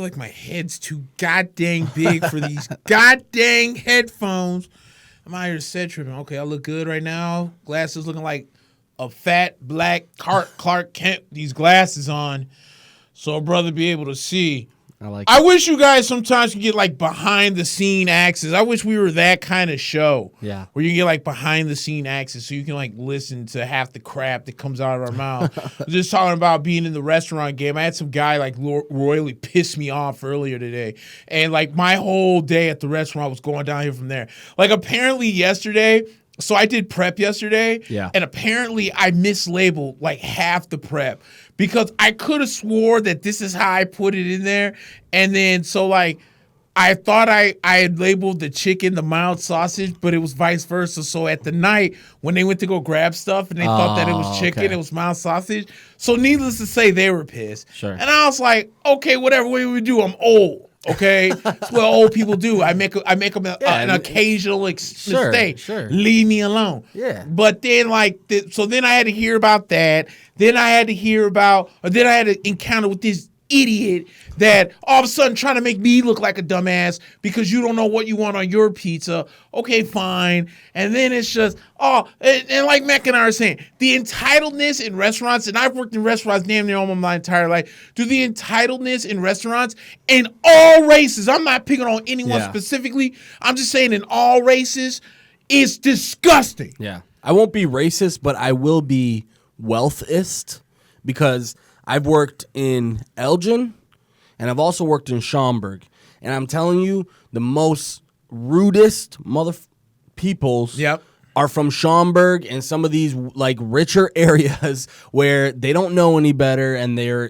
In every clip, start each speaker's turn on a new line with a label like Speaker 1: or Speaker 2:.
Speaker 1: like my head's too goddamn big for these goddamn headphones. I'm out here set tripping. Okay, I look good right now. Glasses looking like a fat black Clark Kent. These glasses on, so a brother be able to see. I wish you guys sometimes could get like behind the scene access. I wish we were that kind of show.
Speaker 2: Yeah.
Speaker 1: Where you can get like behind the scene access so you can like listen to half the crap that comes out of our mouth. I was just talking about being in the restaurant game. I had some guy like royally piss me off earlier today. And like my whole day at the restaurant was going down here from there. Like apparently yesterday, so I did prep yesterday, and apparently I mislabeled like half the prep because I could have swore that this is how I put it in there. And then so like I thought I had labeled the chicken the mild sausage, but it was vice versa. So at the night when they went to go grab stuff and they thought that it was chicken, it was mild sausage. So needless to say, they were pissed.
Speaker 2: Sure.
Speaker 1: And I was like, okay, whatever, what do we do? I'm old. Okay, that's what old people do. I make them an occasional mistake.
Speaker 2: Sure.
Speaker 1: Leave me alone.
Speaker 2: Yeah.
Speaker 1: But then so then I had to hear about that. Then I had to encounter with this idiot that all of a sudden trying to make me look like a dumbass because you don't know what you want on your pizza. Okay, fine. And then it's just, and like Mac and I are saying, the entitledness in restaurants, and I've worked in restaurants damn near almost my entire life, the entitledness in restaurants in all races, I'm not picking on anyone specifically, I'm just saying in all races, is disgusting.
Speaker 2: Yeah. I won't be racist, but I will be wealthist because I've worked in Elgin, and I've also worked in Schaumburg. And I'm telling you, the most rudest peoples are from Schaumburg and some of these like richer areas where they don't know any better, and they're,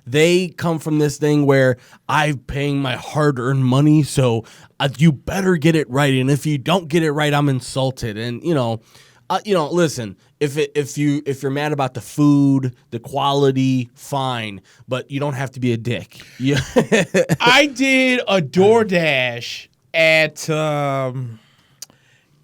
Speaker 2: they come from this thing where I'm paying my hard-earned money, so you better get it right. And if you don't get it right, I'm insulted. And listen, if you're mad about the food, the quality, fine, but you don't have to be a dick. Yeah.
Speaker 1: I did a DoorDash at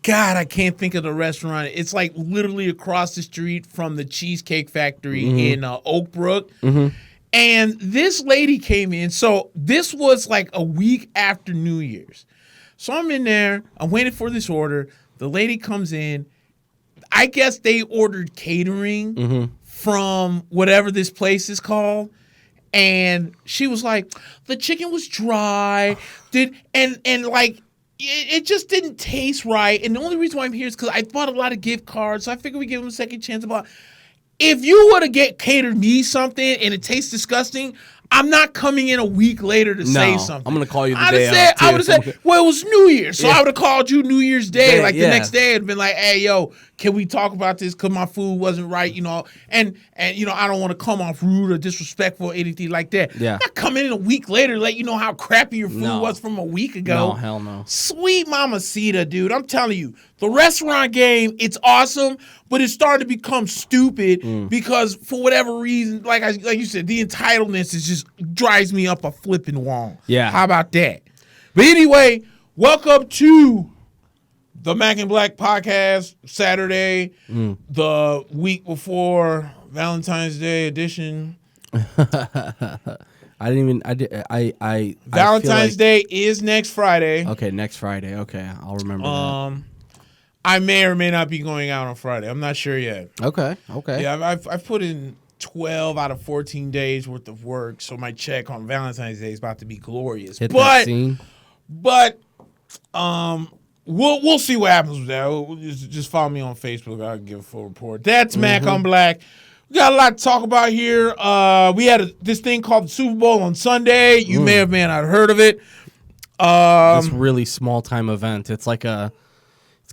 Speaker 1: God, I can't think of the restaurant. It's like literally across the street from the Cheesecake Factory in Oak Brook. And this lady came in. So this was like a week after New Year's. So I'm in there. I'm waiting for this order. The lady comes in. I guess they ordered catering from whatever this place is called. And she was like, the chicken was dry. And like, it just didn't taste right. And the only reason why I'm here is because I bought a lot of gift cards. So I figured we'd give them a second chance. If you were to catered me something and it tastes disgusting, I'm not coming in a week later to say something.
Speaker 2: I'm going to call you the day after.
Speaker 1: I would have said, well, it was New Year's. So I would have called you New Year's Day. The next day and been like, hey, yo, can we talk about this? Because my food wasn't right, And I don't want to come off rude or disrespectful or anything like that.
Speaker 2: Yeah.
Speaker 1: I'm not coming in a week later to let you know how crappy your food was from a week ago.
Speaker 2: No, hell no.
Speaker 1: Sweet mamacita, dude. I'm telling you, the restaurant game, it's awesome, but it's starting to become stupid because for whatever reason, like you said, the entitledness just drives me up a flipping wall.
Speaker 2: Yeah.
Speaker 1: How about that? But anyway, welcome to the Mac and Black podcast, Saturday, the week before Valentine's Day edition. Valentine's Day is next Friday.
Speaker 2: Okay, next Friday. Okay, I'll remember that.
Speaker 1: I may or may not be going out on Friday. I'm not sure yet.
Speaker 2: Okay.
Speaker 1: Yeah, I've put in 12 out of 14 days worth of work, so my check on Valentine's Day is about to be glorious.
Speaker 2: That scene.
Speaker 1: But we'll see what happens with that. Just follow me on Facebook. I'll give a full report. That's Mac on Black. We got a lot to talk about here. We had this thing called the Super Bowl on Sunday. You may have not heard of it.
Speaker 2: This really small time event. It's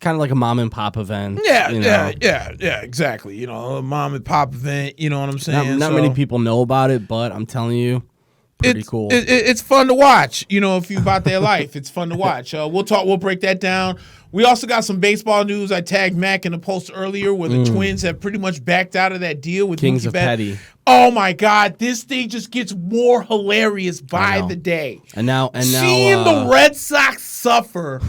Speaker 2: kind of like a mom and pop event.
Speaker 1: Yeah, exactly. A mom and pop event. You know what I'm saying?
Speaker 2: Not many people know about it, but I'm telling you, pretty cool.
Speaker 1: It's fun to watch. If you're about their life, it's fun to watch. We'll break that down. We also got some baseball news. I tagged Mac in the post earlier where the Twins have pretty much backed out of that deal with
Speaker 2: Kings
Speaker 1: Mookie
Speaker 2: of
Speaker 1: Betts.
Speaker 2: Petty.
Speaker 1: Oh my God, this thing just gets more hilarious by the day.
Speaker 2: And now
Speaker 1: seeing the Red Sox suffer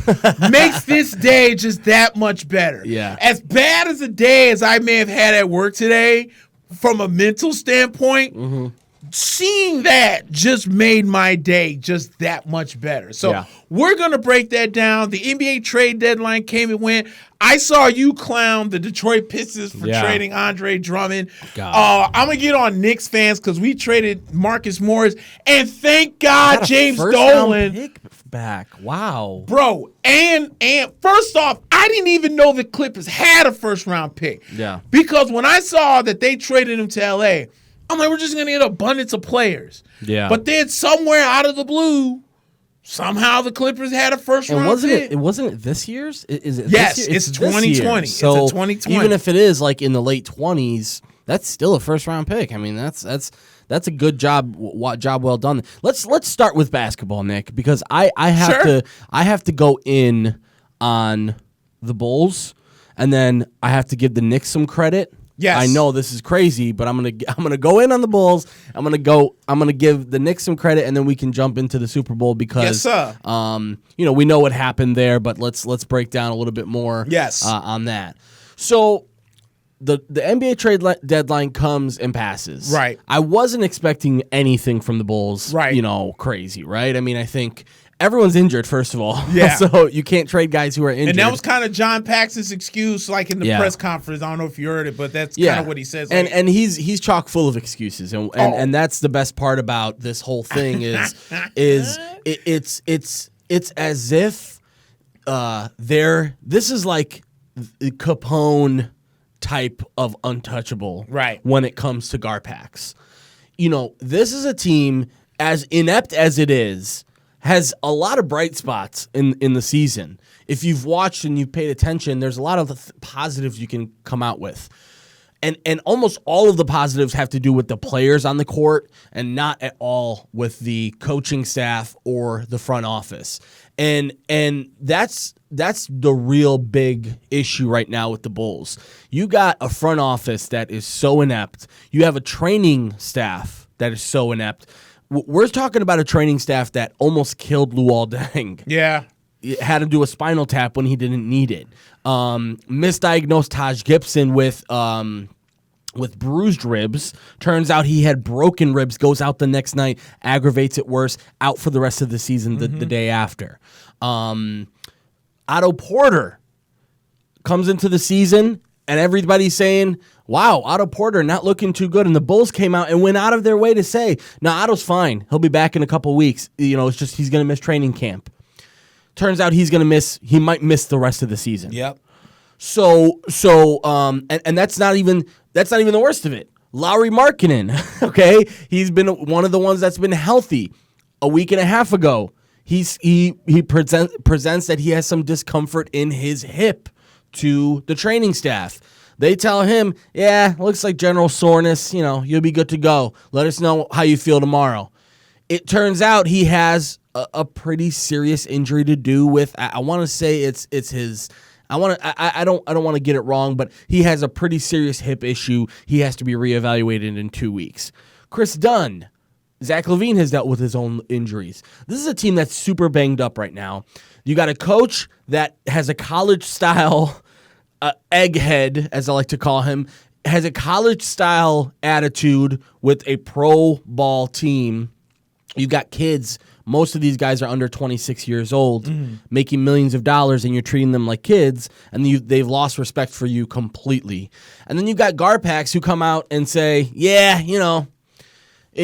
Speaker 1: makes this day just that much better.
Speaker 2: Yeah.
Speaker 1: As bad as a day as I may have had at work today, from a mental standpoint, seeing that just made my day just that much better. So we're going to break that down. The NBA trade deadline came and went. I saw you clown the Detroit Pistons for trading Andre Drummond. I'm going to get on Knicks fans because we traded Marcus Morris. And thank God James Dolan.
Speaker 2: Pick back. Wow.
Speaker 1: Bro, and first off, I didn't even know the Clippers had a first-round pick.
Speaker 2: Yeah.
Speaker 1: Because when I saw that they traded him to L.A., I'm like, we're just going to get an abundance of players.
Speaker 2: Yeah.
Speaker 1: But then somewhere out of the blue, somehow the Clippers had a first-round pick.
Speaker 2: It wasn't this year's? Is it
Speaker 1: yes,
Speaker 2: this year?
Speaker 1: it's 2020.
Speaker 2: So
Speaker 1: it's a 2020.
Speaker 2: Even if it is like in the late 20s, that's still a first-round pick. I mean, that's a good job well done. Let's start with basketball, Nick, because I have to go in on the Bulls, and then I have to give the Knicks some credit.
Speaker 1: Yes.
Speaker 2: I know this is crazy, but I'm gonna go in on the Bulls. I'm gonna give the Knicks some credit, and then we can jump into the Super Bowl because we know what happened there, but let's break down a little bit more on that. So the NBA trade deadline comes and passes.
Speaker 1: Right.
Speaker 2: I wasn't expecting anything from the Bulls.
Speaker 1: Right.
Speaker 2: Crazy. Right. I mean, I think everyone's injured, first of all.
Speaker 1: Yeah.
Speaker 2: So you can't trade guys who are injured.
Speaker 1: And that was kind of John Paxson's excuse, like in the press conference. I don't know if you heard it, but that's kind of what he says.
Speaker 2: Like, and he's chock full of excuses, and that's the best part about this whole thing is it's as if this is like Capone type of untouchable,
Speaker 1: right?
Speaker 2: When it comes to Garpax, this is a team as inept as it is. Has a lot of bright spots in the season. If you've watched and you've paid attention, there's a lot of positives you can come out with. And almost all of the positives have to do with the players on the court and not at all with the coaching staff or the front office. And that's the real big issue right now with the Bulls. You got a front office that is so inept. You have a training staff that is so inept. We're talking about a training staff that almost killed Luol Deng.
Speaker 1: Yeah.
Speaker 2: Had to do a spinal tap when he didn't need it. Misdiagnosed Taj Gibson with bruised ribs. Turns out he had broken ribs, goes out the next night, aggravates it worse, out for the rest of the season the day after. Otto Porter comes into the season, and everybody's saying, wow, Otto Porter not looking too good. And the Bulls came out and went out of their way to say, no, Otto's fine. He'll be back in a couple weeks. It's just he's going to miss training camp. Turns out he might miss the rest of the season.
Speaker 1: Yep.
Speaker 2: So and that's not even the worst of it. Lauri Markkanen, okay? He's been one of the ones that's been healthy. A week and a half ago, he presents that he has some discomfort in his hip to the training staff. They tell him, yeah, looks like general soreness. You'll be good to go. Let us know how you feel tomorrow. It turns out he has a pretty serious injury to do with. I want to say it's his. I don't want to get it wrong, but he has a pretty serious hip issue. He has to be reevaluated in 2 weeks. Chris Dunn, Zach LaVine has dealt with his own injuries. This is a team that's super banged up right now. You got a coach that has a college-style egghead, as I like to call him, has a college-style attitude with a pro ball team. You've got kids. Most of these guys are under 26 years old, making millions of dollars, and you're treating them like kids, and they've lost respect for you completely. And then you've got Garpax who come out and say, yeah,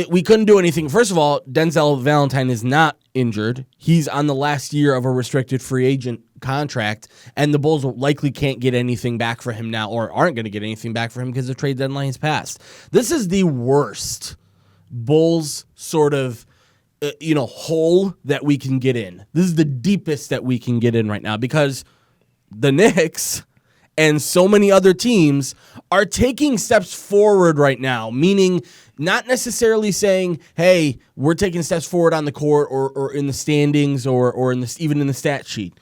Speaker 2: we couldn't do anything. First of all, Denzel Valentine is not injured. He's on the last year of a restricted free agent contract, and the Bulls likely can't get anything back for him now, or aren't going to get anything back for him because the trade deadline has passed. This is the worst Bulls sort of hole that we can get in. This is the deepest that we can get in right now because the Knicks and so many other teams are taking steps forward right now, meaning not necessarily saying, hey, we're taking steps forward on the court or in the standings or even in the stat sheet.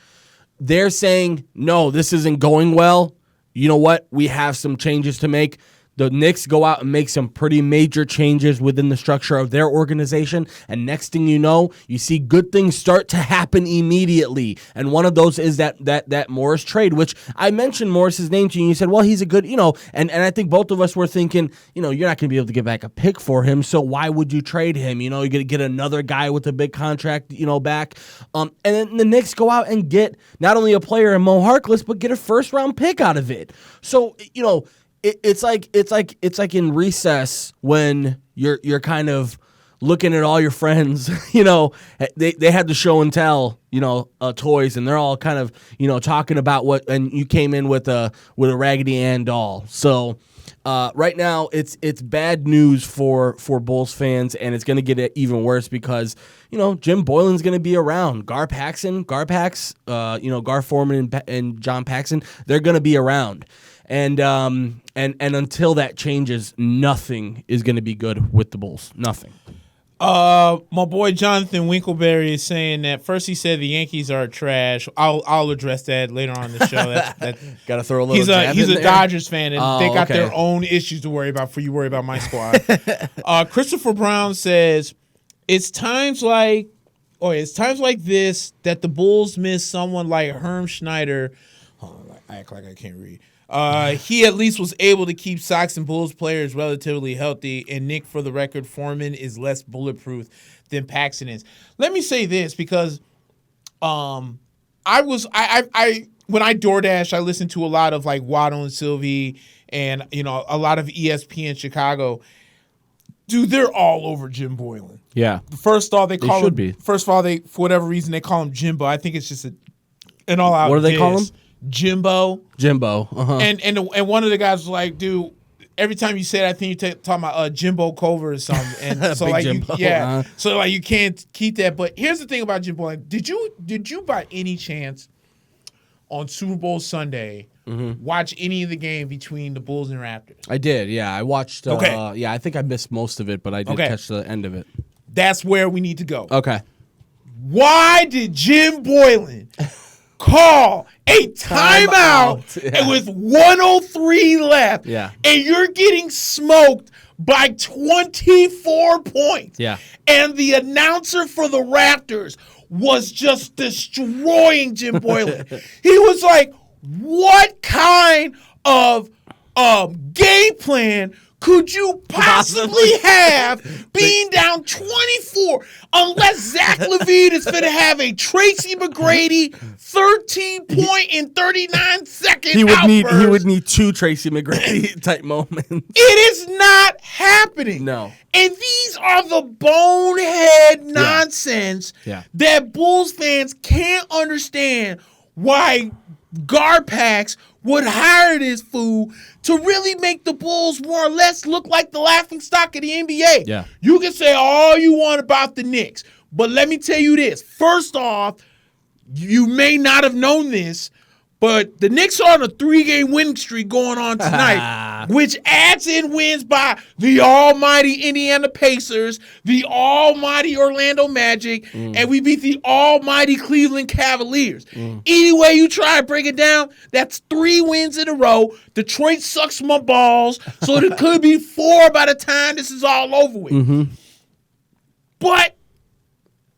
Speaker 2: They're saying, no, this isn't going well. You know what? We have some changes to make. The Knicks go out and make some pretty major changes within the structure of their organization, and next thing you know, you see good things start to happen immediately. And one of those is that Morris trade, which I mentioned Morris's name to you, and you said, well, he's a good, and I think both of us were thinking, you're not going to be able to get back a pick for him, so why would you trade him? You're going to get another guy with a big contract, back. And then the Knicks go out and get not only a player in Mo Harkless, but get a first-round pick out of it. So, It's like in recess when you're kind of looking at all your friends, they had the show and tell, toys, and they're all kind of, talking about what, and you came in with a Raggedy Ann doll. So right now it's bad news for Bulls fans, and it's going to get even worse because, Jim Boylen's going to be around. Garpax, Gar Forman and John Paxson, they're going to be around. And until that changes, nothing is going to be good with the Bulls. Nothing.
Speaker 1: My boy Jonathan Winkleberry is saying that first he said the Yankees are trash. I'll address that later on in the show.
Speaker 2: Got to throw a little.
Speaker 1: He's a Dodgers fan, and they got
Speaker 2: okay.
Speaker 1: their own issues to worry about before you worry about my squad. Christopher Brown says it's times like this that the Bulls miss someone like Herm Schneider. I act like I can't read. He at least was able to keep Sox and Bulls players relatively healthy, and Nick, for the record, Foreman is less bulletproof than Paxson is. Let me say this because when I DoorDash, I listened to a lot of like Waddle and Sylvie and a lot of ESPN Chicago. Dude, they're all over Jim Boylen.
Speaker 2: Yeah.
Speaker 1: First off, they call him.
Speaker 2: Be.
Speaker 1: First of all, for whatever reason they call him Jimbo. I think it's just an all-out.
Speaker 2: What do they call him?
Speaker 1: Jimbo.
Speaker 2: Uh-huh.
Speaker 1: And one of the guys was like, dude, every time you say that, I think you're talking about Jimbo Culver or something. And so like
Speaker 2: Jimbo,
Speaker 1: so like you can't keep that. But here's the thing about Jimbo. Did you by any chance on Super Bowl Sunday watch any of the game between the Bulls and Raptors?
Speaker 2: I did, yeah. I watched
Speaker 1: Okay.
Speaker 2: I think I missed most of it, but I did catch the end of it.
Speaker 1: That's where we need to go.
Speaker 2: Okay.
Speaker 1: Why did Jim Boylen call a timeout and with 1:03 left, and you're getting smoked by 24 points?
Speaker 2: Yeah.
Speaker 1: And the announcer for the Raptors was just destroying Jim Boylen. He was like, what kind of game plan could you possibly have being down 24 unless Zach LaVine is going to have a Tracy McGrady 13-point in 39 seconds
Speaker 2: He would need two Tracy McGrady type moments.
Speaker 1: It is not happening.
Speaker 2: No.
Speaker 1: And these are the bonehead nonsense that Bulls fans can't understand why Garpax would hire this fool to really make the Bulls more or less look like the laughingstock of the NBA.
Speaker 2: Yeah.
Speaker 1: You can say all you want about the Knicks, but let me tell you this. First off, you may not have known this, but the Knicks are on a 3-game winning streak going on tonight, which adds in wins by the almighty Indiana Pacers, the almighty Orlando Magic, and we beat the almighty Cleveland Cavaliers. Any way you try to break it down, that's 3 wins in a row. Detroit sucks my balls, so there could be 4 by the time this is all over with. But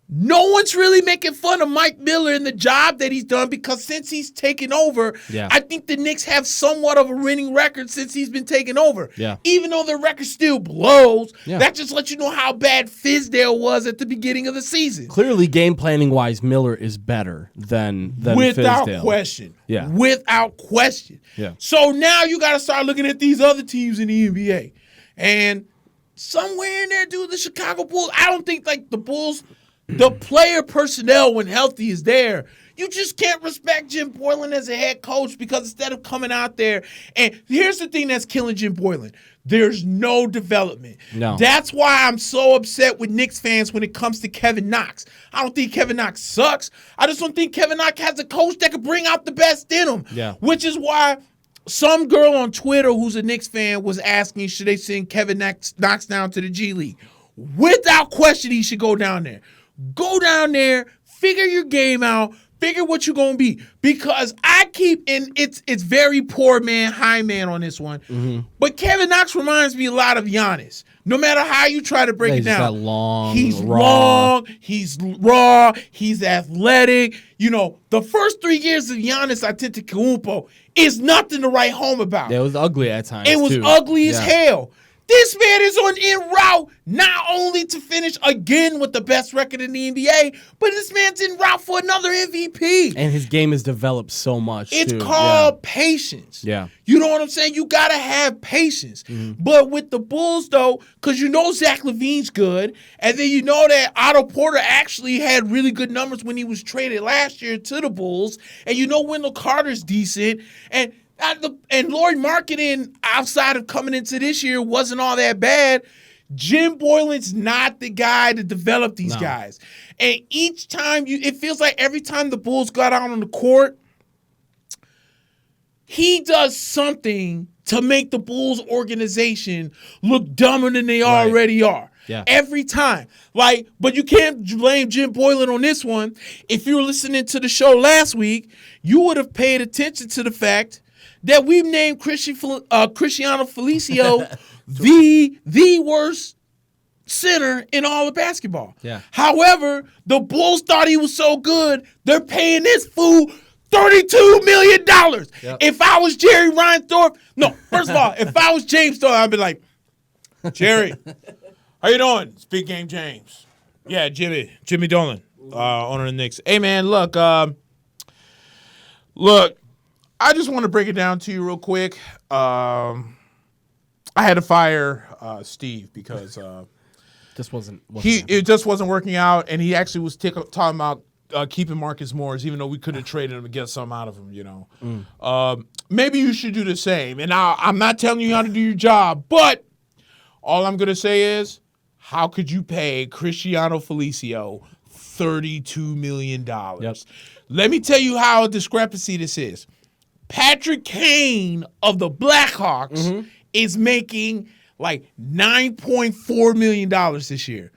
Speaker 1: no one's really making fun of Mike Miller and the job that he's done because since he's taken over, I think the Knicks have somewhat of a winning record since he's been taken over.
Speaker 2: Yeah.
Speaker 1: Even though their record still blows, that just lets you know how bad Fizdale was at the beginning of the season.
Speaker 2: Clearly, game planning wise, Miller is better than
Speaker 1: Without
Speaker 2: Fizdale.
Speaker 1: question.
Speaker 2: Yeah.
Speaker 1: Without question.
Speaker 2: Yeah.
Speaker 1: So now you got to start looking at these other teams in the NBA. And somewhere in there, dude, the Chicago Bulls, I don't think like the Bulls, the player personnel when healthy is there. You just can't respect Jim Boylen as a head coach because instead of coming out there, and here's the thing that's killing Jim Boylen. There's no development.
Speaker 2: No.
Speaker 1: That's why I'm so upset with Knicks fans when it comes to Kevin Knox. I don't think Kevin Knox sucks. I just don't think Kevin Knox has a coach that could bring out the best in him.
Speaker 2: Yeah.
Speaker 1: Which is why some girl on Twitter who's a Knicks fan was asking, should they send Kevin Knox down to the G League? Without question, he should go down there. Go down there, figure your game out, Figure what you're gonna be, because and it's very poor man, high man on this one.
Speaker 2: Mm-hmm.
Speaker 1: But Kevin Knox reminds me a lot of Giannis. No matter how you try to break it down, he's long, he's raw, he's athletic. You know, the first 3 years of Giannis Antetokounmpo is nothing to write home about.
Speaker 2: It was ugly at times.
Speaker 1: It was ugly as hell. This man is en route not only to finish again with the best record in the NBA, but this man's en route for another MVP.
Speaker 2: And his game has developed so much.
Speaker 1: It's called patience.
Speaker 2: Yeah.
Speaker 1: You know what I'm saying? You got to have patience.
Speaker 2: Mm-hmm.
Speaker 1: But with the Bulls, though, because you know Zach LaVine's good, and then you know that Otto Porter actually had really good numbers when he was traded last year to the Bulls, and you know Wendell Carter's decent, and Lauri Markkanen, outside of coming into this year, wasn't all that bad. Jim Boylen's not the guy to develop these guys. And each time it feels like every time the Bulls got out on the court, he does something to make the Bulls organization look dumber than they already are.
Speaker 2: Yeah.
Speaker 1: Every time. But you can't blame Jim Boylen on this one. If you were listening to the show last week, you would have paid attention to the fact that we've named Cristiano Felicio the worst center in all of basketball.
Speaker 2: Yeah.
Speaker 1: However, the Bulls thought he was so good, they're paying this fool $32 million.
Speaker 2: Yep.
Speaker 1: If I was Jerry Reinsdorf, first of all, if I was James Dolan, I'd be like, Jerry, how you doing? It's Big Game James. Yeah, Jimmy Dolan, owner of the Knicks. Hey, man, look, I just want to break it down to you real quick. I had to fire Steve because it just wasn't working out, and he actually was talking about keeping Marcus Morris, even though we could have traded him to get some out of him. You know, maybe you should do the same. And I'm not telling you how to do your job, but all I'm gonna say is, how could you pay Cristiano Felicio $32 million?
Speaker 2: Yep.
Speaker 1: Let me tell you how a discrepancy this is. Patrick Kane of the Blackhawks is making like $9.4 million this year.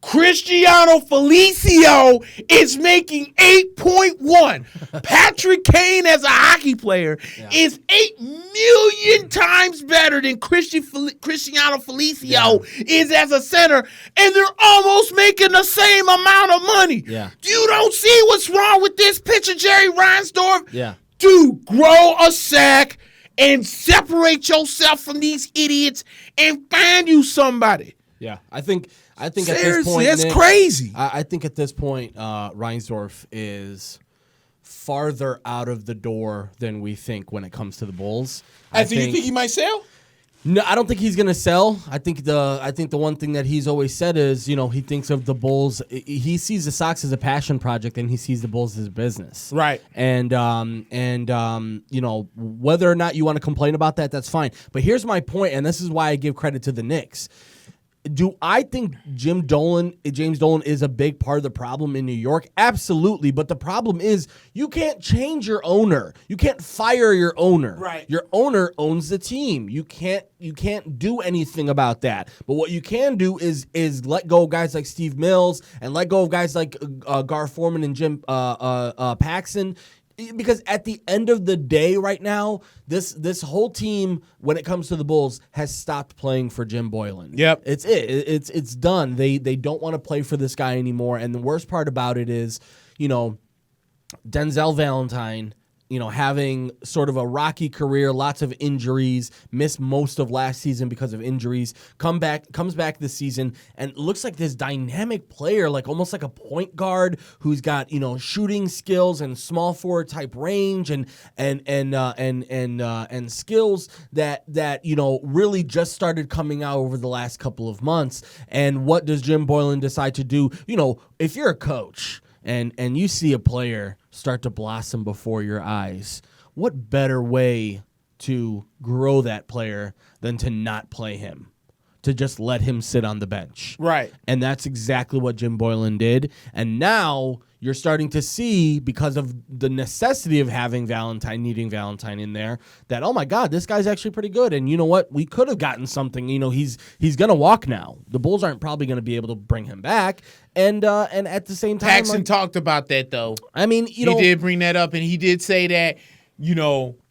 Speaker 1: Cristiano Felicio is making 8.1. Patrick Kane as a hockey player is 8 million times better than Cristiano Felicio is as a center, and they're almost making the same amount of money.
Speaker 2: Yeah.
Speaker 1: You don't see what's wrong with this pitcher, Jerry Reinsdorf?
Speaker 2: Yeah.
Speaker 1: Dude, grow a sack and separate yourself from these idiots and find you somebody.
Speaker 2: Yeah, I think
Speaker 1: Seriously,
Speaker 2: at this point,
Speaker 1: that's
Speaker 2: Nick,
Speaker 1: crazy.
Speaker 2: I think at this point, Reinsdorf is farther out of the door than we think when it comes to the Bulls.
Speaker 1: You think he might sell?
Speaker 2: No, I don't think he's going to sell. I think the one thing that he's always said is, you know, he thinks of the Bulls. He sees the Sox as a passion project, and he sees the Bulls as a business.
Speaker 1: Right.
Speaker 2: And you know, whether or not you want to complain about that, that's fine. But here's my point, and this is why I give credit to the Knicks. Do I think James Dolan is a big part of the problem in New York? Absolutely. But the problem is you can't change your owner. You can't fire your owner.
Speaker 1: Right.
Speaker 2: Your owner owns the team. You can't do anything about that. But what you can do is let go of guys like Steve Mills and let go of guys like Gar Forman and Jim Paxson. Because at the end of the day right now, this whole team, when it comes to the Bulls, has stopped playing for Jim Boylen.
Speaker 1: Yep.
Speaker 2: It's done. They don't want to play for this guy anymore. And the worst part about it is, you know, Denzel Valentine, you know, having sort of a rocky career, lots of injuries, missed most of last season because of injuries, comes back this season, and looks like this dynamic player, like almost like a point guard who's got, you know, shooting skills and small forward type range and skills that you know really just started coming out over the last couple of months. And what does Jim Boylen decide to do? You know, if you're a coach and you see a player start to blossom before your eyes, what better way to grow that player than to not play him, to just let him sit on the bench?
Speaker 1: Right.
Speaker 2: And that's exactly what Jim Boylen did. And now you're starting to see, because of the necessity of having needing Valentine in there, that, oh my God, this guy's actually pretty good. And you know what? We could have gotten something. He's going to walk now. The Bulls aren't probably going to be able to bring him back. And at the same time,
Speaker 1: Paxson talked about that, though.
Speaker 2: I mean,
Speaker 1: he did bring that up, and he did say that,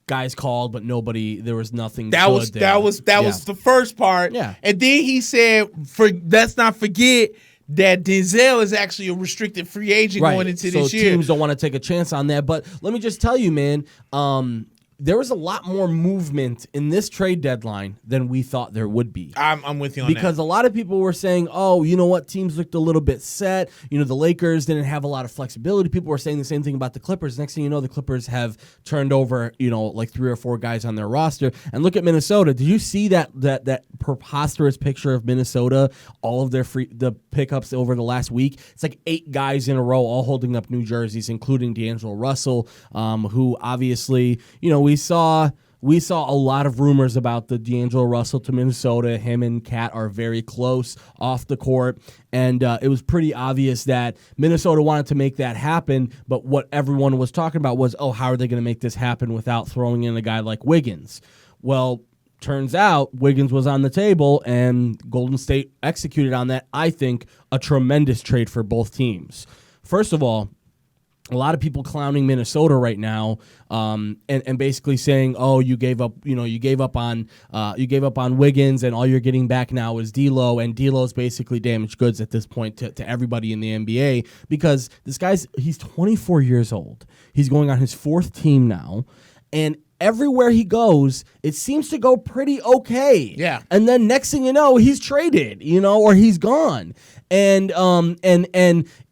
Speaker 2: guys called, but there was nothing.
Speaker 1: That was the first part.
Speaker 2: Yeah.
Speaker 1: And then he said, let's not forget that Denzel is actually a restricted free agent going into this year.
Speaker 2: So teams don't want to take a chance on that. But let me just tell you, man, there was a lot more movement in this trade deadline than we thought there would be.
Speaker 1: I'm with you on that.
Speaker 2: Because a lot of people were saying, oh, you know what, teams looked a little bit set. The Lakers didn't have a lot of flexibility. People were saying the same thing about the Clippers. Next thing you know, the Clippers have turned over, like 3 or 4 guys on their roster. And look at Minnesota. Did you see that preposterous picture of Minnesota, all of the pickups over the last week? It's like 8 guys in a row all holding up new jerseys, including D'Angelo Russell, who obviously, we saw a lot of rumors about the D'Angelo Russell to Minnesota. Him and Cat are very close off the court, and it was pretty obvious that Minnesota wanted to make that happen, but what everyone was talking about was, how are they going to make this happen without throwing in a guy like Wiggins? Well, turns out Wiggins was on the table, and Golden State executed on that. I think a tremendous trade for both teams. First of all, a lot of people clowning Minnesota right now, and basically saying, you gave up on Wiggins, and all you're getting back now is D'Lo, and D'Lo's basically damaged goods at this point to everybody in the NBA, because he's 24 years old. He's going on his 4th team now, and everywhere he goes, it seems to go pretty okay.
Speaker 1: Yeah.
Speaker 2: And then next thing you know, he's traded, or he's gone. And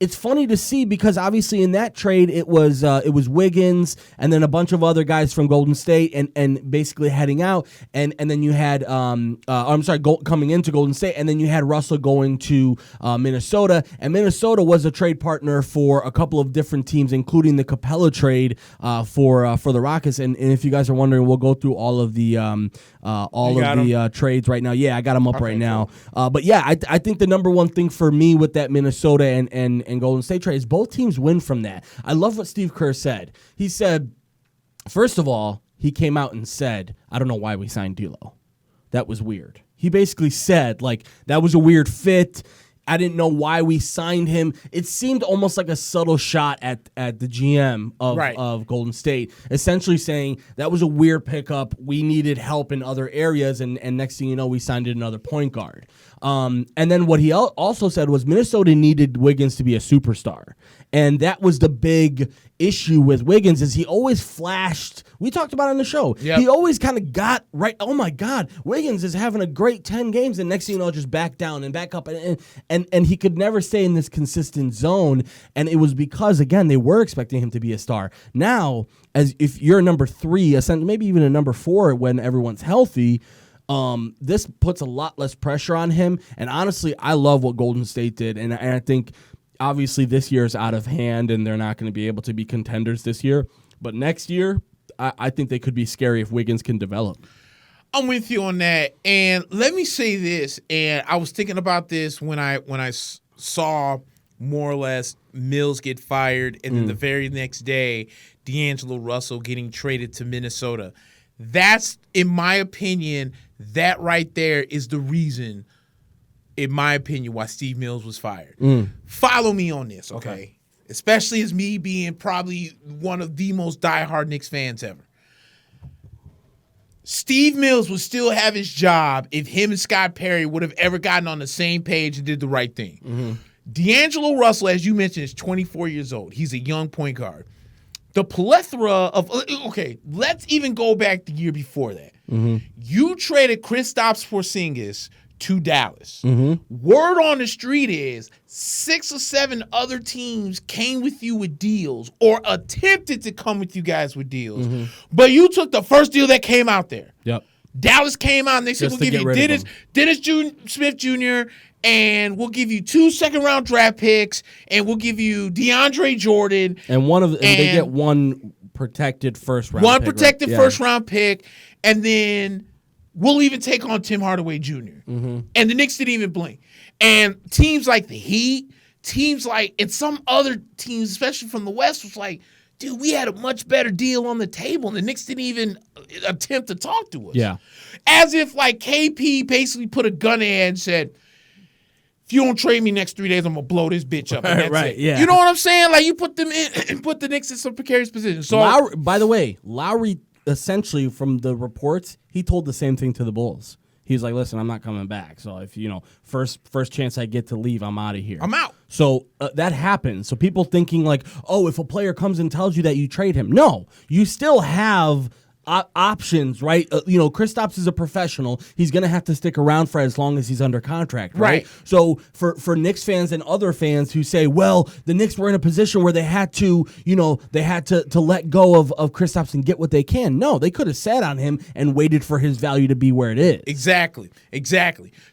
Speaker 2: it's funny to see, because obviously in that trade it was Wiggins and then a bunch of other guys from Golden State and basically heading out, and then you had coming into Golden State, and then you had Russell going to Minnesota, and Minnesota was a trade partner for a couple of different teams, including the Capella trade for the Rockets. And if you guys are wondering, we'll go through all of the trades right now. Yeah, I got them up right now. But yeah, I think the number one thing for me with that Minnesota and Golden State trade is both teams win from that. I love what Steve Kerr said. He said, first of all, he came out and said, I don't know why we signed D'Lo. That was weird. He basically said, that was a weird fit. I didn't know why we signed him. It seemed almost like a subtle shot at the GM of Golden State, essentially saying that was a weird pickup. We needed help in other areas, and next thing you know, we signed another point guard. And then what he also said was Minnesota needed Wiggins to be a superstar. And that was the big issue with Wiggins, is he always flashed. We talked about it on the show. Yep. He always kind of got right. Oh my God, Wiggins is having a great 10 games, and next thing you know, just back down and back up, and he could never stay in this consistent zone. And it was because, again, they were expecting him to be a star. Now, as if you're a number 3, maybe even a number 4 when everyone's healthy, this puts a lot less pressure on him. And honestly, I love what Golden State did, and I think. Obviously, this year is out of hand, and they're not going to be able to be contenders this year. But next year, I think they could be scary if Wiggins can develop.
Speaker 1: I'm with you on that. And let me say this, and I was thinking about this when I saw more or less Mills get fired, and then the very next day, D'Angelo Russell getting traded to Minnesota. That's, in my opinion, that right there is the reason, in my opinion, why Steve Mills was fired. Follow me on this, okay? Especially as me being probably one of the most diehard Knicks fans ever. Steve Mills would still have his job if him and Scott Perry would have ever gotten on the same page and did the right thing. D'Angelo Russell, as you mentioned, is 24 years old. He's a young point guard. The plethora of let's even go back the year before that. You traded Kristaps Porzingis to Dallas. Word on the street is 6 or 7 other teams came with you with deals or attempted to come with you guys with deals. But you took the first deal that came out there.
Speaker 2: Yep.
Speaker 1: Dallas came out and they said, we'll give you Dennis Smith Jr., and we'll give you 2 second-round draft picks, and we'll give you DeAndre Jordan.
Speaker 2: And they get one protected first-round pick.
Speaker 1: One protected first-round pick, and then we'll even take on Tim Hardaway Jr. And the Knicks didn't even blink. And teams like the Heat, teams like, and some other teams, especially from the West, was like, dude, we had a much better deal on the table, and the Knicks didn't even attempt to talk to us.
Speaker 2: Yeah.
Speaker 1: As if, like, KP basically put a gun in their head and said, if you don't trade me next 3 days, I'm going to blow this bitch up. And that's it.
Speaker 2: Yeah.
Speaker 1: You know what I'm saying? Like, you put them in and put the Knicks in some precarious position. So,
Speaker 2: Lowry, by the way, Lowry, essentially, from the reports, he told the same thing to the Bulls. He was like, listen, I'm not coming back. So if, first chance I get to leave, I'm out of here.
Speaker 1: I'm out.
Speaker 2: So that happens. So people thinking like, oh, if a player comes and tells you that you trade him. No, you still have options, right? Kristaps is a professional. He's going to have to stick around for as long as he's under contract, right? So for Knicks fans and other fans who say, well, the Knicks were in a position where they had to, to let go of Kristaps and get what they can. No, they could have sat on him and waited for his value to be where it is.
Speaker 1: Exactly.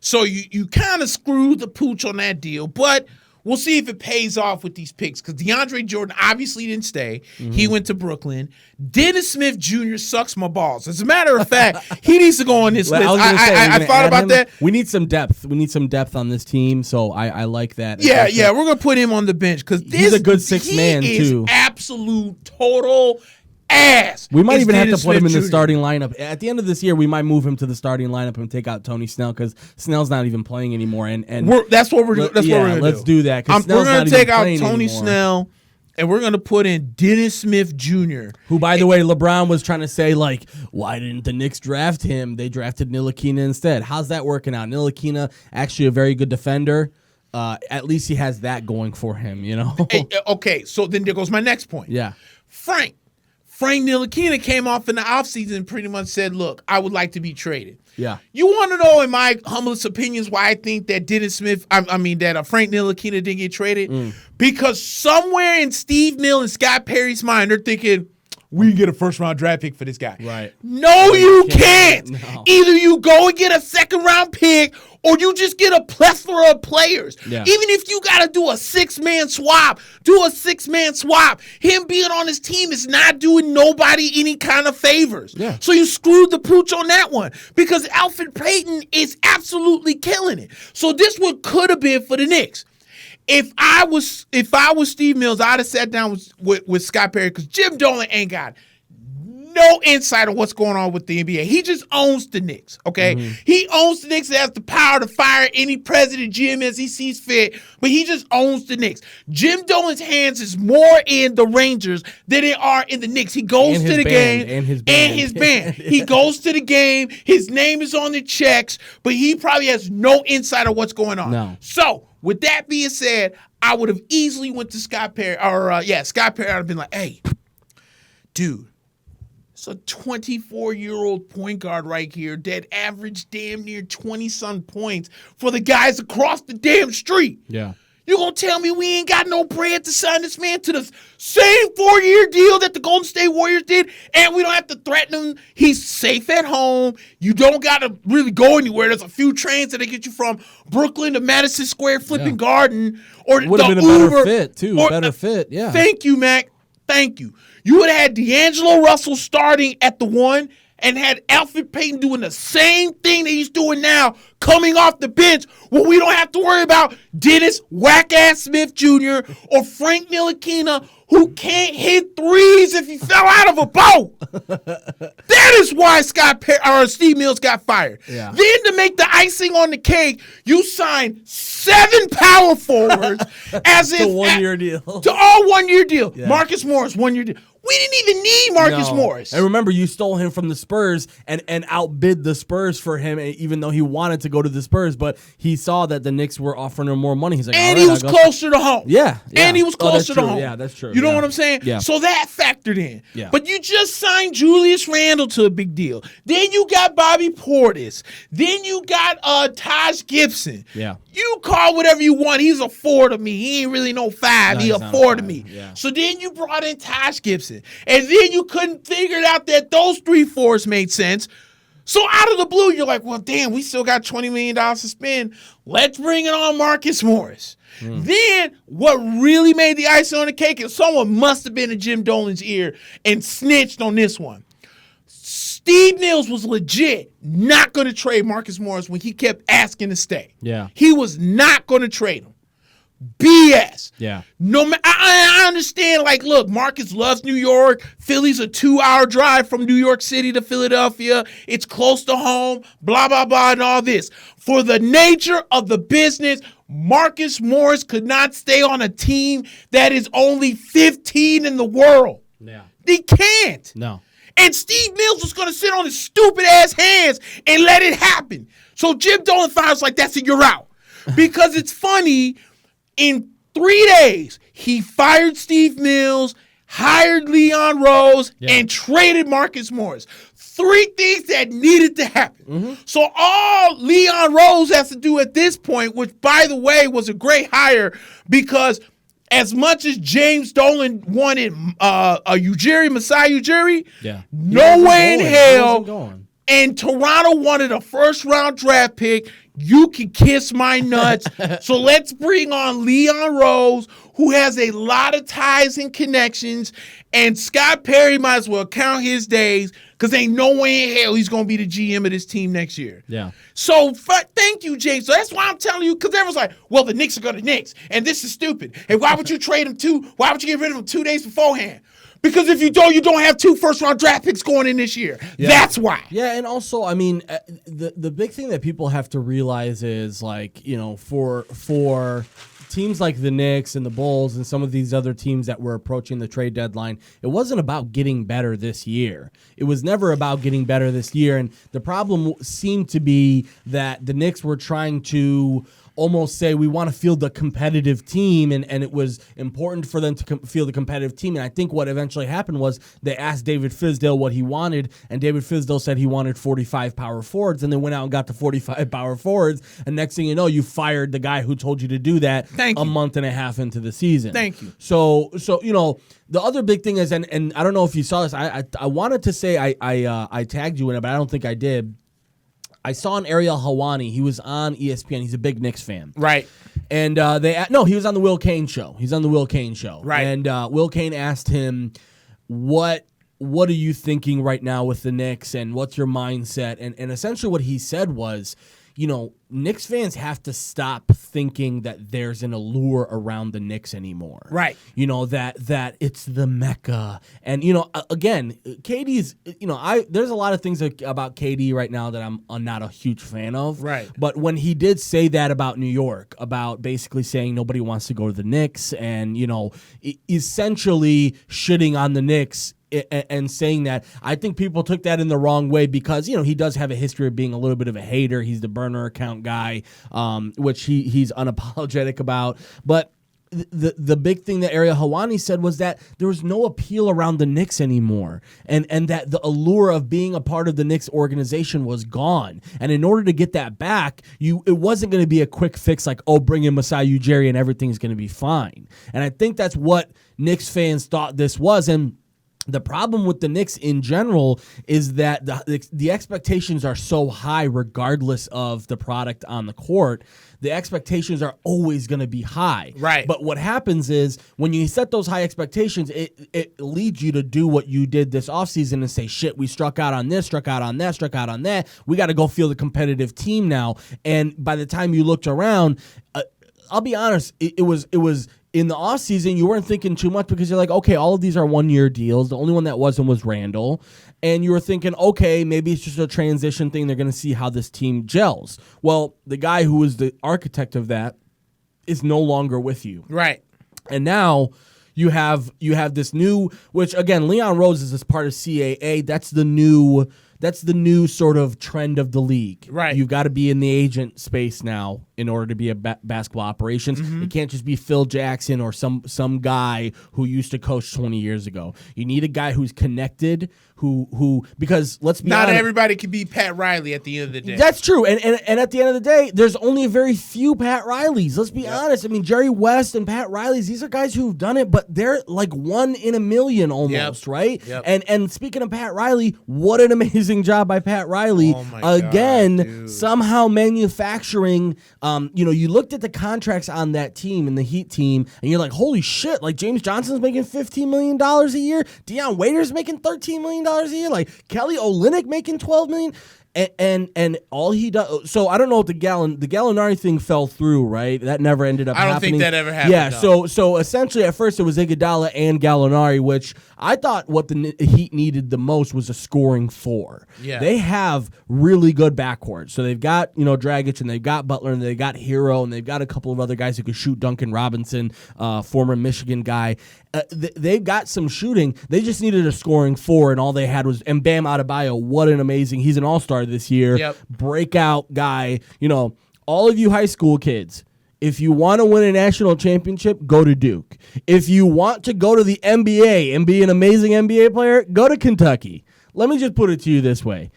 Speaker 1: So you kind of screwed the pooch on that deal, but we'll see if it pays off with these picks because DeAndre Jordan obviously didn't stay. Mm-hmm. He went to Brooklyn. Dennis Smith Jr. sucks my balls. As a matter of fact, he needs to go on this list. I thought about that.
Speaker 2: We need some depth. We need some depth on this team, so I like that.
Speaker 1: Yeah, we're going to put him on the bench because
Speaker 2: he's a good sixth man, too.
Speaker 1: Absolute, total ass.
Speaker 2: We might even have to put him in the starting lineup. At the end of this year, we might move him to the starting lineup and take out Tony Snell because Snell's not even playing anymore. And
Speaker 1: that's what we're going to do.
Speaker 2: Let's do that.
Speaker 1: We're going to take out Tony Snell, and we're going to put in Dennis Smith Jr.
Speaker 2: Who, by the way, LeBron was trying to say, like, why didn't the Knicks draft him? They drafted Ntilikina instead. How's that working out? Ntilikina, actually a very good defender. At least he has that going for him,
Speaker 1: Okay, so then there goes my next point.
Speaker 2: Yeah.
Speaker 1: Frank Ntilikina came off in the offseason and pretty much said, look, I would like to be traded.
Speaker 2: Yeah.
Speaker 1: You want to know, in my humblest opinions, why I think that Frank Ntilikina didn't get traded? Because somewhere in Steve Mills and Scott Perry's mind, they're thinking, we can get a first-round draft pick for this guy.
Speaker 2: Right.
Speaker 1: No, you can't.
Speaker 2: No.
Speaker 1: Either you go and get a second-round pick or you just get a plethora of players.
Speaker 2: Yeah.
Speaker 1: Even if you got to do a six-man swap, do a six-man swap. Him being on his team is not doing nobody any kind of favors.
Speaker 2: Yeah.
Speaker 1: So you screwed the pooch on that one because Alfred Payton is absolutely killing it. So this one could have been for the Knicks. If I was Steve Mills, I'd have sat down with Scott Perry because Jim Dolan ain't got no insight on what's going on with the NBA. He just owns the Knicks, okay? Mm-hmm. He owns the Knicks and has the power to fire any president, GM as he sees fit, but he just owns the Knicks. Jim Dolan's hands is more in the Rangers than they are in the Knicks. He goes to the game.
Speaker 2: And his band.
Speaker 1: He goes to the game. His name is on the checks, but he probably has no insight on what's going on.
Speaker 2: No.
Speaker 1: So, with that being said, I would have easily went to Scott Perry, Scott Perry. I'd have been like, hey, dude, it's a 24-year-old point guard right here that averaged damn near 20-some points for the guys across the damn street.
Speaker 2: Yeah.
Speaker 1: You gonna tell me we ain't got no bread to sign this man to the same 4-year deal that the Golden State Warriors did, and we don't have to threaten him? He's safe at home. You don't gotta really go anywhere. There's a few trains that get you from Brooklyn to Madison Square Flipping Garden, or
Speaker 2: would have been a better fit too. Better fit, yeah.
Speaker 1: Thank you, Mac. Thank you. You would have had D'Angelo Russell starting at the 1 and had Alfred Payton doing the same thing that he's doing now, coming off the bench, where we don't have to worry about Dennis Whack-Ass Smith Jr. or Frank Ntilikina, who can't hit threes if he fell out of a boat. That is why Steve Mills got fired.
Speaker 2: Yeah.
Speaker 1: Then to make the icing on the cake, you signed 7 power forwards as if
Speaker 2: 1-year deal.
Speaker 1: To all 1-year deal.
Speaker 2: Yeah.
Speaker 1: Marcus Morris, 1-year deal. We didn't even need Marcus Morris.
Speaker 2: And remember, you stole him from the Spurs and outbid the Spurs for him, even though he wanted to go to the Spurs, but he saw that the Knicks were offering him more money. He's like,
Speaker 1: and he was closer to home.
Speaker 2: Yeah.
Speaker 1: And he was closer to home.
Speaker 2: Yeah, that's true.
Speaker 1: You know what I'm saying?
Speaker 2: Yeah.
Speaker 1: So that factored in.
Speaker 2: Yeah.
Speaker 1: But you just signed Julius Randle to a big deal. Then you got Bobby Portis. Then you got Taj Gibson.
Speaker 2: Yeah.
Speaker 1: You call whatever you want. He's a 4 to me. He ain't really no 5. He's a 4 to me.
Speaker 2: Yeah.
Speaker 1: So then you brought in Taj Gibson. And then you couldn't figure it out that those 3 4s made sense. So out of the blue, you're like, well, damn, we still got $20 million to spend. Let's bring it on Marcus Morris. Then what really made the icing on the cake is someone must have been in Jim Dolan's ear and snitched on this one. Steve Mills was legit not going to trade Marcus Morris when he kept asking to stay.
Speaker 2: Yeah.
Speaker 1: He was not going to trade him. BS.
Speaker 2: Yeah.
Speaker 1: I understand, like, look, Marcus loves New York. Philly's a 2-hour drive from New York City to Philadelphia. It's close to home, blah, blah, blah, and all this. For the nature of the business, Marcus Morris could not stay on a team that is only 15 in the world.
Speaker 2: Yeah.
Speaker 1: He can't.
Speaker 2: No.
Speaker 1: And Steve Mills was going to sit on his stupid ass hands and let it happen. So Jim Dolan was like, that's it, you're out. Because it's funny, in 3 days, he fired Steve Mills, hired Leon Rose, and traded Marcus Morris. 3 things that needed to happen. So all Leon Rose has to do at this point, which, by the way, was a great hire, because as much as James Dolan wanted Masai Ujiri, no way in hell, and Toronto wanted a first-round draft pick. You can kiss my nuts. So let's bring on Leon Rose, who has a lot of ties and connections, and Scott Perry might as well count his days, because ain't no way in hell he's going to be the GM of this team next year.
Speaker 2: Yeah.
Speaker 1: So thank you, James. So that's why I'm telling you, because everyone's like, well, the Knicks are going to Knicks, and this is stupid. And why would you trade him why would you get rid of him 2 days beforehand? Because if you don't have 2 first-round draft picks going in this year. Yeah. That's why.
Speaker 2: Yeah, and also, I mean, the big thing that people have to realize is, like, you know, for teams like the Knicks and the Bulls and some of these other teams that were approaching the trade deadline, it wasn't about getting better this year. It was never about getting better this year, and the problem seemed to be that the Knicks were trying to almost say we want to field a competitive team, and it was important for them to field a competitive team. And I think what eventually happened was they asked David Fizdale what he wanted, and David Fizdale said he wanted 45 power forwards, and they went out and got the 45 power forwards, and next thing you know, you fired the guy who told you to do that a month and a half into the season.
Speaker 1: Thank you.
Speaker 2: So you know, the other big thing is, and I don't know if you saw this, I wanted to say I tagged you in it, but I don't think I did. I saw an Ariel Helwani. He was on ESPN. He's a big Knicks fan.
Speaker 1: Right.
Speaker 2: And he was on the Will Cain show. He's on the Will Cain show.
Speaker 1: Right.
Speaker 2: And Will Cain asked him, what are you thinking right now with the Knicks, and what's your mindset? And essentially what he said was, you know, Knicks fans have to stop thinking that there's an allure around the Knicks anymore.
Speaker 1: Right.
Speaker 2: You know, that it's the Mecca. And, you know, again, KD's, you know, there's a lot of things about KD right now that I'm not a huge fan of.
Speaker 1: Right.
Speaker 2: But when he did say that about New York, about basically saying nobody wants to go to the Knicks and, you know, essentially shitting on the Knicks and saying that, I think people took that in the wrong way, because, you know, he does have a history of being a little bit of a hater. He's the burner account guy, which he's unapologetic about. But the big thing that Ariel Helwani said was that there was no appeal around the Knicks anymore, and that the allure of being a part of the Knicks organization was gone. And in order to get that back, it wasn't going to be a quick fix like, oh, bring in Masai Ujiri and everything's going to be fine. And I think that's what Knicks fans thought this was. And the problem with the Knicks in general is that the expectations are so high regardless of the product on the court. The expectations are always going to be high. Right. But what happens is when you set those high expectations, it leads you to do what you did this offseason and say, shit, we struck out on this, struck out on that, struck out on that. We got to go field a competitive team now. And by the time you looked around, I'll be honest, it was in the offseason, you weren't thinking too much, because you're like, okay, all of these are one-year deals. The only one that wasn't was Randall. And you were thinking, okay, maybe it's just a transition thing. They're going to see how this team gels. Well, the guy who was the architect of that is no longer with you.
Speaker 1: Right.
Speaker 2: And now you have this new, which, again, Leon Rose is this part of CAA. That's the new sort of trend of the league.
Speaker 1: Right.
Speaker 2: You've got to be in the agent space now in order to be a basketball operations. Mm-hmm. It can't just be Phil Jackson or some guy who used to coach 20 years ago. You need a guy who's connected, who because let's be honest,
Speaker 1: not everybody can be Pat Riley at the end of the day.
Speaker 2: That's true. And at the end of the day, there's only a very few Pat Rileys. Let's be honest. I mean, Jerry West and Pat Rileys, these are guys who've done it, but they're like 1 in a million almost, right? Yep. And speaking of Pat Riley, what an amazing job by Pat Riley.
Speaker 1: Oh my
Speaker 2: Again,
Speaker 1: God,
Speaker 2: somehow manufacturing, you looked at the contracts on that team and the Heat team, and you're like, holy shit, like James Johnson's making $15 million a year. Deion Waiters making $13 million a year. Like Kelly Olynyk making $12 million. And all he does. So I don't know if the Gallinari thing fell through, right? That never ended up happening.
Speaker 1: I don't think that ever happened.
Speaker 2: Yeah.
Speaker 1: No.
Speaker 2: So essentially, at first it was Iguodala and Gallinari, which I thought what the Heat needed the most was a scoring four.
Speaker 1: Yeah.
Speaker 2: They have really good backcourt. So they've got Dragic, and they've got Butler, and they've got Hero, and they've got a couple of other guys who could shoot. Duncan Robinson, former Michigan guy. They've got some shooting. They just needed a scoring four, and all they had was Bam Adebayo. What an amazing! He's an all-star this year.
Speaker 1: Yep.
Speaker 2: Breakout guy. All of you high school kids, if you want to win a national championship, go to Duke. If you want to go to the NBA and be an amazing NBA player, go to Kentucky. Let me just put it to you this way.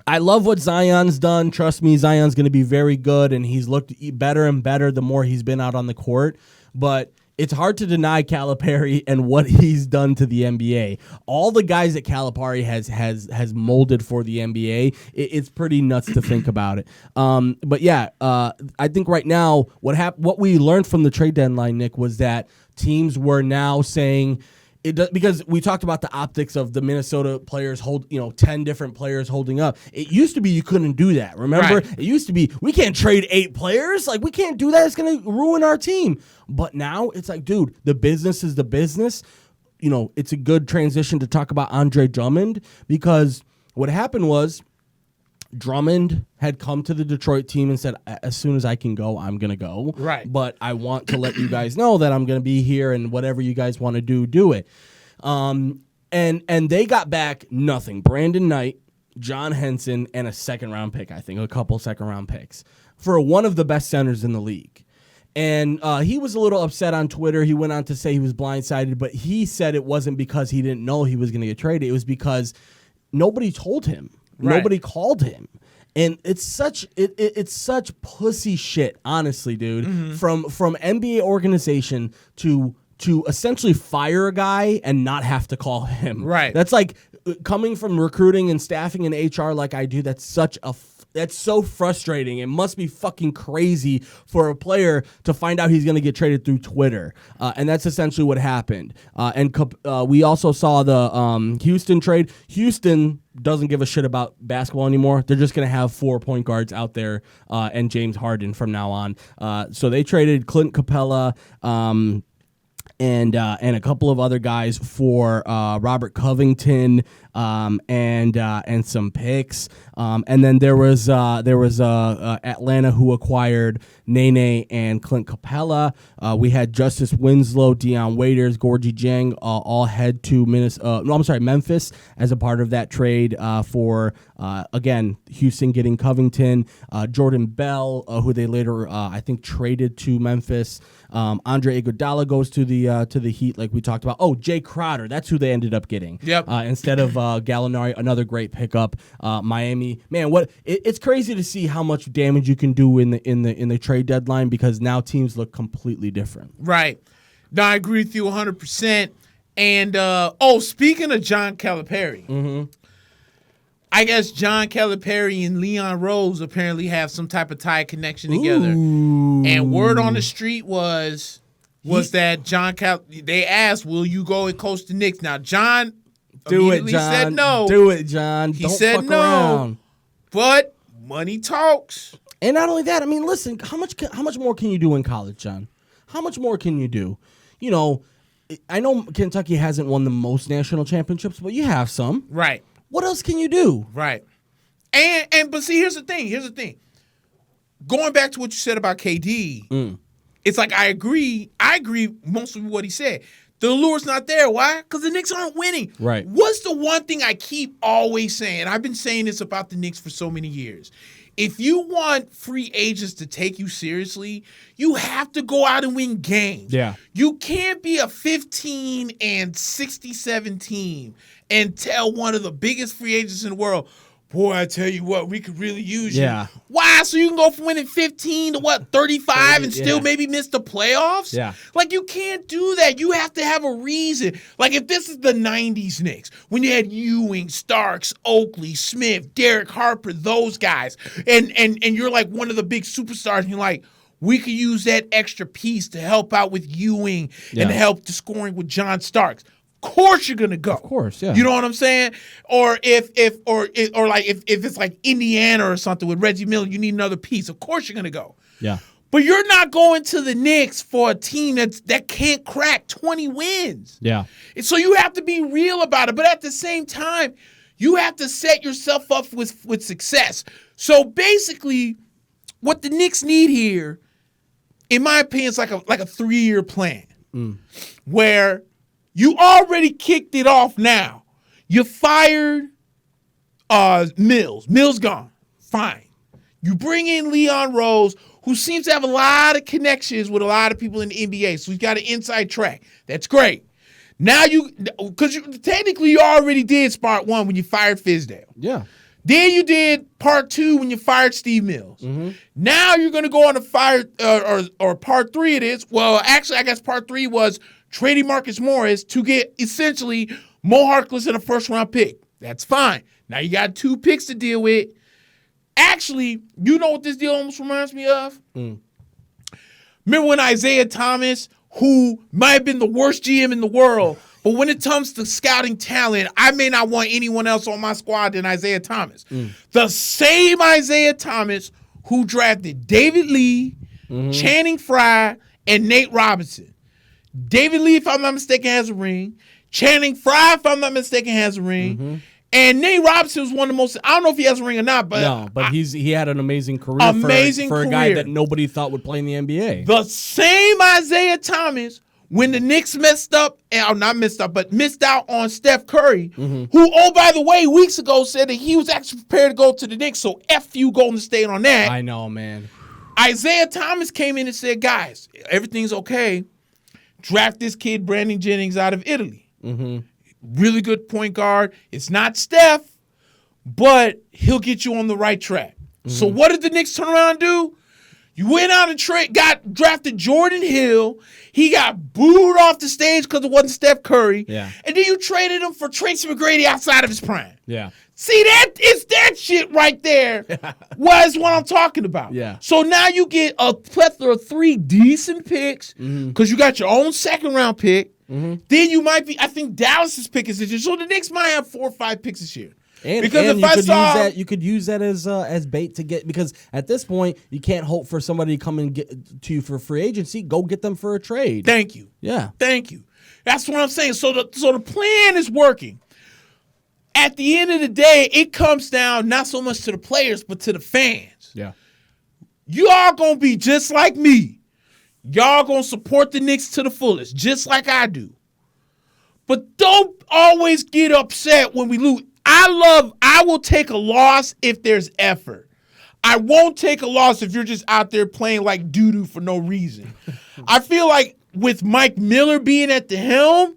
Speaker 2: I love what Zion's done. Trust me, Zion's going to be very good, and he's looked better and better the more he's been out on the court. But it's hard to deny Calipari and what he's done to the NBA. All the guys that Calipari has molded for the NBA, it's pretty nuts to think about it. But yeah, I think right now what we learned from the trade deadline, Nick, was that teams were now saying because we talked about the optics of the Minnesota players 10 different players holding up. It used to be you couldn't do that. Remember? Right. It used to be we can't trade 8 players. Like, we can't do that. It's going to ruin our team. But now it's like, dude, the business is the business. It's a good transition to talk about Andre Drummond, because what happened was Drummond had come to the Detroit team and said, as soon as I can go, I'm going to go.
Speaker 1: Right.
Speaker 2: But I want to let you guys know that I'm going to be here, and whatever you guys want to do it. And they got back nothing. Brandon Knight, John Henson, and a second-round pick, I think, a couple second-round picks for one of the best centers in the league. And he was a little upset on Twitter. He went on to say he was blindsided, but he said it wasn't because he didn't know he was going to get traded. It was because nobody told him. Right. Nobody called him. And it's such pussy shit, honestly, dude. Mm-hmm. From NBA organization to essentially fire a guy and not have to call him.
Speaker 1: Right.
Speaker 2: That's like coming from recruiting and staffing and HR like I do. That's so frustrating. It must be fucking crazy for a player to find out he's going to get traded through Twitter. And that's essentially what happened. And we also saw the Houston trade. Houston doesn't give a shit about basketball anymore. They're just going to have 4 point guards out there and James Harden from now on. So they traded Clint Capella and a couple of other guys for Robert Covington and some picks. And then there was Atlanta who acquired Nene and Clint Capella. We had Justice Winslow, Deion Waiters, Gorgie Jang all head to Memphis as a part of that trade for again Houston getting Covington, Jordan Bell, who they later I think traded to Memphis. Andre Iguodala goes to the Heat, like we talked about. Oh, Jay Crowder, that's who they ended up getting. Yep. Instead of Gallinari, another great pickup. Miami, man, it's crazy to see how much damage you can do in the trade deadline, because now teams look completely different.
Speaker 1: Right. No, I agree with you 100%. And speaking of John Calipari, mm-hmm. I guess John Calipari and Leon Rose apparently have some type of tie connection together. Ooh. And word on the street was that John they asked, will you go and coach the Knicks? Now, John immediately said no.
Speaker 2: Do it, John.
Speaker 1: He said no. Around. But money talks.
Speaker 2: And not only that, I mean, listen, how much more can you do in college, John? How much more can you do? I know Kentucky hasn't won the most national championships, but you have some.
Speaker 1: Right.
Speaker 2: What else can you do?
Speaker 1: Right. But see, here's the thing. Going back to what you said about KD, it's like I agree mostly with what he said. The allure's not there. Why? Because the Knicks aren't winning.
Speaker 2: Right.
Speaker 1: What's the one thing I keep always saying? I've been saying this about the Knicks for so many years. If you want free agents to take you seriously, you have to go out and win games.
Speaker 2: Yeah.
Speaker 1: You can't be a 15-67 team and tell one of the biggest free agents in the world, boy, I tell you what, we could really use you. Why? So you can go from winning 15 to 35 and still maybe miss the playoffs?
Speaker 2: Yeah.
Speaker 1: Like, you can't do that. You have to have a reason. Like, if this is the 90s Knicks, when you had Ewing, Starks, Oakley, Smith, Derek Harper, those guys, and you're like one of the big superstars, and you're like, we could use that extra piece to help out with Ewing and help the scoring with John Starks. course you're gonna go.
Speaker 2: Of course, yeah.
Speaker 1: You know what I'm saying? Or if it's like Indiana or something with Reggie Miller, you need another piece. Of course you're gonna go.
Speaker 2: Yeah.
Speaker 1: But you're not going to the Knicks for a team that can't crack 20 wins.
Speaker 2: Yeah.
Speaker 1: And so you have to be real about it. But at the same time, you have to set yourself up with success. So basically, what the Knicks need here, in my opinion, is like a 3-year plan where you already kicked it off now. You fired Mills. Mills gone. Fine. You bring in Leon Rose, who seems to have a lot of connections with a lot of people in the NBA. So he's got an inside track. That's great. Now because technically you already did part 1 when you fired Fizdale.
Speaker 2: Yeah.
Speaker 1: Then you did part 2 when you fired Steve Mills. Mm-hmm. Now you're going to go on to fire, or part 3 it is. Well, actually, I guess part 3 was trading Marcus Morris to get essentially Mo Harkless and a first-round pick. That's fine. Now you got 2 picks to deal with. Actually, you know what this deal almost reminds me of? Remember when Isaiah Thomas, who might have been the worst GM in the world, but when it comes to scouting talent, I may not want anyone else on my squad than Isaiah Thomas. The same Isaiah Thomas who drafted David Lee, Channing Frye, and Nate Robinson. David Lee, if I'm not mistaken, has a ring. Channing Frye, if I'm not mistaken, has a ring. And Nate Robinson was one of the most, I don't know if he has a ring or not, but
Speaker 2: no, but he had an amazing career for a guy that nobody thought would play in the NBA.
Speaker 1: The same Isaiah Thomas, when the Knicks missed out on Steph Curry, who, oh, by the way, weeks ago said that he was actually prepared to go to the Knicks, so F you Golden State on that.
Speaker 2: I know, man.
Speaker 1: Isaiah Thomas came in and said, guys, everything's okay. Draft this kid, Brandon Jennings, out of Italy. Really good point guard. It's not Steph, but he'll get you on the right track. So what did the Knicks turn around and do? You went out and drafted Jordan Hill. He got booed off the stage because it wasn't Steph Curry.
Speaker 2: Yeah.
Speaker 1: And then you traded him for Tracy McGrady outside of his prime.
Speaker 2: Yeah.
Speaker 1: See, that shit right there was what I'm talking about.
Speaker 2: Yeah.
Speaker 1: So now you get a plethora of 3 decent picks because you got your own second-round pick. Then you might be, I think Dallas's pick is this year. So the Knicks might have 4 or 5 picks this year.
Speaker 2: Because you could use that as bait to get, because at this point you can't hope for somebody to come and get to you for free agency. Go get them for a trade.
Speaker 1: Thank you.
Speaker 2: Yeah.
Speaker 1: Thank you. That's what I'm saying. So the plan is working. At the end of the day, it comes down not so much to the players, but to the fans.
Speaker 2: Yeah.
Speaker 1: You all gonna be just like me. Y'all gonna support the Knicks to the fullest, just like I do. But don't always get upset when we lose. I will take a loss if there's effort. I won't take a loss if you're just out there playing like doo-doo for no reason. I feel like with Mike Miller being at the helm,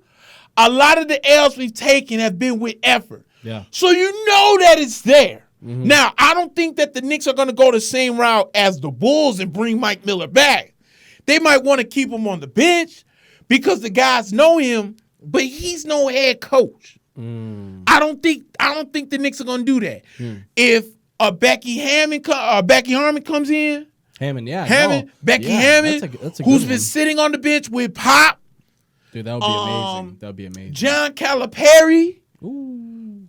Speaker 1: a lot of the L's we've taken have been with effort.
Speaker 2: Yeah.
Speaker 1: So you know that it's there. Now, I don't think that the Knicks are going to go the same route as the Bulls and bring Mike Miller back. They might want to keep him on the bench because the guys know him, but he's no head coach. I don't think the Knicks are going to do that. If Becky Harmon comes in, Becky Hammond,
Speaker 2: that's a
Speaker 1: who's
Speaker 2: good
Speaker 1: been
Speaker 2: one.
Speaker 1: sitting on the bench with Pop.
Speaker 2: Dude, that would be amazing. That would be amazing.
Speaker 1: John Calipari.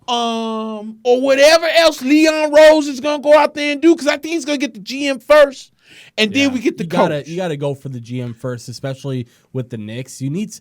Speaker 1: Or whatever else Leon Rose is going to go out there and do, because I think he's going to get the GM first, and then we get the coach.
Speaker 2: You got to go for the GM first, especially with the Knicks. You need.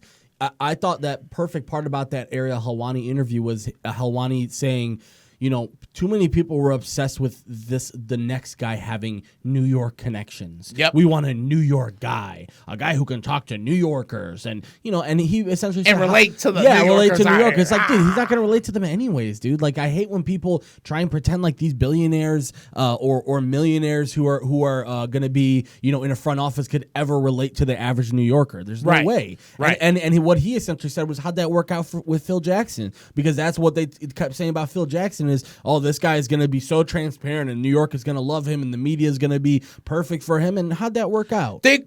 Speaker 2: I thought that perfect part about that Ariel Helwani interview was Helwani saying, you know, too many people were obsessed with the next guy having New York connections.
Speaker 1: Yep.
Speaker 2: We want a New York guy, a guy who can talk to New Yorkers, and you know, and he essentially said,
Speaker 1: relate to the
Speaker 2: New
Speaker 1: Yorkers.
Speaker 2: New Yorkers. It's like, dude, he's not going to relate to them anyways, dude. Like, I hate when people try and pretend like these billionaires or millionaires who are going to be, you know, in a front office could ever relate to the average New Yorker. There's no way.
Speaker 1: Right.
Speaker 2: And what he essentially said was, how'd that work out with Phil Jackson? Because that's what they kept saying about Phil Jackson is, oh, this guy is going to be so transparent and New York is going to love him and the media is going to be perfect for him. And how'd that work out?
Speaker 1: They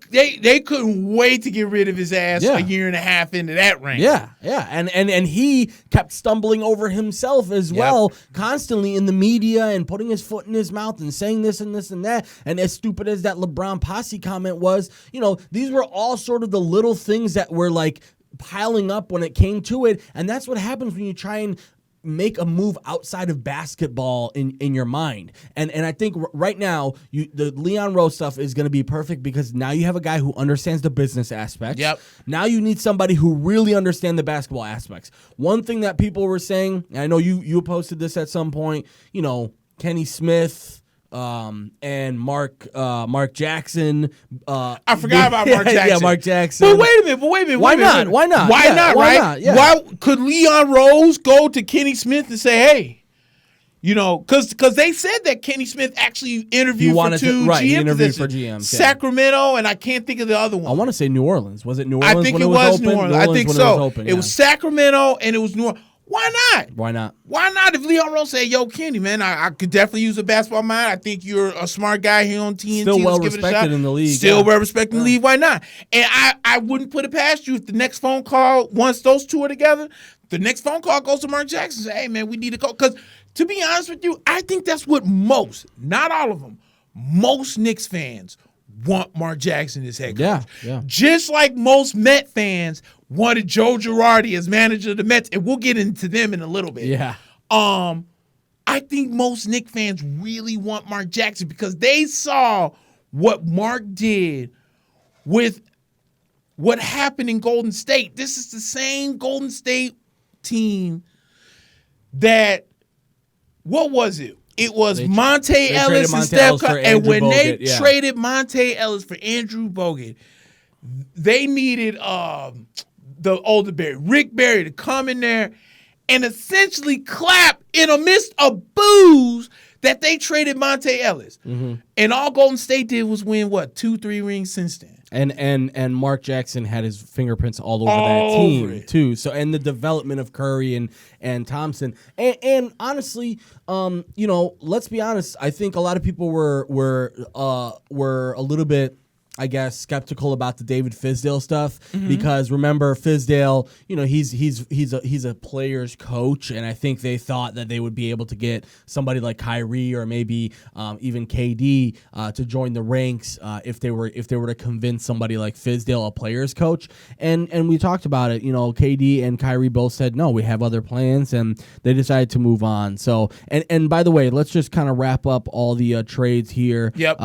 Speaker 1: couldn't wait to get rid of his ass a year and a half into that reign.
Speaker 2: Yeah. And he kept stumbling over himself as well, constantly in the media and putting his foot in his mouth and saying this and this and that. And as stupid as that LeBron posse comment was, you know, these were all sort of the little things that were like piling up when it came to it, and that's what happens when you try and make a move outside of basketball in your mind. And I think right now, the Leon Rose stuff is going to be perfect because now you have a guy who understands the business aspects.
Speaker 1: Yep. Now
Speaker 2: you need somebody who really understands the basketball aspects. One thing that people were saying, and I know you posted this at some point, Kenny Smith, and Mark Jackson.
Speaker 1: I forgot about Mark Jackson.
Speaker 2: Yeah, Mark Jackson.
Speaker 1: But wait a minute.
Speaker 2: Why not?
Speaker 1: Why not?
Speaker 2: Why
Speaker 1: right?
Speaker 2: not? Yeah.
Speaker 1: Why could Leon Rose go to Kenny Smith and say, "Hey, because they said that Kenny Smith actually interviewed for two GM positions,
Speaker 2: for GM,
Speaker 1: Sacramento, and I can't think of the other one.
Speaker 2: I want to say New Orleans. Was it New Orleans?
Speaker 1: I think
Speaker 2: when
Speaker 1: it was New
Speaker 2: open?
Speaker 1: Orleans. I think so.
Speaker 2: It
Speaker 1: was Sacramento and it was New Orleans. Why not?
Speaker 2: Why not?
Speaker 1: Why not? If Leon Rose said, "Yo, Kenny, man, I could definitely use a basketball mind. I think you're a smart guy here on TNT.
Speaker 2: Still well
Speaker 1: Let's give it a
Speaker 2: respected
Speaker 1: shot."
Speaker 2: in the league.
Speaker 1: Still well respected in the league. Why not? And I wouldn't put it past you if the next phone call, once those two are together, the next phone call goes to Mark Jackson and say, "Hey, man, we need to go." Because to be honest with you, I think that's what most, not all of them, most Knicks fans want Mark Jackson as head coach.
Speaker 2: Yeah.
Speaker 1: Just like most Met fans wanted Joe Girardi as manager of the Mets, and we'll get into them in a little bit.
Speaker 2: Yeah.
Speaker 1: I think most Knicks fans really want Mark Jackson because they saw what Mark did with what happened in Golden State. This is the same Golden State team that, what was it? It was Monte Ellis and Steph Curry. And when they traded Monte Ellis for Andrew Bogut, they needed the older Barry, Rick Barry, to come in there and essentially clap in the midst of boos that they traded Monte Ellis. Mm-hmm. And all Golden State did was win, 2-3 rings since then.
Speaker 2: And Mark Jackson had his fingerprints all over that team too. So, and the development of Curry and Thompson. And honestly, let's be honest, I think a lot of people were a little bit, I guess, skeptical about the David Fizdale stuff because remember Fizdale, he's a player's coach, and I think they thought that they would be able to get somebody like Kyrie or maybe even KD to join the ranks if they were to convince somebody like Fizdale, a player's coach. And we talked about it. KD and Kyrie both said no, we have other plans, and they decided to move on. So and by the way, let's just kind of wrap up all the trades here.
Speaker 1: Yep.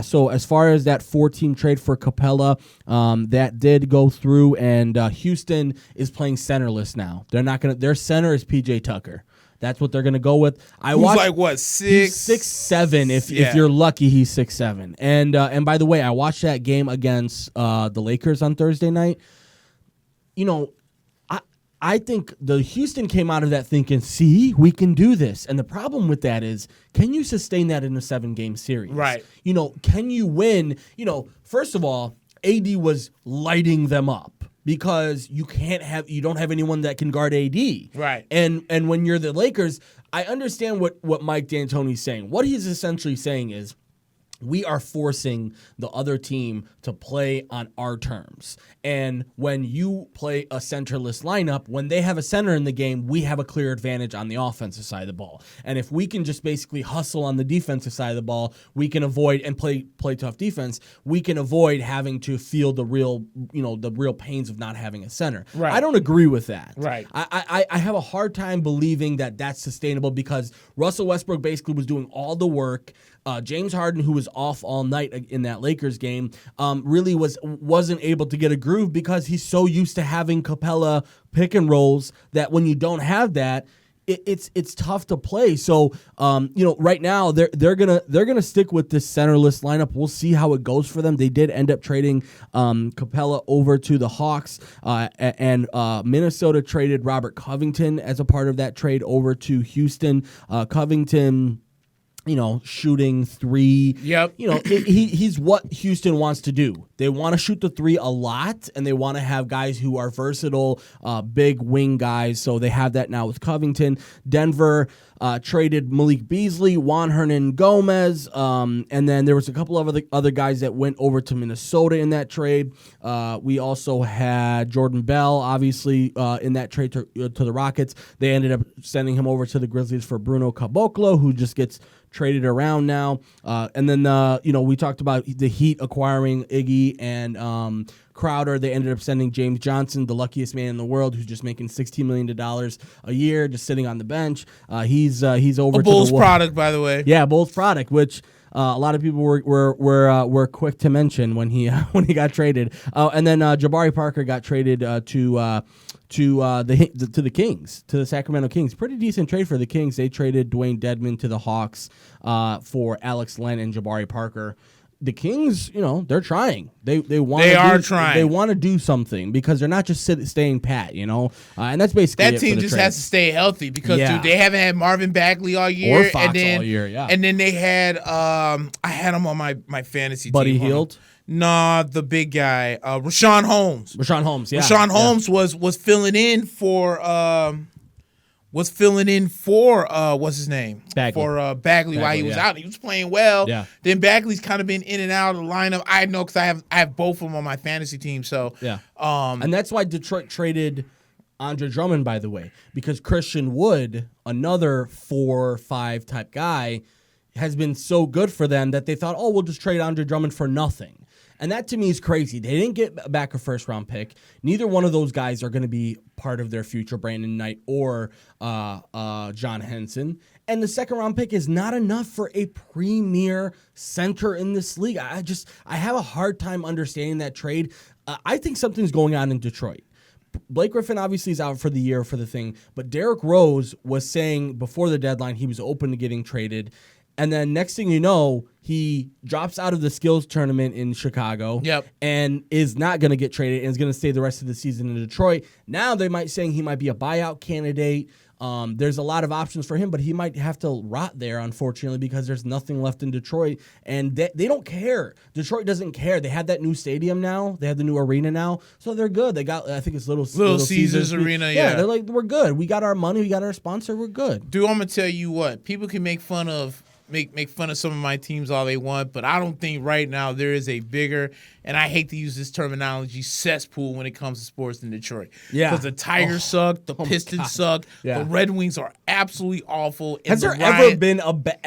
Speaker 2: So as far as that 4-team trade for Capella, that did go through, and Houston is playing centerless now. They're not gonna. Their center is PJ Tucker. That's what they're gonna go with.
Speaker 1: Who's like what,
Speaker 2: 6'7"? If you're lucky, he's 6'7". And by the way, I watched that game against the Lakers on Thursday night. I think the Houston came out of that thinking, see, we can do this. And the problem with that is, can you sustain that in a 7-game series?
Speaker 1: Right.
Speaker 2: Can you win? First of all, AD was lighting them up because you don't have anyone that can guard AD.
Speaker 1: Right.
Speaker 2: And when you're the Lakers, I understand what Mike D'Antoni's saying. What he's essentially saying is, we are forcing the other team to play on our terms. And when you play a centerless lineup, when they have a center in the game, we have a clear advantage on the offensive side of the ball. And if we can just basically hustle on the defensive side of the ball, we can avoid and play tough defense. We can avoid having to feel the real pains of not having a center.
Speaker 1: Right.
Speaker 2: I don't agree with that.
Speaker 1: Right.
Speaker 2: I have a hard time believing that that's sustainable because Russell Westbrook basically was doing all the work. James Harden, who was off all night in that Lakers game, really wasn't able to get a groove because he's so used to having Capella pick and rolls that when you don't have that, it's tough to play. So right now they're gonna stick with this centerless lineup. We'll see how it goes for them. They did end up trading Capella over to the Hawks, and Minnesota traded Robert Covington as a part of that trade over to Houston. Covington, shooting three.
Speaker 1: Yep.
Speaker 2: He's what Houston wants to do. They want to shoot the three a lot, and they want to have guys who are versatile, big wing guys. So they have that now with Covington. Denver traded Malik Beasley, Juan Hernan Gomez, and then there was a couple of other guys that went over to Minnesota in that trade. We also had Jordan Bell, obviously, in that trade to the Rockets. They ended up sending him over to the Grizzlies for Bruno Caboclo, who just gets traded around now. And then, we talked about the Heat acquiring Iggy and Crowder. They ended up sending James Johnson, the luckiest man in the world, who's just making $16 million a year, just sitting on the bench. He's over
Speaker 1: a Bulls product, by the way.
Speaker 2: Yeah, Bulls product, which a lot of people were quick to mention when he got traded. And then Jabari Parker got traded to the Kings, to the Sacramento Kings. Pretty decent trade for the Kings. They traded Dwayne Dedmon to the Hawks for Alex Len and Jabari Parker. The Kings, they're trying. They want trying. They want to do something because they're not just staying pat, and that's basically
Speaker 1: that team just has to stay healthy because dude, they haven't had Marvin Bagley all year
Speaker 2: or Fox all year, yeah.
Speaker 1: And then they had I had him on my fantasy
Speaker 2: Buddy
Speaker 1: team.
Speaker 2: Hield.
Speaker 1: Nah, the big guy, Rashawn Holmes.
Speaker 2: Rashawn Holmes, yeah.
Speaker 1: Rashawn Holmes was filling in for what's his name?
Speaker 2: Bagley.
Speaker 1: For Bagley while he was out. He was playing well.
Speaker 2: Yeah.
Speaker 1: Then Bagley's kind of been in and out of the lineup. I know because I have both of them on my fantasy team. So
Speaker 2: yeah. And that's why Detroit traded Andre Drummond, by the way, because Christian Wood, another 4-5 type guy, has been so good for them that they thought, we'll just trade Andre Drummond for nothing. And that to me is crazy. They didn't get back a first-round pick. Neither one of those guys are going to be part of their future, Brandon Knight or John Henson. And the second-round pick is not enough for a premier center in this league. I have a hard time understanding that trade. I think something's going on in Detroit. Blake Griffin obviously is out for the year for the thing, but Derrick Rose was saying before the deadline he was open to getting traded. And then next thing you know, he drops out of the skills tournament in Chicago and is not going to get traded and is going to stay the rest of the season in Detroit. Now they might saying he might be a buyout candidate. There's a lot of options for him, but he might have to rot there, unfortunately, because there's nothing left in Detroit. And they don't care. Detroit doesn't care. They have that new stadium now. They have the new arena now. So they're good. They got, I think it's Little
Speaker 1: Caesars Arena,
Speaker 2: yeah. They're like, we're good. We got our money. We got our sponsor. We're good.
Speaker 1: Dude, I'm going to tell you what. People can make fun of some of my teams all they want, but I don't think right now there is a bigger, and I hate to use this terminology, cesspool when it comes to sports in Detroit. Yeah. Because the Tigers suck, the Pistons suck, the Red Wings are absolutely awful.
Speaker 2: Has there ever been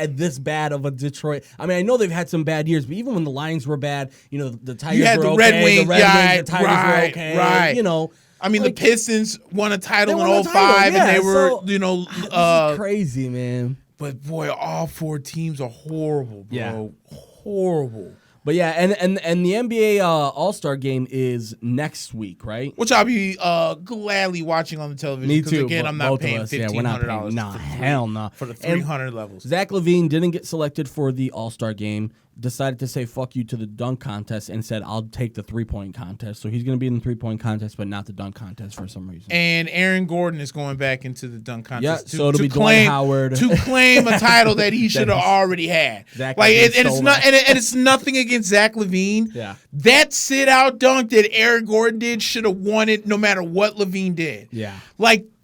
Speaker 2: this bad of a Detroit? I mean, I know they've had some bad years, but even when the Lions were bad, the Tigers were okay.
Speaker 1: Red Wings,
Speaker 2: the Tigers were okay.
Speaker 1: Right. I mean, the Pistons won a title in 2005, and they were,
Speaker 2: this is crazy, man.
Speaker 1: But boy, all four teams are horrible, bro. Yeah. Horrible.
Speaker 2: But yeah, and the NBA All-Star game is next week, right?
Speaker 1: Which I'll be gladly watching on the television.
Speaker 2: Me too.
Speaker 1: Because again, I'm not paying $1,500.
Speaker 2: Nah, hell no.
Speaker 1: For the 300 levels.
Speaker 2: Zach LaVine didn't get selected for the All-Star game. Decided to say fuck you to the dunk contest and said I'll take the 3-point contest. So he's going to be in the 3-point contest, but not the dunk contest for some reason.
Speaker 1: And Aaron Gordon is going back into the dunk contest.
Speaker 2: Yeah, so it'll be Dwight Howard
Speaker 1: to claim a title that he should have already had. It's nothing against Zach LaVine.
Speaker 2: Yeah,
Speaker 1: that sit out dunk that Aaron Gordon did should have won it no matter what LaVine did.
Speaker 2: Yeah,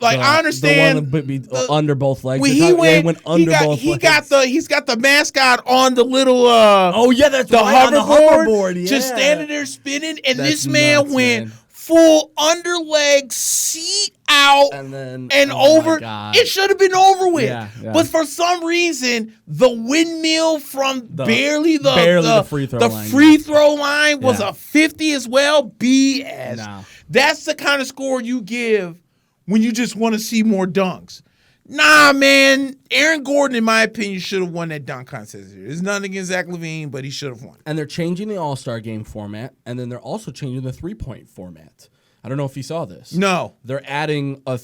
Speaker 1: I understand
Speaker 2: the one under both legs.
Speaker 1: He went under both legs. He's got the mascot on the little
Speaker 2: that's
Speaker 1: the
Speaker 2: right,
Speaker 1: hoverboard, just standing there spinning, and this man went full underleg seat out and over. It should have been over with. Yeah. But for some reason, the windmill from barely the free throw line was a 50 as well. BS. No. That's the kind of score you give when you just want to see more dunks. Nah, man. Aaron Gordon, in my opinion, should have won that dunk contest. There's nothing against Zach LaVine, but he should have won.
Speaker 2: And they're changing the All-Star game format, and then they're also changing the 3-point format. I don't know if you saw this.
Speaker 1: No.
Speaker 2: They're adding a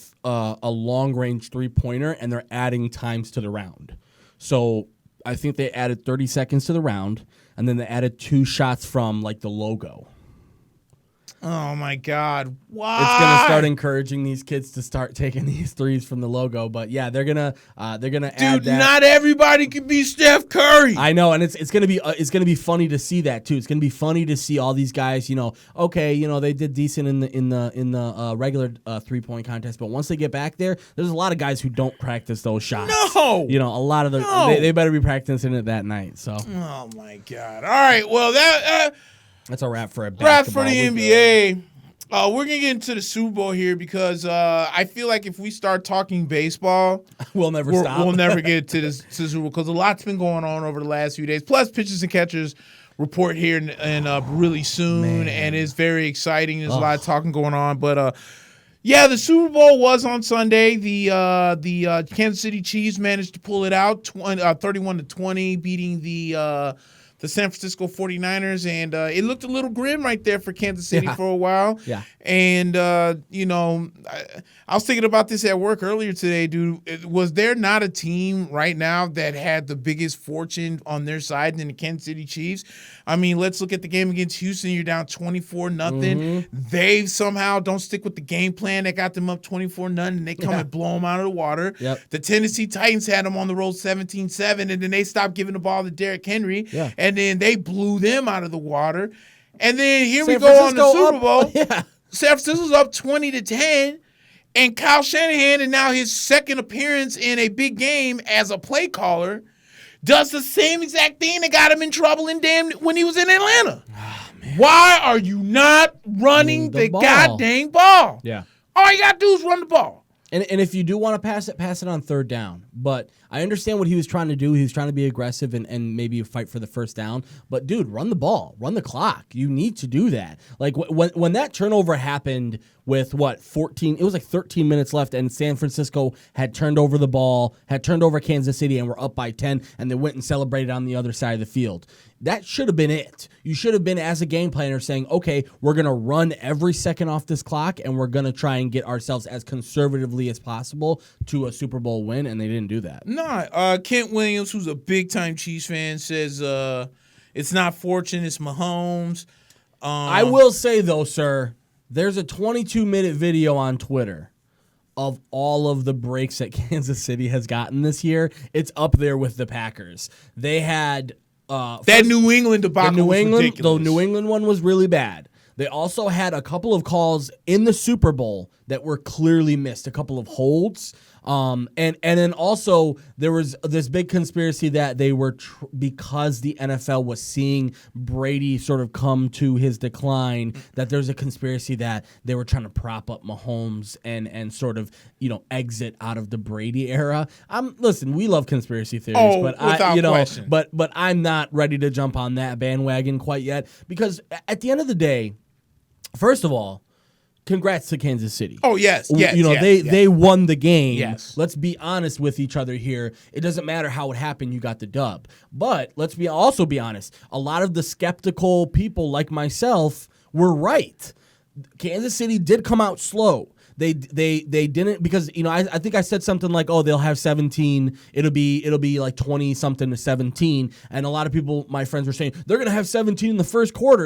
Speaker 2: long-range 3-pointer, and they're adding times to the round. So I think they added 30 seconds to the round, and then they added 2 shots from, the logo.
Speaker 1: Oh, my God. Why?
Speaker 2: It's going to start encouraging these kids to start taking these threes from the logo. But, yeah, they're going to add that.
Speaker 1: Dude, not everybody can be Steph Curry.
Speaker 2: I know, and it's going to be funny to see that, too. It's going to be funny to see all these guys, they did decent in the regular 3-point contest. But once they get back there's a lot of guys who don't practice those shots.
Speaker 1: No.
Speaker 2: A lot of they better be practicing it that night. So.
Speaker 1: Oh, my God. All right, well, that's
Speaker 2: a wrap for a basketball.
Speaker 1: Wrap for the NBA. We're going to get into the Super Bowl here because I feel like if we start talking baseball,
Speaker 2: we'll never stop.
Speaker 1: We'll never get to the Super Bowl because a lot's been going on over the last few days. Plus, pitchers and catchers report here and really soon, and it's very exciting. There's a lot of talking going on. But, yeah, the Super Bowl was on Sunday. The Kansas City Chiefs managed to pull it out 31-20, beating the San Francisco 49ers, and it looked a little grim right there for Kansas City for a while.
Speaker 2: Yeah.
Speaker 1: And, I was thinking about this at work earlier today, dude. Was there not a team right now that had the biggest fortune on their side than the Kansas City Chiefs? I mean, let's look at the game against Houston. You're down 24-0. They somehow don't stick with the game plan that got them up 24-0, and they come and blow them out of the water.
Speaker 2: Yep.
Speaker 1: The Tennessee Titans had them on the road 17-7, and then they stopped giving the ball to Derrick Henry.
Speaker 2: Yeah.
Speaker 1: And then they blew them out of the water. And then here we go on the Super Bowl. San Francisco's up 20-10. And Kyle Shanahan, and now his second appearance in a big game as a play caller, does the same exact thing that got him in trouble when he was in Atlanta.
Speaker 2: Oh,
Speaker 1: Why are you not running the goddamn ball?
Speaker 2: Yeah.
Speaker 1: All you got to do is run the ball.
Speaker 2: And if you do want to pass it on third down. But I understand what he was trying to do. He was trying to be aggressive and maybe fight for the first down. But, dude, run the ball. Run the clock. You need to do that. Like, when that turnover happened with, 14? It was like 13 minutes left, and San Francisco had turned over the ball, had turned over Kansas City, and were up by 10, and they went and celebrated on the other side of the field. That should have been it. You should have been, as a game planner, saying, okay, we're going to run every second off this clock, and we're going to try and get ourselves as conservatively as possible to a Super Bowl win, and they didn't do that.
Speaker 1: No, Kent Williams, who's a big-time Chiefs fan, says it's not fortune, it's Mahomes.
Speaker 2: I will say, though, sir, there's a 22-minute video on Twitter of all of the breaks that Kansas City has gotten this year. It's up there with the Packers. They had...
Speaker 1: that New England debacle was ridiculous.
Speaker 2: The New England one was really bad. They also had a couple of calls in the Super Bowl that were clearly missed, a couple of holds. And then also there was this big conspiracy that they were because the NFL was seeing Brady sort of come to his decline, that there's a conspiracy that they were trying to prop up Mahomes and sort of, exit out of the Brady era. Listen, we love conspiracy theories, but I'm not ready to jump on that bandwagon quite yet, because at the end of the day, first of all, congrats to Kansas City.
Speaker 1: Oh, yes.
Speaker 2: They won the game.
Speaker 1: Yes.
Speaker 2: Let's be honest with each other here. It doesn't matter how it happened, you got the dub. But let's also be honest. A lot of the skeptical people like myself were right. Kansas City did come out slow. They didn't, because I think I said something like, oh, they'll have 17. It'll be like 20 something to 17. And a lot of people, my friends, were saying they're gonna have 17 in the first quarter.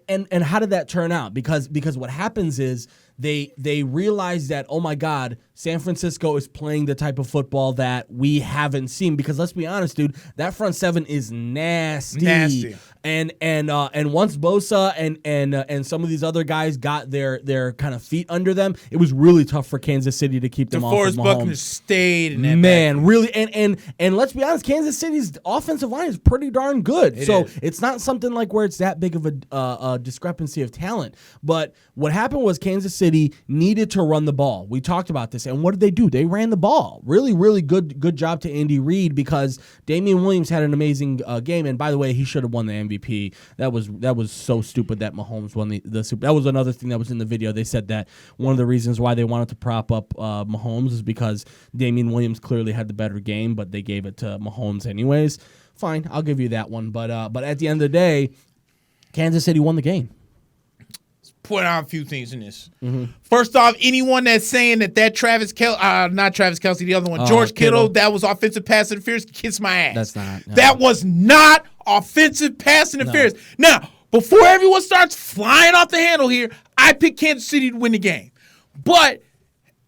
Speaker 2: And how did that turn out? Because what happens is they realize that, oh my God, San Francisco is playing the type of football that we haven't seen. Because let's be honest, dude, that front seven is nasty. And once Bosa and some of these other guys got their kind of feet under them, it was really tough for Kansas City to keep them off of Mahomes.
Speaker 1: DeForest Buckner stayed in that
Speaker 2: man, really, and let's be honest, Kansas City's offensive line is pretty darn good. It's not something like where it's that big of a discrepancy of talent. But what happened was Kansas City needed to run the ball. We talked about this, and what did they do? They ran the ball. Really, really good job to Andy Reid, because Damian Williams had an amazing game, and by the way, he should have won the MVP. That was so stupid that Mahomes won the Super. That was another thing that was in the video. They said that one of the reasons why they wanted to prop up Mahomes is because Damian Williams clearly had the better game, but they gave it to Mahomes anyways. Fine, I'll give you that one. But at the end of the day, Kansas City won the game.
Speaker 1: Point out a few things in this. Mm-hmm. First off, anyone that's saying that not Travis Kelce, the other one, George Kittle, that was offensive pass interference, kiss my ass.
Speaker 2: That's not. No.
Speaker 1: That was not offensive pass interference. No. Now, before everyone starts flying off the handle here, I picked Kansas City to win the game. But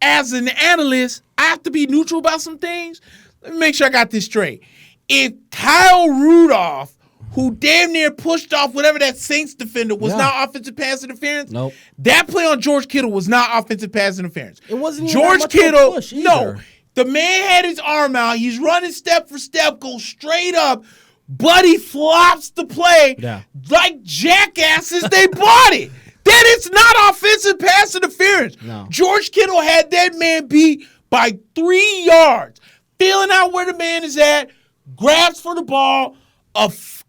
Speaker 1: as an analyst, I have to be neutral about some things. Let me make sure I got this straight. If Kyle Rudolph, who damn near pushed off whatever that Saints defender, was not offensive pass interference.
Speaker 2: Nope.
Speaker 1: That play on George Kittle was not offensive pass interference.
Speaker 2: It wasn't even
Speaker 1: George
Speaker 2: that much
Speaker 1: Kittle.
Speaker 2: Of a push either.
Speaker 1: No, the man had his arm out. He's running step for step, goes straight up. Buddy flops the play like jackasses. They bought it. That it's not offensive pass interference.
Speaker 2: No.
Speaker 1: George Kittle had that man beat by 3 yards, feeling out where the man is at, grabs for the ball,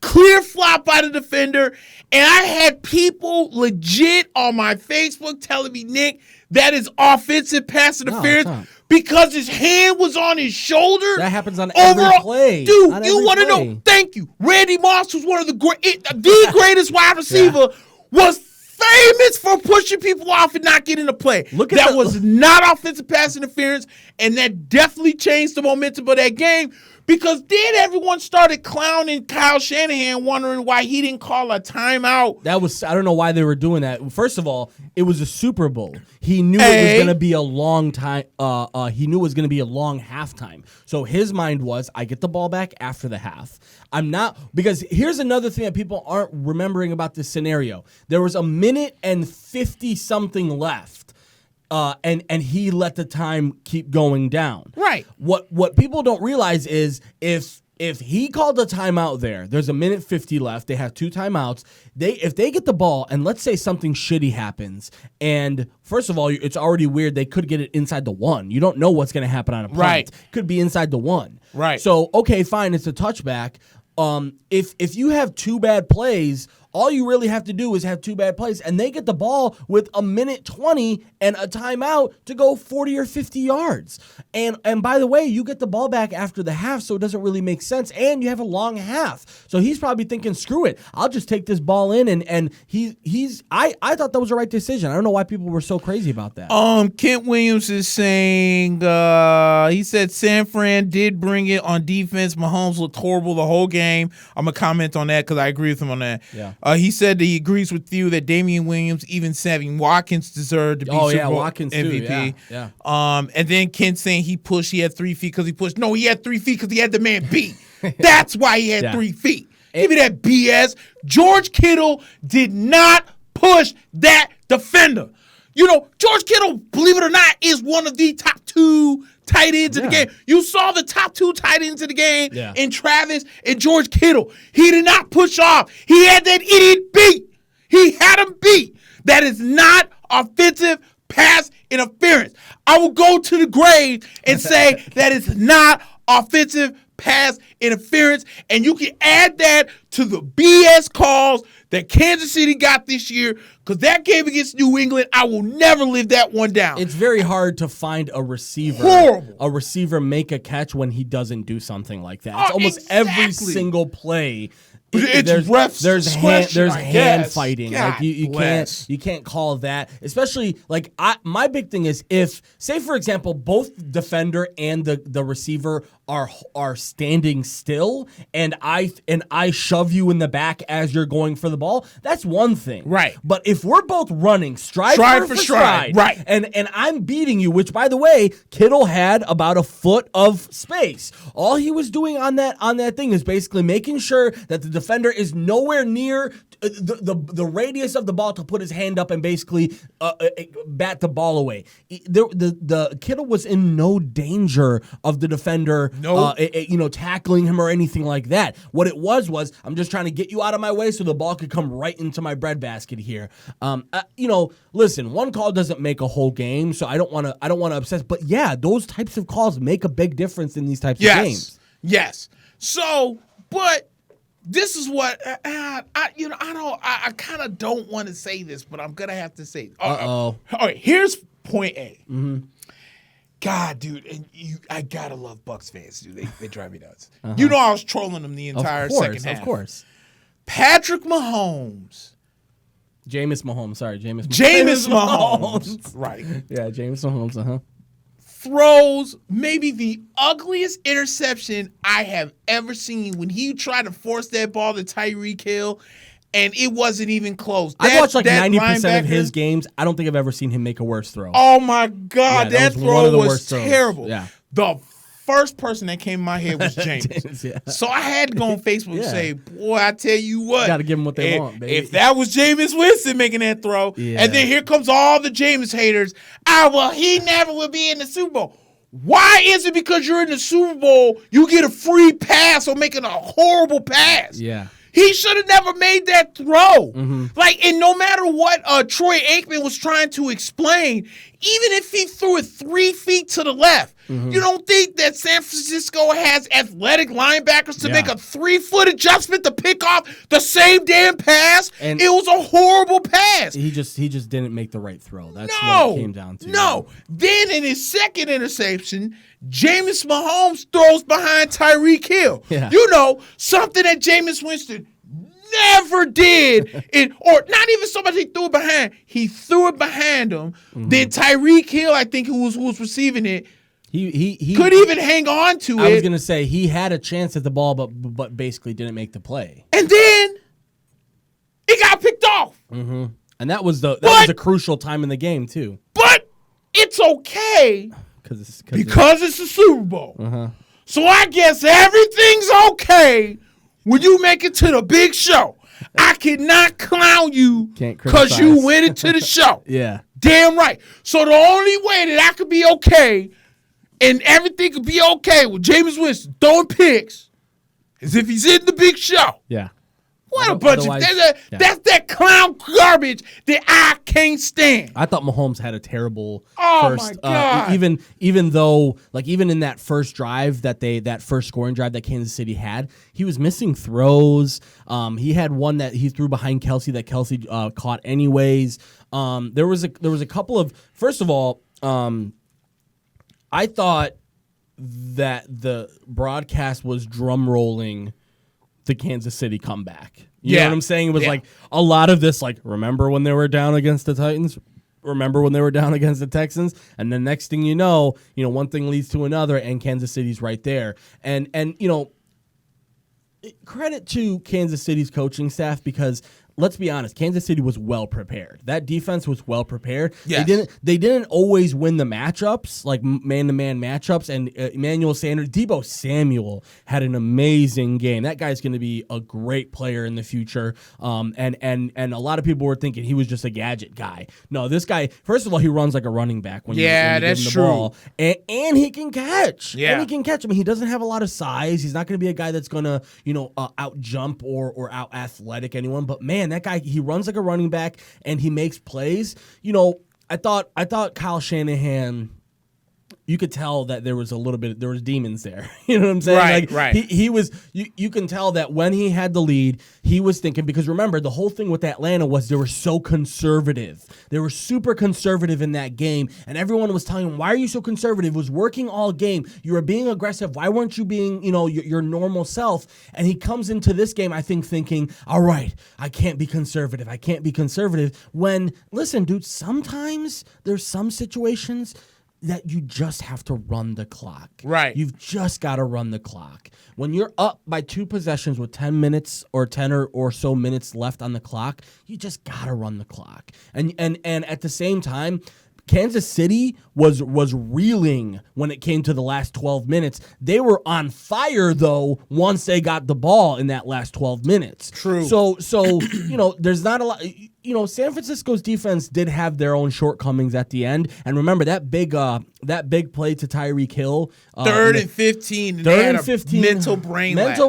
Speaker 1: clear flop by the defender, and I had people legit on my Facebook telling me, Nick, that is offensive pass interference because his hand was on his shoulder.
Speaker 2: That happens on every play.
Speaker 1: Dude, you want to know? Thank you. Randy Moss was one of the greatest wide receiver, was famous for pushing people off and not getting the play. That was not offensive pass interference, and that definitely changed the momentum of that game. Because then everyone started clowning Kyle Shanahan, wondering why he didn't call a timeout.
Speaker 2: I don't know why they were doing that. First of all, it was a Super Bowl. He knew it was going to be a long time. He knew it was going to be a long halftime. So his mind was, I get the ball back after the half. Because here's another thing that people aren't remembering about this scenario. There was 1:50 something left. And he let the time keep going down.
Speaker 1: Right.
Speaker 2: What people don't realize is if he called a timeout there's 1:50 left. They have 2 timeouts. If they get the ball and let's say something shitty happens, and first of all, it's already weird. They could get it inside the 1. You don't know what's going to happen on a punt.
Speaker 1: Right.
Speaker 2: Could be inside the 1.
Speaker 1: Right.
Speaker 2: So okay, fine. It's a touchback. If you have 2 bad plays, all you really have to do is have 2 bad plays, and they get the ball with 1:20 and a timeout to go 40 or 50 yards. And by the way, you get the ball back after the half, so it doesn't really make sense, and you have a long half. So he's probably thinking, screw it, I'll just take this ball in, and I thought that was the right decision. I don't know why people were so crazy about that.
Speaker 1: Kent Williams is saying, he said San Fran did bring it on defense. Mahomes looked horrible the whole game. I'm going to comment on that because I agree with him on that.
Speaker 2: Yeah.
Speaker 1: He said that he agrees with you that Damian Williams, even Sammy Watkins deserved to be Super Bowl
Speaker 2: Watkins
Speaker 1: MVP.
Speaker 2: Too. Yeah.
Speaker 1: And then Kent saying he had 3 feet because he pushed. No, he had 3 feet because he had the man beat. That's why he had 3 feet. Give me that BS. George Kittle did not push that defender. You know, George Kittle, believe it or not, is one of the top 2 tight ends in the game. You saw the top 2 tight ends in the game in Travis and George Kittle. He did not push off. He had that idiot beat. He had him beat. That is not offensive pass interference. I will go to the grave and say that is not offensive pass interference, and you can add that to the BS calls that Kansas City got this year, because that game against New England, I will never live that one down.
Speaker 2: It's very hard to find a receiver, make a catch when he doesn't do something like that. It's almost every single play. There's hand fighting.
Speaker 1: God
Speaker 2: like you can't call that. Especially like my big thing is if, say for example, both defender and the receiver are standing still, and I shove you in the back as you're going for the ball. That's one thing,
Speaker 1: right?
Speaker 2: But if we're both running stride for stride,
Speaker 1: right,
Speaker 2: and I'm beating you, which by the way, Kittle had about a foot of space. All he was doing on that thing is basically making sure that the defender is nowhere near the radius of the ball to put his hand up and basically bat the ball away. The Kittle was in no danger of the defender, tackling him or anything like that. What it was I'm just trying to get you out of my way so the ball could come right into my breadbasket here. Listen, one call doesn't make a whole game, so I don't want to obsess. But yeah, those types of calls make a big difference in these types of games.
Speaker 1: Yes. So, but. This is what I kind of don't want to say this, but I'm gonna have to say it. All right, here's point A.
Speaker 2: Mm-hmm.
Speaker 1: God, dude, and I gotta love Bucks fans, dude. They drive me nuts. Uh-huh. You know, I was trolling them the entire second half.
Speaker 2: Of course.
Speaker 1: Patrick Mahomes.
Speaker 2: Jameis Mahomes.
Speaker 1: Right.
Speaker 2: Yeah, Jameis Mahomes.
Speaker 1: Throws maybe the ugliest interception I have ever seen when he tried to force that ball to Tyreek Hill, and it wasn't even close.
Speaker 2: I watched like 90% of his games. I don't think I've ever seen him make a worse throw.
Speaker 1: Oh, my God. That throw was terrible.
Speaker 2: Yeah.
Speaker 1: The first person that came in my head was James.
Speaker 2: Yeah.
Speaker 1: So I had to go on Facebook and say, boy, I tell you what.
Speaker 2: Got to give them what they want, baby.
Speaker 1: If that was Jameis Winston making that throw, and then here comes all the Jameis haters, he never will be in the Super Bowl. Why is it because you're in the Super Bowl, you get a free pass on making a horrible pass?
Speaker 2: Yeah.
Speaker 1: He should have never made that throw. Like, and no matter what Troy Aikman was trying to explain, even if he threw it 3 feet to the left, you don't think that San Francisco has athletic linebackers to make a 3-foot adjustment to pick off the same damn pass? And it was a horrible pass.
Speaker 2: He just didn't make the right throw. That's what it came down to.
Speaker 1: No. Then in his second interception, Jameis Mahomes throws behind Tyreek Hill.
Speaker 2: Yeah.
Speaker 1: You know, something that Jameis Winston never did. Or not even so much he threw it behind. He threw it behind him. Then Tyreek Hill, I think, who was receiving it, he could even hang on to it.
Speaker 2: I was going to say he had a chance at the ball, but basically didn't make the play.
Speaker 1: And then it got picked off.
Speaker 2: And that was a crucial time in the game, too.
Speaker 1: But it's okay because it's the Super Bowl. So I guess everything's okay when you make it to the big show. I cannot clown you because you went into the show.
Speaker 2: Yeah.
Speaker 1: Damn right. So the only way that I could be okay and everything could be okay with Jameis Winston throwing picks is if he's in the big show.
Speaker 2: Yeah.
Speaker 1: What a bunch of that's that clown garbage that I can't stand.
Speaker 2: I thought Mahomes had a terrible
Speaker 1: my
Speaker 2: first.
Speaker 1: God.
Speaker 2: Even though, like, even in that first drive that first scoring drive that Kansas City had, he was missing throws. He had one that he threw behind Kelsey that Kelsey caught anyways. There was a couple of, first of all, I thought that the broadcast was drum rolling the Kansas City comeback. You know what I'm saying? It was like a lot of this, like, remember when they were down against the Titans? Remember when they were down against the Texans? And the next thing you know, one thing leads to another, and Kansas City's right there. And credit to Kansas City's coaching staff because let's be honest, Kansas City was well prepared. That defense was well prepared.
Speaker 1: Yes.
Speaker 2: They didn't always win the matchups, like man-to-man matchups, and Emmanuel Sanders, Deebo Samuel had an amazing game. That guy's going to be a great player in the future. And a lot of people were thinking he was just a gadget guy. No, this guy, first of all, he runs like a running back when you give him the ball. And he can catch.
Speaker 1: Yeah.
Speaker 2: And he can catch. I mean, he doesn't have a lot of size. He's not going to be a guy that's going to, out-jump or out-athletic anyone. But, man, that guy, he runs like a running back and he makes plays. I thought Kyle Shanahan, you could tell that there was demons there. You know what I'm saying?
Speaker 1: Right.
Speaker 2: He was, you can tell that when he had the lead, he was thinking, because remember, the whole thing with Atlanta was they were so conservative. They were super conservative in that game, and everyone was telling him, why are you so conservative? It was working all game. You were being aggressive. Why weren't you being, your normal self? And he comes into this game, I think, thinking, all right, I can't be conservative. When, listen, dude, sometimes there's some situations that you just have to run the clock.
Speaker 1: Right.
Speaker 2: You've just got to run the clock. When you're up by 2 possessions with 10 minutes or 10 or so minutes left on the clock, you just got to run the clock. And at the same time, Kansas City was reeling when it came to the last 12 minutes. They were on fire, though, once they got the ball in that last 12 minutes.
Speaker 1: True.
Speaker 2: So there's not a lot. San Francisco's defense did have their own shortcomings at the end. And remember that big play to Tyreek Hill.
Speaker 1: 3rd and 15. And third and 15. Mental brain lag.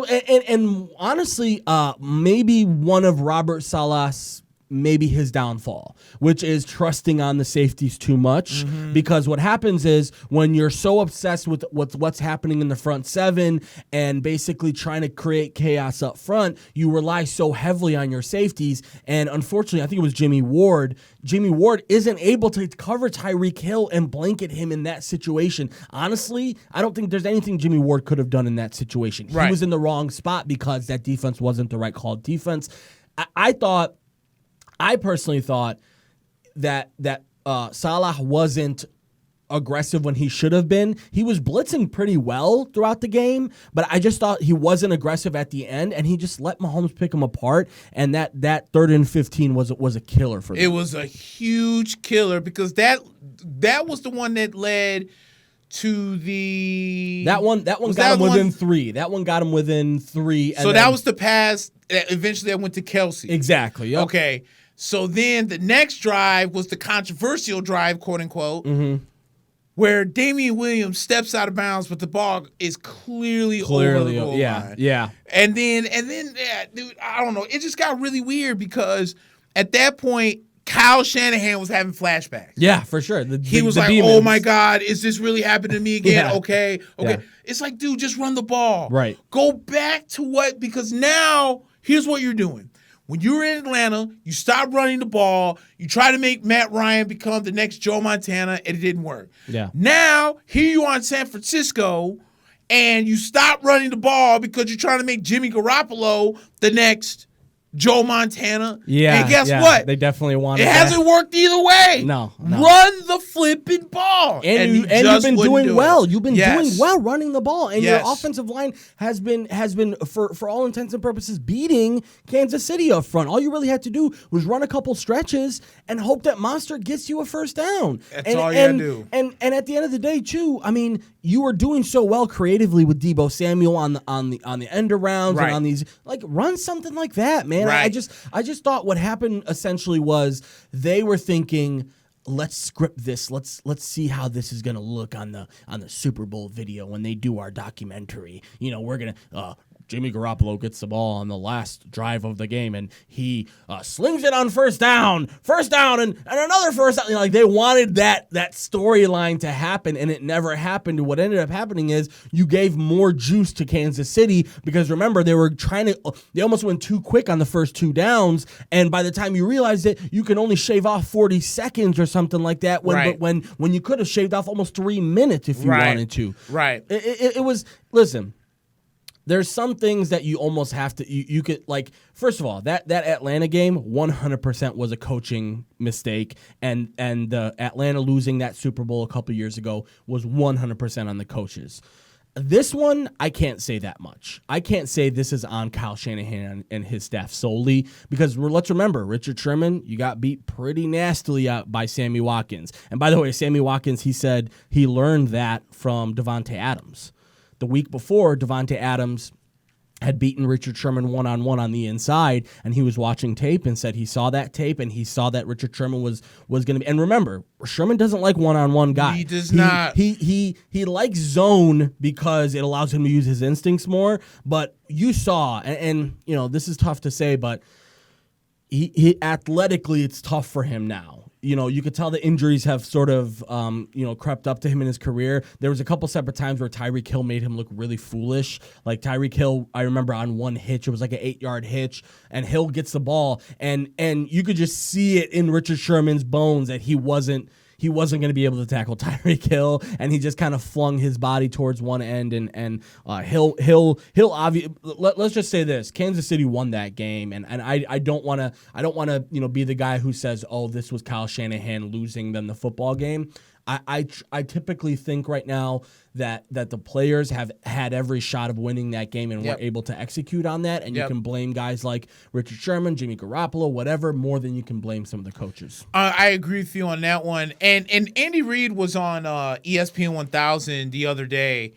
Speaker 2: And honestly, maybe one of Robert Saleh's, maybe his downfall, which is trusting on the safeties too much. Because what happens is when you're so obsessed with what's happening in the front seven and basically trying to create chaos up front, you rely so heavily on your safeties. And unfortunately, I think it was Jimmy Ward isn't able to cover Tyreek Hill and blanket him in that situation. Honestly, I don't think there's anything Jimmy Ward could have done in that situation. Right. He was in the wrong spot because that defense wasn't the right called defense. I personally thought that Salah wasn't aggressive when he should have been. He was blitzing pretty well throughout the game, but I just thought he wasn't aggressive at the end, and he just let Mahomes pick him apart. And that 3rd and 15 was a killer for them.
Speaker 1: It was a huge killer because that was the one that led to the
Speaker 2: that one got him within 3. That one got him within 3.
Speaker 1: So that was the pass. Eventually, I went to Kelsey.
Speaker 2: Exactly. Yep.
Speaker 1: Okay. So then the next drive was the controversial drive, quote unquote. where Damian Williams steps out of bounds, but the ball is clearly over the goal line.
Speaker 2: Yeah.
Speaker 1: And then, dude, I don't know. It just got really weird because at that point, Kyle Shanahan was having flashbacks.
Speaker 2: Yeah, for sure.
Speaker 1: He was like,
Speaker 2: demons.
Speaker 1: "Oh my God, is this really happening to me again?"
Speaker 2: Yeah.
Speaker 1: Okay.
Speaker 2: Yeah.
Speaker 1: It's like, dude, just run the ball.
Speaker 2: Right.
Speaker 1: Go back to because now here's what you're doing. When you were in Atlanta, you stopped running the ball. You try to make Matt Ryan become the next Joe Montana, and it didn't work.
Speaker 2: Yeah.
Speaker 1: Now, here you are in San Francisco, and you stop running the ball because you're trying to make Jimmy Garoppolo the next Joe Montana.
Speaker 2: Yeah.
Speaker 1: And guess what?
Speaker 2: They definitely wanted
Speaker 1: It hasn't worked either way.
Speaker 2: No.
Speaker 1: Run the flipping ball.
Speaker 2: And you've been doing well. You've been doing well running the ball. And your offensive line has been for all intents and purposes beating Kansas City up front. All you really had to do was run a couple stretches and hope that Monster gets you a first down.
Speaker 1: That's all you had to do.
Speaker 2: And at the end of the day, too, I mean, you were doing so well creatively with Deebo Samuel on the end arounds and on these, run something like that, man.
Speaker 1: Right.
Speaker 2: I just thought what happened essentially was they were thinking, let's script this. Let's see how this is gonna look on the Super Bowl video when they do our documentary. We're gonna Jimmy Garoppolo gets the ball on the last drive of the game, and he slings it on first down, and another first down. They wanted that storyline to happen, and it never happened. What ended up happening is you gave more juice to Kansas City because remember they almost went too quick on the first two downs, and by the time you realized it, you can only shave off 40 seconds or something like that. When you could have shaved off almost 3 minutes if you wanted to.
Speaker 1: Right.
Speaker 2: It was listen. There's some things that you almost have to, you could, first of all, that Atlanta game 100% was a coaching mistake, and the Atlanta losing that Super Bowl a couple years ago was 100% on the coaches. This one, I can't say that much. I can't say this is on Kyle Shanahan and his staff solely, because let's remember, Richard Sherman, you got beat pretty nastily out by Sammy Watkins. And by the way, Sammy Watkins, he said he learned that from Davante Adams. The week before, Davante Adams had beaten Richard Sherman one-on-one on the inside, and he was watching tape and said he saw that tape and he saw that Richard Sherman was going to be. And remember, Sherman doesn't like one-on-one guys.
Speaker 1: He does not.
Speaker 2: He likes zone because it allows him to use his instincts more. But you saw, and this is tough to say, but he athletically, it's tough for him now. You could tell the injuries have sort of, crept up to him in his career. There was a couple separate times where Tyreek Hill made him look really foolish. Like Tyreek Hill, I remember on one hitch, it was like an 8-yard hitch, and Hill gets the ball, and you could just see it in Richard Sherman's bones that he wasn't going to be able to tackle Tyreek Hill, and he just kind of flung his body towards one end, and Hill obviously, let's just say this, Kansas City won that game, and I don't want to be the guy who says, oh, this was Kyle Shanahan losing them the football game. I typically think right now that the players have had every shot of winning that game and were able to execute on that, and you can blame guys like Richard Sherman, Jimmy Garoppolo, whatever, more than you can blame some of the coaches.
Speaker 1: I agree with you on that one. And Andy Reid was on ESPN 1000 the other day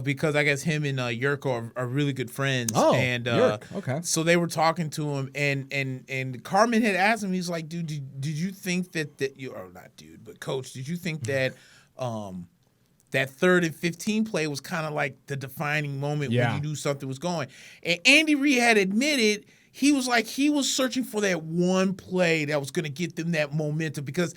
Speaker 1: because I guess him and Yurko are really good friends.
Speaker 2: Oh,
Speaker 1: and
Speaker 2: Yurk. Okay.
Speaker 1: So they were talking to him, and Carmen had asked him, he's like, dude, did you think that you, or not dude, but coach, did you think that that 3rd and 15 play was kind of like the defining moment when you knew something was going? And Andy Reid had admitted he was searching for that one play that was going to get them that momentum, because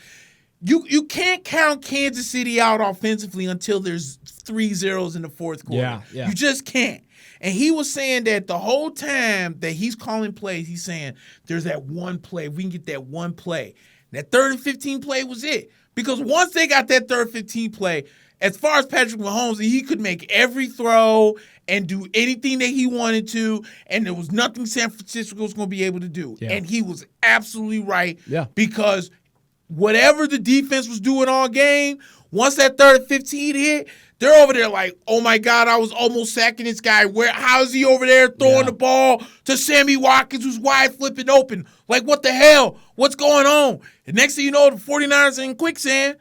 Speaker 1: you can't count Kansas City out offensively until there's 3-0 in the fourth quarter.
Speaker 2: Yeah.
Speaker 1: You just can't. And he was saying that the whole time that he's calling plays, he's saying there's that one play. We can get that one play. That 3rd and 15 play was it. Because once they got that 3rd 15 play, as far as Patrick Mahomes, he could make every throw and do anything that he wanted to, and there was nothing San Francisco was going to be able to do. Yeah. And he was absolutely right, because whatever the defense was doing all game, once that 3rd and 15 hit, they're over there like, oh, my God, I was almost sacking this guy. How is he over there throwing the ball to Sammy Watkins, who's wide flipping open? Like, what the hell? What's going on? And next thing you know, the 49ers are in quicksand.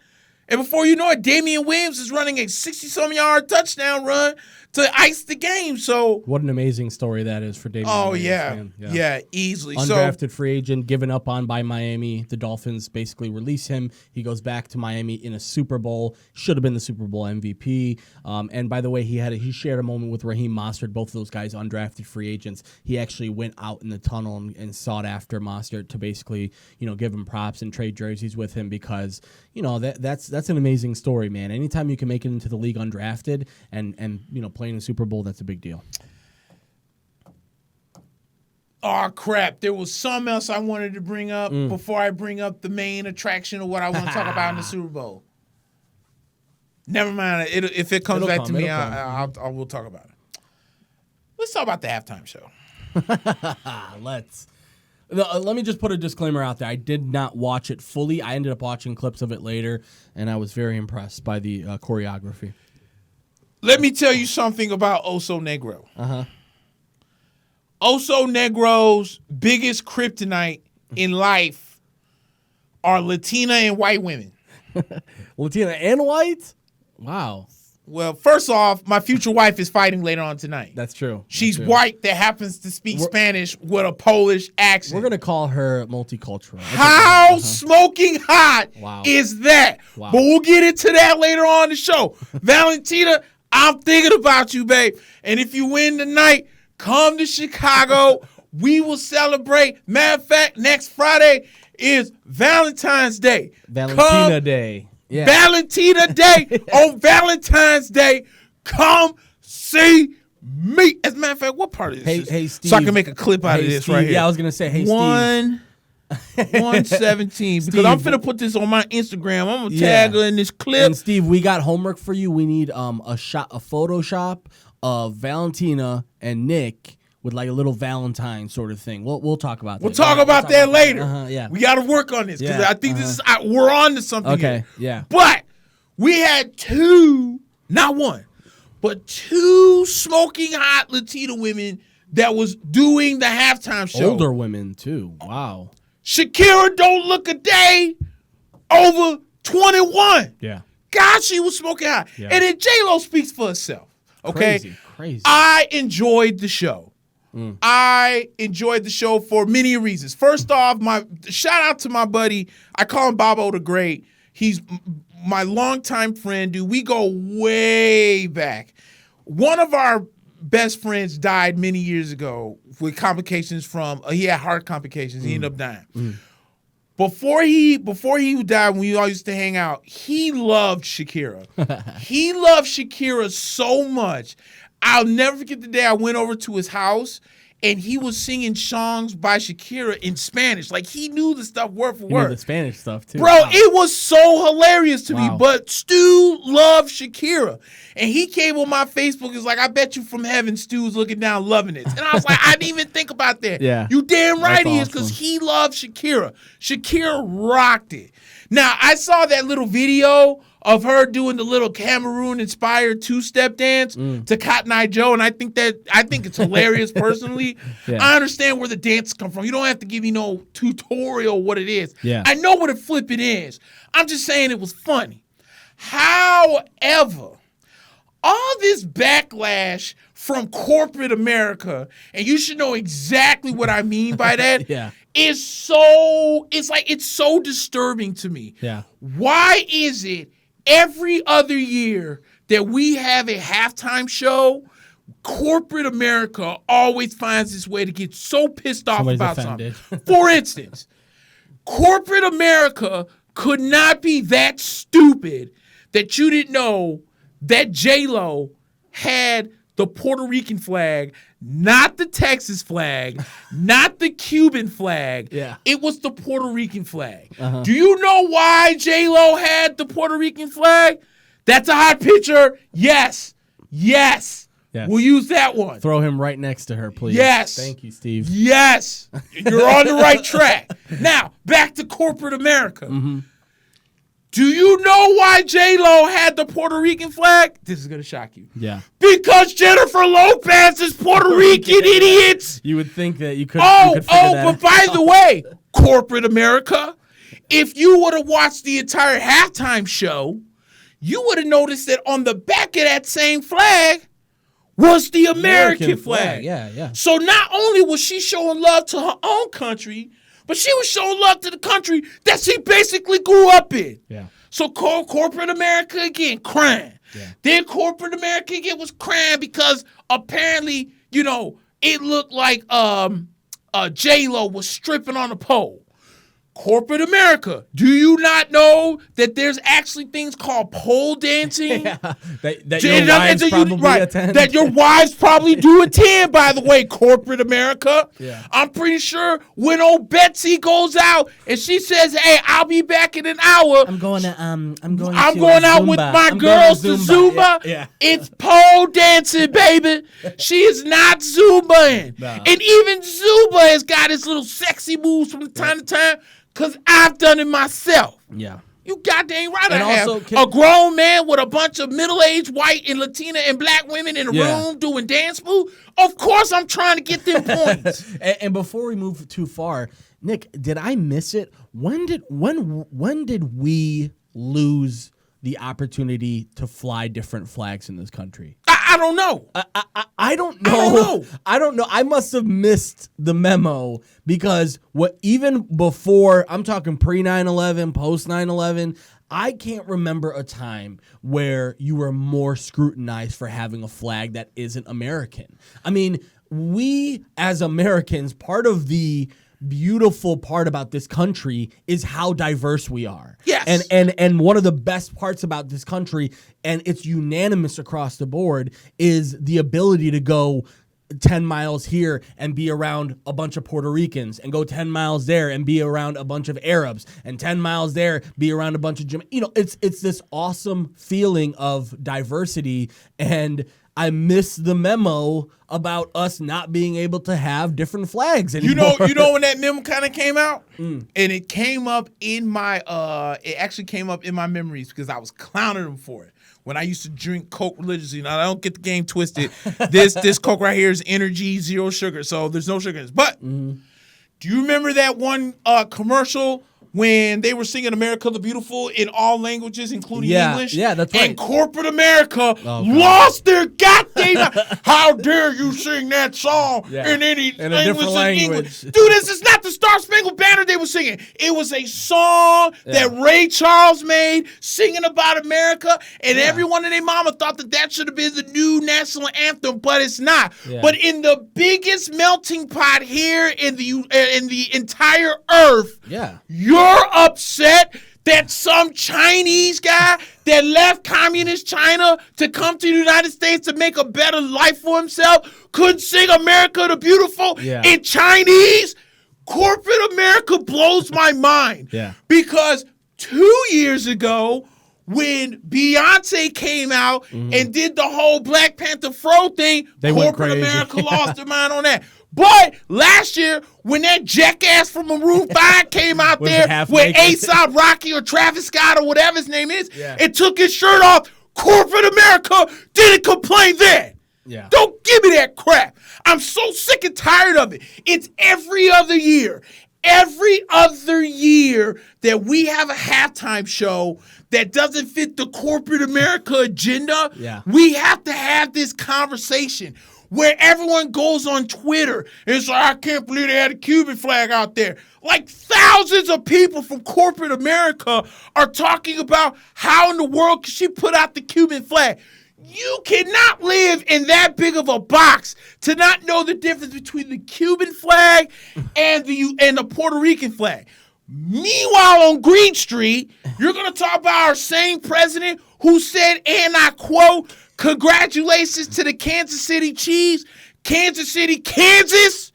Speaker 1: And before you know it, Damian Williams is running a 60-some yard touchdown run to ice the game. So
Speaker 2: what an amazing story that is for Damian.
Speaker 1: oh
Speaker 2: Reyes,
Speaker 1: yeah.
Speaker 2: man.
Speaker 1: Yeah, easily.
Speaker 2: Undrafted free agent, given up on by Miami. The Dolphins basically release him. He goes back to Miami in a Super Bowl. Should have been the Super Bowl MVP. And by the way, he shared a moment with Raheem Mostert. Both of those guys undrafted free agents. He actually went out in the tunnel and sought after Mostert to basically, give him props and trade jerseys with him because, that's an amazing story, man. Anytime you can make it into the league undrafted and playing a Super Bowl, that's a big deal.
Speaker 1: Oh, crap. There was something else I wanted to bring up before I bring up the main attraction of what I want to talk about in the Super Bowl. Never mind. If it comes back to me, I will talk about it. Let's talk about the halftime show.
Speaker 2: Let's. Let me just put a disclaimer out there. I did not watch it fully. I ended up watching clips of it later, and I was very impressed by the choreography.
Speaker 1: Let me tell you something about Oso Negro.
Speaker 2: Uh-huh.
Speaker 1: Oso Negro's biggest kryptonite in life are Latina and white women.
Speaker 2: Latina and white? Wow.
Speaker 1: Well, first off, my future wife is fighting later on tonight.
Speaker 2: That's true.
Speaker 1: She's white that happens to speak Spanish with a Polish accent.
Speaker 2: We're going to call her multicultural.
Speaker 1: How smoking hot is that?
Speaker 2: Wow.
Speaker 1: But we'll get into that later on in the show. Valentina, I'm thinking about you, babe. And if you win tonight, come to Chicago. We will celebrate. Matter of fact, next Friday is Valentine's Day.
Speaker 2: Valentina Day. Yeah.
Speaker 1: Valentina Day. On Valentine's Day, come see me. As a matter of fact, what part of this?
Speaker 2: Hey, Steve.
Speaker 1: So I can make a clip out of this
Speaker 2: Steve,
Speaker 1: right here.
Speaker 2: Yeah, I was going to say, hey, Steve.
Speaker 1: 117. Because I'm finna put this on my Instagram. I'm gonna tag her in this clip.
Speaker 2: And Steve, we got homework for you. We need a Photoshop of Valentina and Nick with like a little Valentine sort of thing. We'll talk about that.
Speaker 1: We'll talk about that later.
Speaker 2: Yeah.
Speaker 1: We got to work on this because I think we're on to something.
Speaker 2: Okay.
Speaker 1: Here.
Speaker 2: Yeah.
Speaker 1: But we had two, not one, but two smoking hot Latina women that was doing the halftime show.
Speaker 2: Older women too. Wow.
Speaker 1: Shakira don't look a day over 21.
Speaker 2: Yeah.
Speaker 1: God, she was smoking hot.
Speaker 2: Yeah.
Speaker 1: And then J-Lo speaks for herself. Okay?
Speaker 2: Crazy.
Speaker 1: I enjoyed the show. I enjoyed the show for many reasons. First off, shout out to my buddy. I call him Bobo the Great. He's my longtime friend, dude. We go way back. One of our best friends died many years ago with complications from he had heart complications. He ended up dying. Before he died, when we all used to hang out, he loved Shakira. He loved Shakira so much. I'll never forget the day I went over to his house and he was singing songs by Shakira in Spanish. Like he knew the stuff word for word.
Speaker 2: He knew the Spanish stuff too.
Speaker 1: Bro, it was so hilarious to me. But Stu loved Shakira. And he came on my Facebook and was like, I bet you from heaven Stu's looking down loving it. And I was like, I didn't even think about that.
Speaker 2: Yeah.
Speaker 1: You damn right
Speaker 2: That's
Speaker 1: he is because he loved Shakira. Shakira rocked it. Now, I saw that little video of her doing the little Cameroon-inspired two-step dance to Cotton Eye Joe, and I think it's hilarious personally. Yeah. I understand where the dance come from. You don't have to give me no tutorial what it is.
Speaker 2: Yeah.
Speaker 1: I know what a flipping is. I'm just saying it was funny. However, all this backlash from corporate America, and you should know exactly what I mean by that, it's so disturbing to me.
Speaker 2: Yeah.
Speaker 1: Why is it every other year that we have a halftime show, corporate America always finds this way to get so pissed off about something? For instance, corporate America could not be that stupid that you didn't know that J-Lo had the Puerto Rican flag, not the Texas flag, not the Cuban flag.
Speaker 2: Yeah.
Speaker 1: It was the Puerto Rican flag. Do you know why J-Lo had the Puerto Rican flag? That's a hot picture. Yes. We'll use that one.
Speaker 2: Throw him right next to her, please.
Speaker 1: Yes.
Speaker 2: Thank you, Steve.
Speaker 1: Yes. You're on the right track. Now, back to corporate America.
Speaker 2: Mm-hmm.
Speaker 1: Do you know why J-Lo had the Puerto Rican flag? This is going to shock you.
Speaker 2: Yeah.
Speaker 1: Because Jennifer Lopez is Puerto Rican, idiots.
Speaker 2: You would think that you could.
Speaker 1: But by the way, corporate America, if you would have watched the entire halftime show, you would have noticed that on the back of that same flag was the American flag.
Speaker 2: Yeah.
Speaker 1: So not only was she showing love to her own country, but she was showing love to the country that she basically grew up in.
Speaker 2: Yeah.
Speaker 1: So corporate America again, crying.
Speaker 2: Yeah.
Speaker 1: Then corporate America again was crying because apparently, it looked like J-Lo was stripping on a pole. Corporate America, do you not know that there's actually things called pole dancing?
Speaker 2: Yeah. That your wives probably attend.
Speaker 1: That your wives probably do attend, by the way, corporate America.
Speaker 2: Yeah.
Speaker 1: I'm pretty sure when old Betsy goes out and she says, "Hey, I'll be back in an hour.
Speaker 2: I'm going
Speaker 1: going
Speaker 2: out
Speaker 1: Zumba. With my girls to Zumba."
Speaker 2: Yeah.
Speaker 1: It's pole dancing, baby. She is not Zumbaing.
Speaker 2: No.
Speaker 1: And even Zumba has got its little sexy moves from time to time. Because I've done it myself.
Speaker 2: Yeah.
Speaker 1: You goddamn right
Speaker 2: And
Speaker 1: I have.
Speaker 2: also,
Speaker 1: A grown man with a bunch of middle-aged white and Latina and black women in a room doing dance moves. Of course I'm trying to get them points.
Speaker 2: And before we move too far, Nick, did I miss it? When did we lose the opportunity to fly different flags in this country?
Speaker 1: I don't know.
Speaker 2: I don't know. I don't know. I must have missed the memo because even before, I'm talking pre 9/11, post 9/11, I can't remember a time where you were more scrutinized for having a flag that isn't American. I mean, we as Americans, part of the beautiful part about this country is how diverse we are.
Speaker 1: Yes.
Speaker 2: And one of the best parts about this country, and it's unanimous across the board, is the ability to go 10 miles here and be around a bunch of Puerto Ricans, and go 10 miles there and be around a bunch of Arabs, and 10 miles there be around a bunch of it's this awesome feeling of diversity. And I miss the memo about us not being able to have different flags anymore.
Speaker 1: You know when that memo kind of came out? And it came up in my it actually came up in my memories because I was clowning them for it. When I used to drink Coke religiously. Now I don't get the game twisted. This Coke right here is energy, zero sugar. So there's no sugar in this. But do you remember that one commercial when they were singing America the Beautiful in all languages, including English?
Speaker 2: Yeah, that's right.
Speaker 1: And corporate America lost their goddamn... How dare you sing that song in any
Speaker 2: different language.
Speaker 1: Dude, this is not the Star Spangled Banner they were singing. It was a song that Ray Charles made singing about America, and everyone and their mama thought that should have been the new national anthem, but it's not.
Speaker 2: Yeah.
Speaker 1: But in the biggest melting pot here in the entire earth, you're upset that some Chinese guy that left communist China to come to the United States to make a better life for himself couldn't sing America the Beautiful in Chinese? Corporate America blows my mind. Because 2 years ago, when Beyonce came out and did the whole Black Panther fro thing, corporate America lost their mind on that. But last year, when that jackass from Maroon 5 came out there with A$AP Rocky or Travis Scott or whatever his name is, and took his shirt off, corporate America didn't complain then. Don't give me that crap. I'm so sick and tired of it. It's every other year. Every other year that we have a halftime show that doesn't fit the corporate America agenda, we have to have this conversation where everyone goes on Twitter and it's like, I can't believe they had a Cuban flag out there. Like thousands of people from corporate America are talking about how in the world can she put out the Cuban flag. You cannot live in that big of a box to not know the difference between the Cuban flag and the Puerto Rican flag. Meanwhile, on Green Street, you're going to talk about our same president who said, and I quote, "Congratulations to the Kansas City Chiefs. Kansas City, Kansas.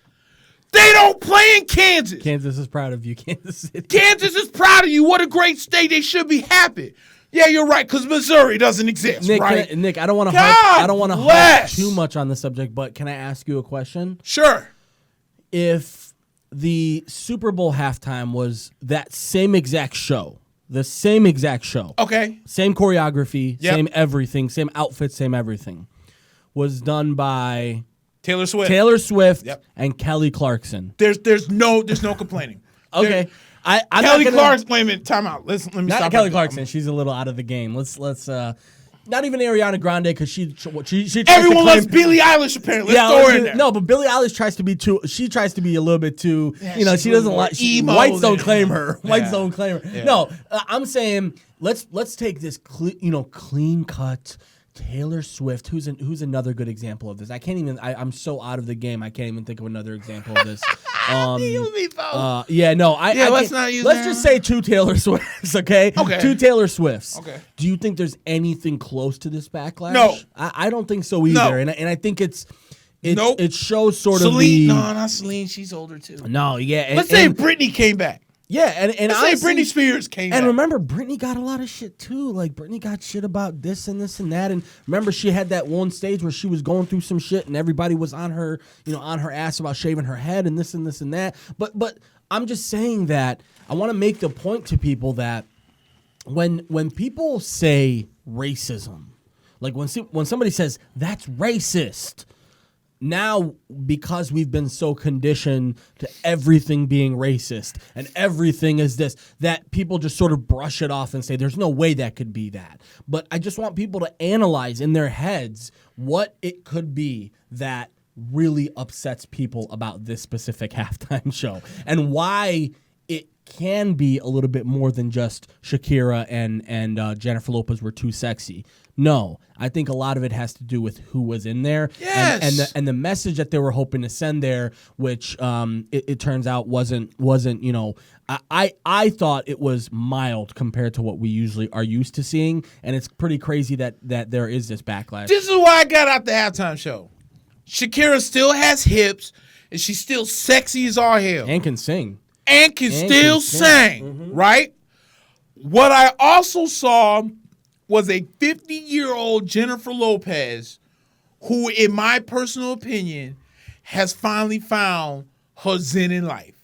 Speaker 1: They don't play in Kansas.
Speaker 2: Kansas is proud of you, Kansas City.
Speaker 1: Kansas is proud of you. What a great state. They should be happy." Yeah, you're right, because Missouri doesn't exist,
Speaker 2: Nick,
Speaker 1: right?
Speaker 2: Nick, I don't want to harp too much on the subject, but can I ask you a question?
Speaker 1: Sure.
Speaker 2: If the Super Bowl halftime was that same exact show, okay, same choreography, same everything, same outfit, same everything, was done by
Speaker 1: Taylor Swift
Speaker 2: and Kelly Clarkson.
Speaker 1: There's no complaining.
Speaker 2: Okay.
Speaker 1: Kelly Clarkson. Wait a minute. Time out. Let me
Speaker 2: not
Speaker 1: stop.
Speaker 2: Kelly Clarkson. She's a little out of the game. Let's not even Ariana Grande because she tries
Speaker 1: Everyone
Speaker 2: to claim,
Speaker 1: loves Billie Eilish apparently. Let's throw her in there.
Speaker 2: No, but Billie Eilish tries to be too. She tries to be a little bit too.
Speaker 1: Yeah,
Speaker 2: she doesn't like. Whites don't claim her.
Speaker 1: Yeah.
Speaker 2: Whites don't claim her.
Speaker 1: Yeah.
Speaker 2: No, I'm saying let's take this clean cut. Taylor Swift, who's another good example of this. I can't even. I'm so out of the game. I can't even think of another example of this.
Speaker 1: Let's not use.
Speaker 2: Let's just say 2 Taylor Swifts, okay?
Speaker 1: Okay.
Speaker 2: 2 Taylor Swifts.
Speaker 1: Okay.
Speaker 2: Do you think there's anything close to this backlash?
Speaker 1: No.
Speaker 2: I don't think so either.
Speaker 1: No.
Speaker 2: And I think it shows
Speaker 1: Celine,
Speaker 2: of the.
Speaker 1: No, not Celine. She's older too.
Speaker 2: No, yeah.
Speaker 1: Let's say Britney came back.
Speaker 2: Yeah, and
Speaker 1: Let's
Speaker 2: honestly,
Speaker 1: say Britney Spears came back.
Speaker 2: And remember, Britney got a lot of shit too. Like Britney got shit about this and this and that. And remember, she had that one stage where she was going through some shit, and everybody was on her, on her ass about shaving her head and this and this and that. But I'm just saying that I want to make the point to people that when people say racism, like when somebody says that's racist. Now, because we've been so conditioned to everything being racist and everything is this, that people just sort of brush it off and say, there's no way that could be that. But I just want people to analyze in their heads what it could be that really upsets people about this specific halftime show and why it can be a little bit more than just Shakira and Jennifer Lopez were too sexy. No, I think a lot of it has to do with who was in there, and the message that they were hoping to send there, which it turns out wasn't. I thought it was mild compared to what we usually are used to seeing, and it's pretty crazy that there is this backlash.
Speaker 1: This is why I got out the halftime show. Shakira still has hips, and she's still sexy as all hell,
Speaker 2: and can sing,
Speaker 1: and can still sing. Right. What I also saw was a 50-year-old Jennifer Lopez who, in my personal opinion, has finally found her zen in life.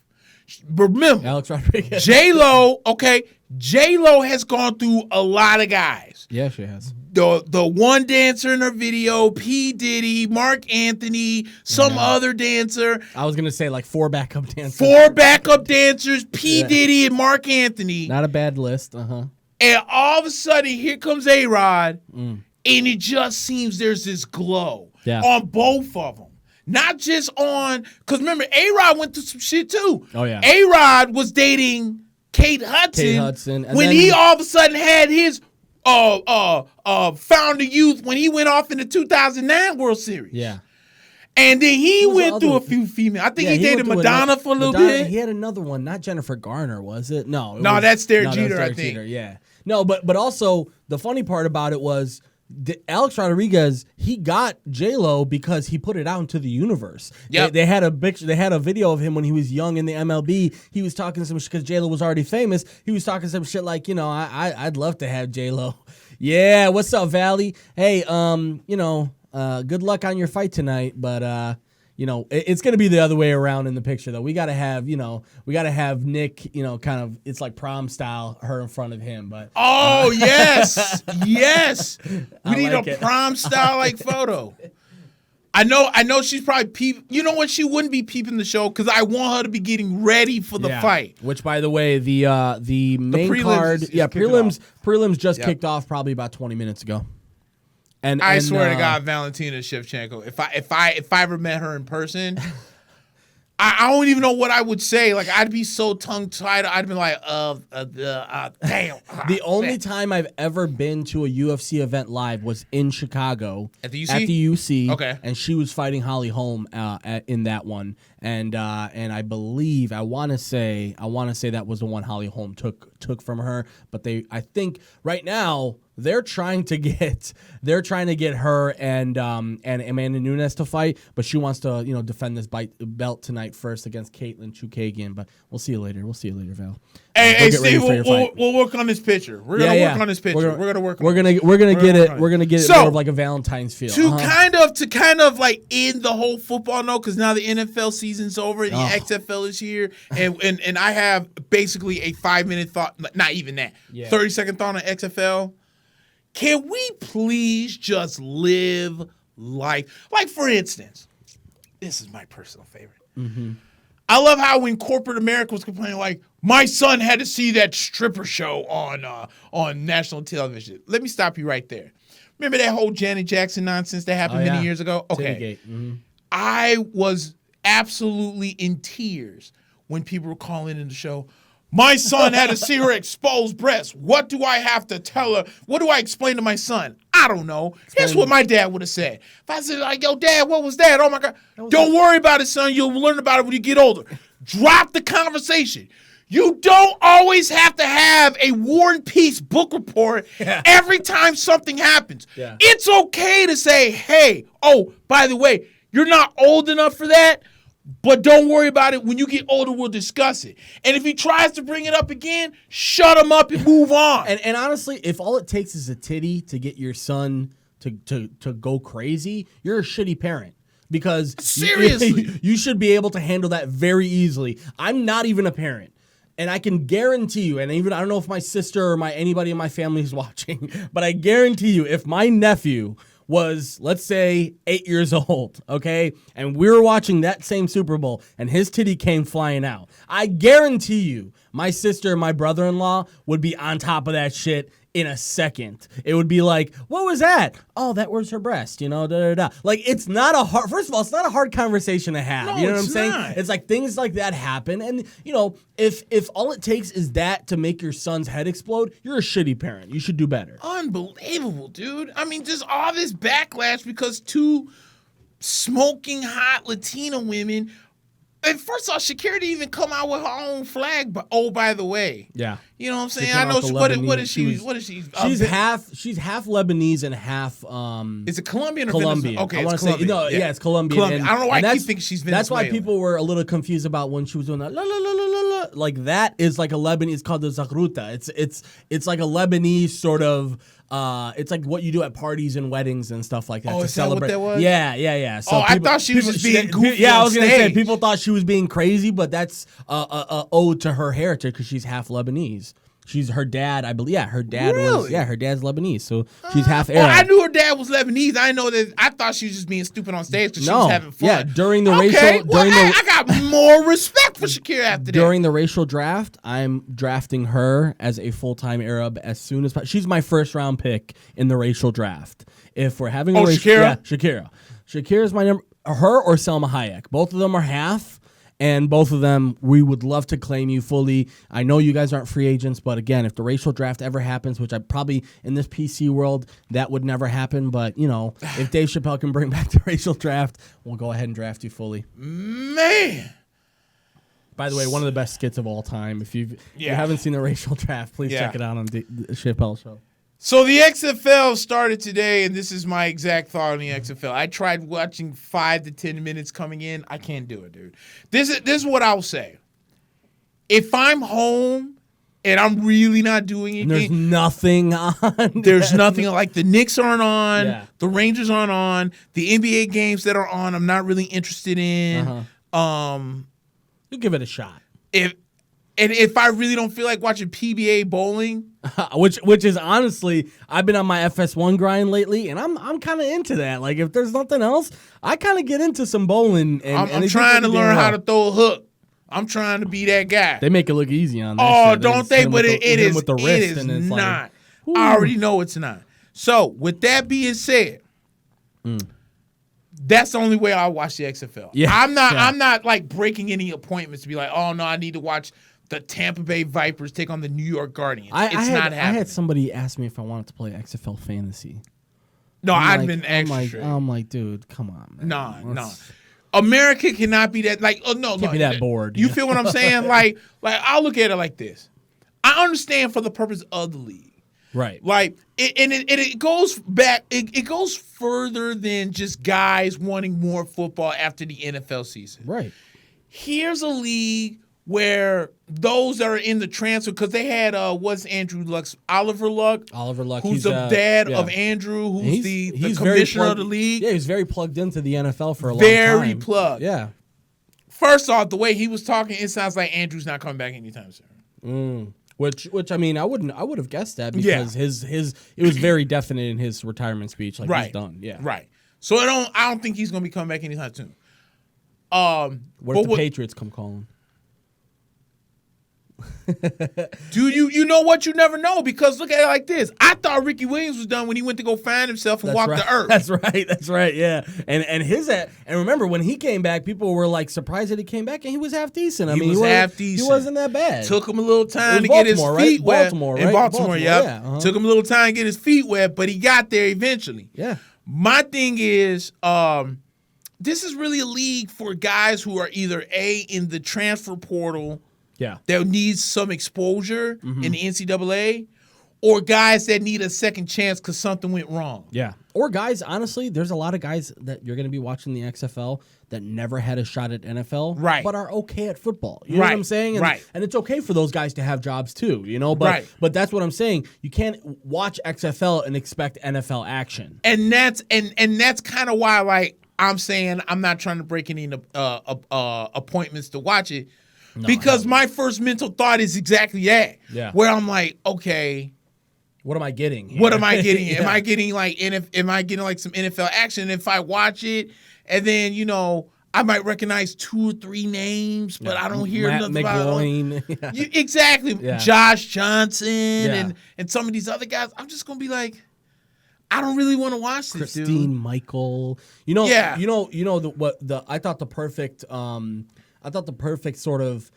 Speaker 1: Remember,
Speaker 2: Alex Rodriguez.
Speaker 1: J-Lo has gone through a lot of guys.
Speaker 2: Yeah, she has.
Speaker 1: The one dancer in her video, P. Diddy, Mark Anthony, some other dancer.
Speaker 2: I was going to say like 4 backup dancers.
Speaker 1: 4 backup dancers, P. Diddy and Mark Anthony.
Speaker 2: Not a bad list,
Speaker 1: And all of a sudden, here comes A-Rod, and it just seems there's this glow on both of them. Not just on, because remember, A-Rod went through some shit too.
Speaker 2: Oh, yeah.
Speaker 1: A-Rod was dating Kate Hudson
Speaker 2: and
Speaker 1: when he all of a sudden had his founder youth when he went off in the 2009 World Series.
Speaker 2: Yeah.
Speaker 1: And then he went through a few females. I think he dated Madonna for a little bit.
Speaker 2: He had another one, not Jennifer Garner, was it? No,
Speaker 1: that's Derek Jeter, I think.
Speaker 2: Yeah. No, but also the funny part about it was Alex Rodriguez, he got J-Lo because he put it out into the universe.
Speaker 1: Yep.
Speaker 2: They had a video of him when he was young in the MLB. He was talking some shit because J-Lo was already famous. He was talking some shit like, I'd love to have J-Lo. Yeah, what's up, Valley? Hey, good luck on your fight tonight, but it's going to be the other way around in the picture, though. We got to have Nick, kind of, it's like prom style, her in front of him. But
Speaker 1: yes. We need a prom style like photo. I know she's probably peep. You know what? She wouldn't be peeping the show because I want her to be getting ready for the fight.
Speaker 2: Which, by the way, the main card, prelims just kicked off probably about 20 minutes ago. And
Speaker 1: I swear to God, Valentina Shevchenko. If I ever met her in person, I don't even know what I would say. Like, I'd be so tongue tied. I'd be like, damn.
Speaker 2: The only time I've ever been to a UFC event live was in Chicago
Speaker 1: at the UC.
Speaker 2: At the UC,
Speaker 1: okay.
Speaker 2: And she was fighting Holly Holm in that one, and I believe I want to say that was the one Holly Holm took from her. But I think right now they're trying to get her and Amanda Nunes to fight, but she wants to defend this belt tonight first against Caitlin Chukagian. But we'll see you later. Val.
Speaker 1: Hey, Steve, we'll work on this picture. We're gonna work on this picture. We're gonna get it more of like a Valentine's feel. To kind of like end the whole football note, because now the NFL season's over and the XFL is here, and I have basically a 5-minute thought, not even that, 30-second thought on XFL. Can we please just live life? Like, for instance, this is my personal favorite.
Speaker 2: Mm-hmm.
Speaker 1: I love how when corporate America was complaining, like, my son had to see that stripper show on national television. Let me stop you right there. Remember that whole Janet Jackson nonsense that happened many years ago? Okay.
Speaker 2: Mm-hmm.
Speaker 1: I was absolutely in tears when people were calling in the show. My son had to see her exposed breasts. What do I have to tell her? What do I explain to my son? I don't know. That's what my dad would have said. If I said, like, yo, Dad, what was that? Oh, my God. Don't worry about it, son. You'll learn about it when you get older. Drop the conversation. You don't always have to have a War and Peace book report every time something happens. Yeah. It's okay to say, hey, oh, by the way, you're not old enough for that. But don't worry about it. When you get older, we'll discuss it. And if he tries to bring it up again, shut him up and move on.
Speaker 2: And honestly, if all it takes is a titty to get your son to go crazy, you're a shitty parent. Because
Speaker 1: seriously,
Speaker 2: you should be able to handle that very easily. I'm not even a parent. And I can guarantee you, and even I don't know if my sister or anybody in my family is watching, but I guarantee you, if my nephew was, let's say, 8 years old, okay, and we were watching that same Super Bowl, and his titty came flying out, I guarantee you, my sister and my brother-in-law would be on top of that shit in a second. It would be like, what was that? Oh, that was her breast, you know, da-da-da. Like, it's not a hard, first of all, it's not a hard conversation to have.
Speaker 1: No,
Speaker 2: you know what I'm
Speaker 1: it's
Speaker 2: saying?
Speaker 1: not.
Speaker 2: It's like things like that happen. And, you know, if all it takes is that to make your son's head explode, you're a shitty parent. You should do better.
Speaker 1: Unbelievable, dude. I mean, just all this backlash because two smoking hot Latina women. And first of all, Shakira didn't even come out with her own flag. But oh, by the way,
Speaker 2: yeah,
Speaker 1: you know what I'm saying. I know what is she?
Speaker 2: She's half Lebanese and half.
Speaker 1: Is it Colombian or
Speaker 2: Colombian?
Speaker 1: Venezuela? Okay,
Speaker 2: I want to say no. Yeah, it's Colombian.
Speaker 1: I don't know why I keep thinking she's Venezuelan.
Speaker 2: That's why people were a little confused about when she was doing that. La la la la la la. Like that is like a Lebanese. It's called the Zagruta. It's like a Lebanese sort of. It's like what you do at parties and weddings and stuff like that to celebrate.
Speaker 1: That what that was?
Speaker 2: Yeah.
Speaker 1: So I thought she was just being goofy.
Speaker 2: Yeah, I was gonna say people thought she was being crazy, but that's a ode to her heritage because she's half Lebanese. She's her dad, I believe. Yeah, her dad was. Yeah, her dad's Lebanese, so she's half Arab.
Speaker 1: I knew her dad was Lebanese. I know that. I thought she was just being stupid on stage because she was having fun.
Speaker 2: Yeah, during the
Speaker 1: I got more respect for Shakira after that.
Speaker 2: During the racial draft, I'm drafting her as a full-time Arab as soon as possible. She's my first-round pick in the racial draft. If we're having a racial,
Speaker 1: Shakira.
Speaker 2: Shakira's my number. Her or Selma Hayek. Both of them are half. And both of them, we would love to claim you fully. I know you guys aren't free agents, but again, if the racial draft ever happens, which I probably, in this PC world, that would never happen. But, you know, if Dave Chappelle can bring back the racial draft, we'll go ahead and draft you fully.
Speaker 1: Man.
Speaker 2: By the way, one of the best skits of all time. If you haven't seen the racial draft, please check it out on the Chappelle Show.
Speaker 1: So the XFL started today, and this is my exact thought on the XFL. I tried watching 5 to 10 minutes coming in. I can't do it, dude. This is what I'll say. If I'm home and I'm really not doing anything,
Speaker 2: there's nothing on.
Speaker 1: There's nothing like the Knicks aren't on, the Rangers aren't on, the NBA games that are on, I'm not really interested in.
Speaker 2: You give it a shot.
Speaker 1: If I really don't feel like watching PBA bowling,
Speaker 2: which is honestly, I've been on my FS1 grind lately, and I'm kind of into that. Like if there's nothing else, I kind of get into some bowling. And
Speaker 1: I'm trying to learn how to throw a hook. I'm trying to be that guy.
Speaker 2: They make it look easy on that.
Speaker 1: Oh,
Speaker 2: shit.
Speaker 1: don't they? But it is with the wrist, and it's not. Like, I already know it's not. So with that being said. That's the only way I watch the XFL. Yeah, I'm not like breaking any appointments to be like, oh no, I need to watch the Tampa Bay Vipers take on the New York Guardians. Not happening.
Speaker 2: I had somebody ask me if I wanted to play XFL fantasy.
Speaker 1: No, I've been extra.
Speaker 2: I'm like, dude, come on, man.
Speaker 1: No. America cannot be that. Like,
Speaker 2: can't be that bored.
Speaker 1: You feel what I'm saying? like I'll look at it like this. I understand for the purpose of the league.
Speaker 2: Right.
Speaker 1: Like, it goes back, it goes further than just guys wanting more football after the NFL season.
Speaker 2: Right.
Speaker 1: Here's a league where those that are in the transfer, because they had, what's Andrew Luck's, Oliver Luck, who's the dad of Andrew, who's the commissioner of the league.
Speaker 2: Yeah, he's very plugged into the NFL for a long time.
Speaker 1: Very plugged.
Speaker 2: Yeah.
Speaker 1: First off, the way he was talking, it sounds like Andrew's not coming back anytime soon.
Speaker 2: Which I mean, I would have guessed that because it was very definite in his retirement speech, like he's done. Yeah.
Speaker 1: Right. So I don't think he's going to be coming back anytime soon.
Speaker 2: What if the Patriots come calling?
Speaker 1: Dude, you know what? You never know, because look at it like this. I thought Ricky Williams was done when he went to go find himself and walk the earth.
Speaker 2: That's right. Yeah, and remember when he came back, people were like surprised that he came back, and he was half decent.
Speaker 1: He was half decent.
Speaker 2: He wasn't that bad.
Speaker 1: Took him a little time to get his feet wet.
Speaker 2: Baltimore,
Speaker 1: in Baltimore, yeah. Took him a little time to get his feet wet, but he got there eventually.
Speaker 2: Yeah.
Speaker 1: My thing is, this is really a league for guys who are either in the transfer portal.
Speaker 2: Yeah,
Speaker 1: that needs some exposure in the NCAA, or guys that need a second chance because something went wrong.
Speaker 2: Yeah, or guys, honestly, there's a lot of guys that you're going to be watching the XFL that never had a shot at NFL,
Speaker 1: right,
Speaker 2: but are okay at football. You know what I'm saying? And it's okay for those guys to have jobs too, you know? But that's what I'm saying. You can't watch XFL and expect NFL action.
Speaker 1: And that's kind of why, like, I'm saying I'm not trying to break any appointments to watch it. No, because my first mental thought is exactly that. Yeah. Where I'm like, okay,
Speaker 2: what am I getting here?
Speaker 1: What am I getting? Yeah. Am I getting like some NFL action? If I watch it, and then I might recognize 2 or 3 names, but I don't hear nothing about them. Exactly. Yeah. Josh Johnson and some of these other guys. I'm just gonna be like, I don't really want to watch this.
Speaker 2: Christine Michael. I thought the perfect sort of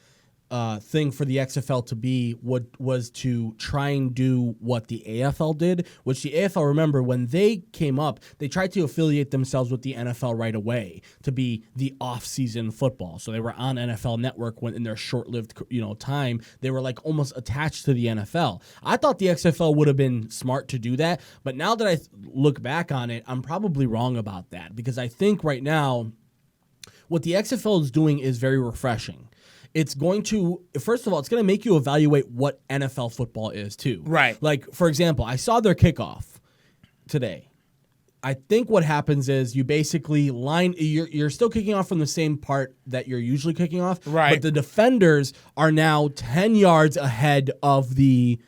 Speaker 2: thing for the XFL to be was to try and do what the AFL did, which the AFL, remember, when they came up, they tried to affiliate themselves with the NFL right away to be the off-season football. So they were on NFL Network when in their short-lived time. They were like almost attached to the NFL. I thought the XFL would have been smart to do that, but now that I look back on it, I'm probably wrong about that, because I think right now what the XFL is doing is very refreshing. It's going to, first of all, it's going to make you evaluate what NFL football is too.
Speaker 1: Right.
Speaker 2: Like, for example, I saw their kickoff today. I think what happens is you basically you're still kicking off from the same part that you're usually kicking off.
Speaker 1: Right.
Speaker 2: But the defenders are now 10 yards ahead of the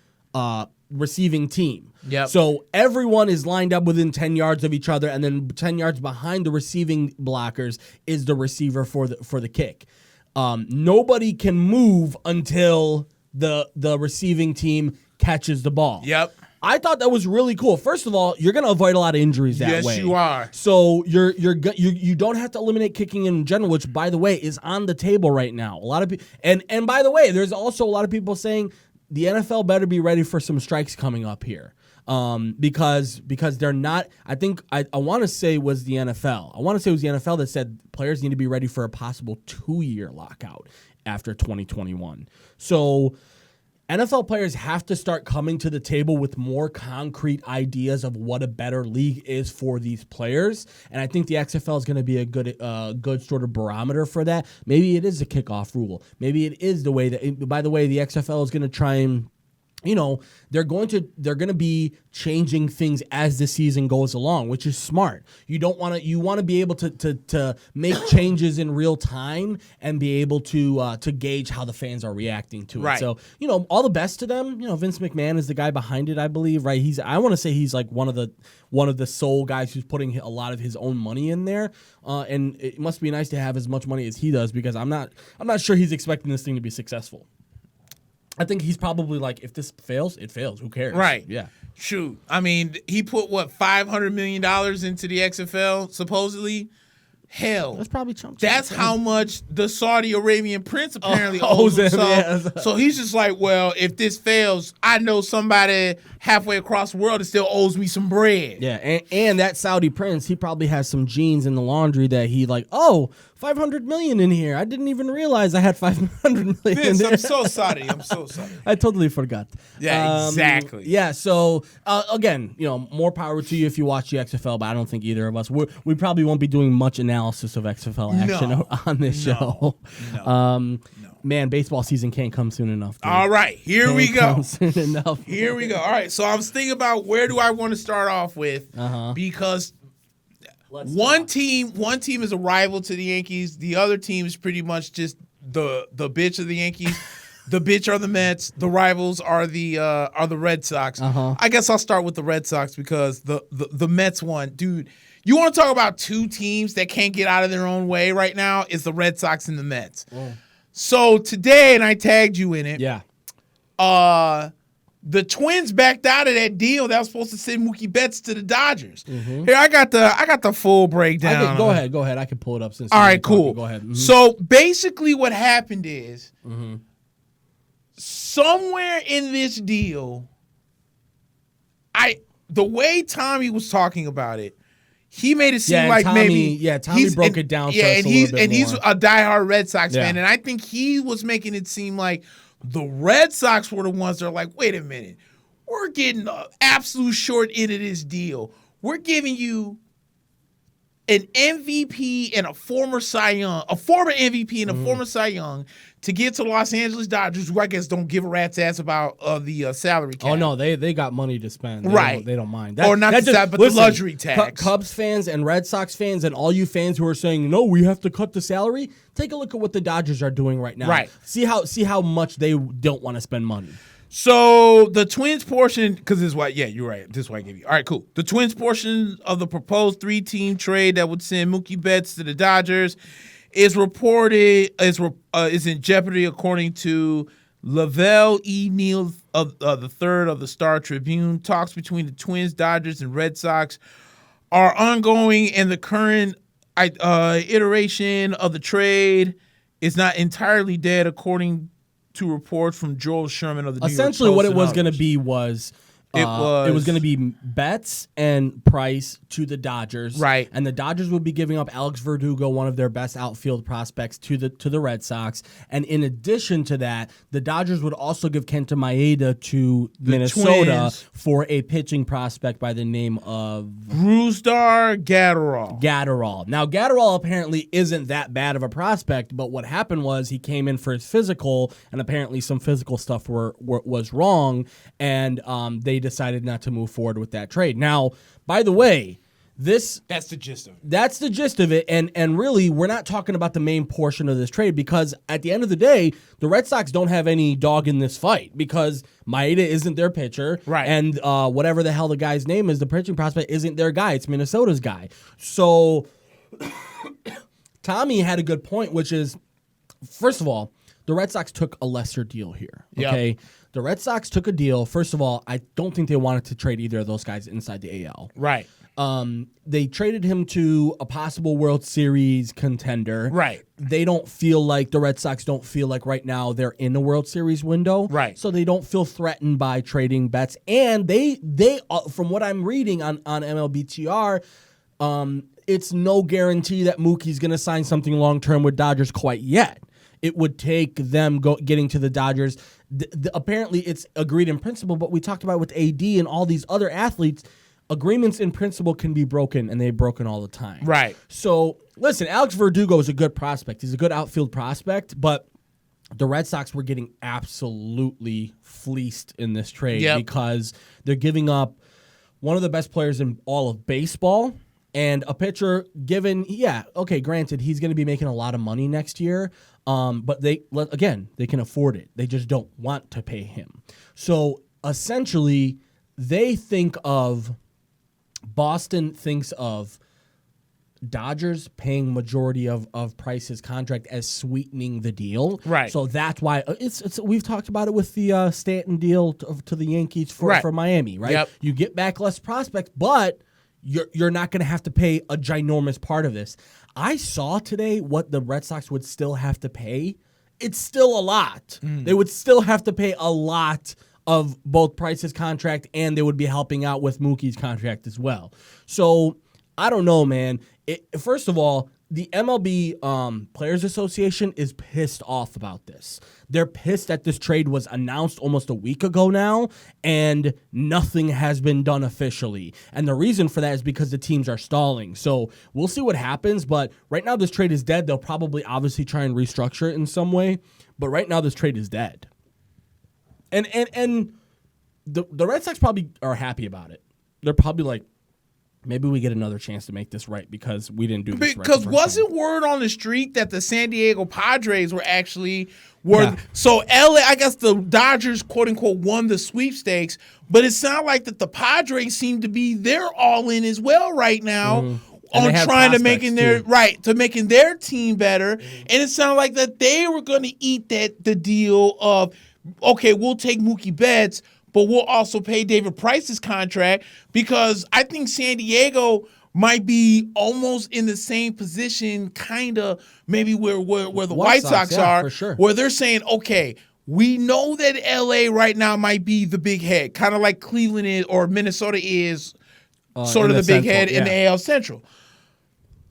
Speaker 2: receiving team.
Speaker 1: Yep.
Speaker 2: So everyone is lined up within 10 yards of each other, and then 10 yards behind the receiving blockers is the receiver for the kick. Nobody can move until the receiving team catches the ball.
Speaker 1: Yep.
Speaker 2: I thought that was really cool. First of all, you're going to avoid a lot of injuries that way.
Speaker 1: Yes, you are.
Speaker 2: So you don't have to eliminate kicking in general, which, by the way, is on the table right now. A lot of people, and by the way, there's also a lot of people saying the NFL better be ready for some strikes coming up here. Because they're not. I think I want to say it was the NFL. I want to say it was the NFL that said players need to be ready for a possible 2-year lockout after 2021. So NFL players have to start coming to the table with more concrete ideas of what a better league is for these players, and I think the XFL is going to be a good sort of barometer for that. Maybe it is a kickoff rule. Maybe it is the way that. By the way, the XFL is going to try and. They're going to be changing things as the season goes along, which is smart. You want to be able to make changes in real time and be able to gauge how the fans are reacting to it.
Speaker 1: Right.
Speaker 2: So, all the best to them. Vince McMahon is the guy behind it, I believe, right? I want to say he's like one of the sole guys who's putting a lot of his own money in there. And it must be nice to have as much money as he does, because I'm not sure he's expecting this thing to be successful. I think he's probably like, if this fails, it fails. Who cares?
Speaker 1: Right.
Speaker 2: Yeah.
Speaker 1: Shoot. I mean, he put, $500 million into the XFL, supposedly? Hell.
Speaker 2: That's probably chump.
Speaker 1: That's how much the Saudi Arabian prince apparently owes him. So he's just like, well, if this fails, I know somebody halfway across the world that still owes me some bread.
Speaker 2: Yeah, and that Saudi prince, he probably has some jeans in the laundry that he like, $500 million in here. I didn't even realize I had $500 million.
Speaker 1: Vince, I'm so sorry.
Speaker 2: I totally forgot.
Speaker 1: Yeah, exactly.
Speaker 2: Yeah, so again, more power to you if you watch the XFL, but I don't think either of us. We probably won't be doing much analysis of XFL action on this show.
Speaker 1: No.
Speaker 2: Man, baseball season can't come soon enough. Dude.
Speaker 1: All right, here we go.
Speaker 2: Soon enough.
Speaker 1: Here we go. All right, so I was thinking about where do I want to start off with, because one team is a rival to the Yankees. The other team is pretty much just the bitch of the Yankees. The bitch are the Mets. The rivals are the Red Sox. I guess I'll start with the Red Sox because the Mets won. Dude, you want to talk about two teams that can't get out of their own way right now? It's the Red Sox and the Mets. So today, and I tagged you in it.
Speaker 2: Yeah.
Speaker 1: The Twins backed out of that deal that was supposed to send Mookie Betts to the Dodgers. Here, I got the full breakdown.
Speaker 2: Go ahead. I can pull it up since.
Speaker 1: All right, cool.
Speaker 2: Go ahead.
Speaker 1: So basically, what happened is somewhere in this deal, the way Tommy was talking about it, he made it seem like
Speaker 2: Tommy broke it down.
Speaker 1: Yeah,
Speaker 2: for us and
Speaker 1: he's a diehard Red Sox fan, and I think he was making it seem like the Red Sox were the ones that are like, wait a minute, we're getting the absolute short end of this deal. We're giving you an MVP and a former Cy Young, a former MVP and a former Cy Young to get to the Los Angeles Dodgers, who I guess don't give a rat's ass about the salary cap.
Speaker 2: Oh, no, they got money to spend. They don't mind.
Speaker 1: Or not that, but listen, the luxury tax.
Speaker 2: Cubs fans and Red Sox fans and all you fans who are saying, no, we have to cut the salary, take a look at what the Dodgers are doing right now.
Speaker 1: Right.
Speaker 2: See how much they don't want to spend money.
Speaker 1: So the Twins portion, because this is why, yeah, you're right. This is why I gave you. All right, cool. The Twins portion of the proposed 3-team trade that would send Mookie Betts to the Dodgers is reported is in jeopardy, according to Lavelle E. Neal of the third of the Star Tribune. Talks between the Twins, Dodgers, and Red Sox are ongoing, and the current iteration of the trade is not entirely dead, according to reports from Joel Sherman of the New York
Speaker 2: Essentially,
Speaker 1: Post
Speaker 2: what it was
Speaker 1: and
Speaker 2: going to
Speaker 1: others.
Speaker 2: be was it was going to be Betts and Price to the Dodgers,
Speaker 1: Right.
Speaker 2: And the Dodgers would be giving up Alex Verdugo, one of their best outfield prospects, to the Red Sox. And in addition to that, the Dodgers would also give Kenta Maeda to Minnesota
Speaker 1: Twins.
Speaker 2: for a pitching prospect by the name of
Speaker 1: Brusdar Gatterall.
Speaker 2: Gatterall. Now, Gatterall apparently isn't that bad of a prospect, but what happened was he came in for his physical, and apparently some physical stuff was wrong, and they decided not to move forward with that trade. Now, by the way, that's
Speaker 1: the gist of it.
Speaker 2: That's the gist of it, and really, we're not talking about the main portion of this trade because at the end of the day, the Red Sox don't have any dog in this fight because Maeda isn't their pitcher,
Speaker 1: right?
Speaker 2: And whatever the hell the guy's name is, the pitching prospect isn't their guy. It's Minnesota's guy. So Tommy had a good point, which is, first of all, the Red Sox took a lesser deal here. Okay. Yep. The Red Sox took a deal. First of all, I don't think they wanted to trade either of those guys inside the AL.
Speaker 1: Right.
Speaker 2: They traded him to a possible World Series contender.
Speaker 1: Right.
Speaker 2: They don't feel like, the Red Sox don't feel like right now they're in a World Series window.
Speaker 1: Right.
Speaker 2: So they don't feel threatened by trading Betts. And they from what I'm reading on MLBTR, it's no guarantee that Mookie's going to sign something long-term with Dodgers quite yet. It would take them getting to the Dodgers. Apparently, it's agreed in principle, but we talked about with AD and all these other athletes, agreements in principle can be broken, and they've broken all the time.
Speaker 1: Right.
Speaker 2: So, listen, Alex Verdugo is a good prospect. He's a good outfield prospect, but the Red Sox were getting absolutely fleeced in this trade because they're giving up one of the best players in all of baseball and a pitcher granted, he's going to be making a lot of money next year. But they can afford it. They just don't want to pay him. So essentially, Boston thinks of Dodgers paying majority of Price's contract as sweetening the deal.
Speaker 1: Right.
Speaker 2: So that's why we've talked about it with the Stanton deal to the Yankees for Miami, right?
Speaker 1: Yep.
Speaker 2: You get back less prospects, but you're not going to have to pay a ginormous part of this. I saw today what the Red Sox would still have to pay. It's still a lot. They would still have to pay a lot of both Price's contract, and they would be helping out with Mookie's contract as well. So I don't know, man. First of all, the MLB Players Association is pissed off about this. They're pissed that this trade was announced almost a week ago now, and nothing has been done officially. And the reason for that is because the teams are stalling. So we'll see what happens, but right now this trade is dead. They'll probably obviously try and restructure it in some way, but right now this trade is dead. And the Red Sox probably are happy about it. They're probably like, Maybe we get another chance to make this right because we didn't do this right.
Speaker 1: Because wasn't word on the street that the San Diego Padres were actually so LA, I guess the Dodgers, quote unquote, won the sweepstakes, but it sounded like that the Padres seem to be they're all in as well right now on trying to making their team better. And it sounded like that they were going to eat the deal of, okay, we'll take Mookie Betts, but we'll also pay David Price's contract, because I think San Diego might be almost in the same position, kind of maybe where the White Sox are,
Speaker 2: for sure.
Speaker 1: Where they're saying, okay, we know that LA right now might be the big head, kind of like Cleveland is or Minnesota is sort of the big head in the AL Central.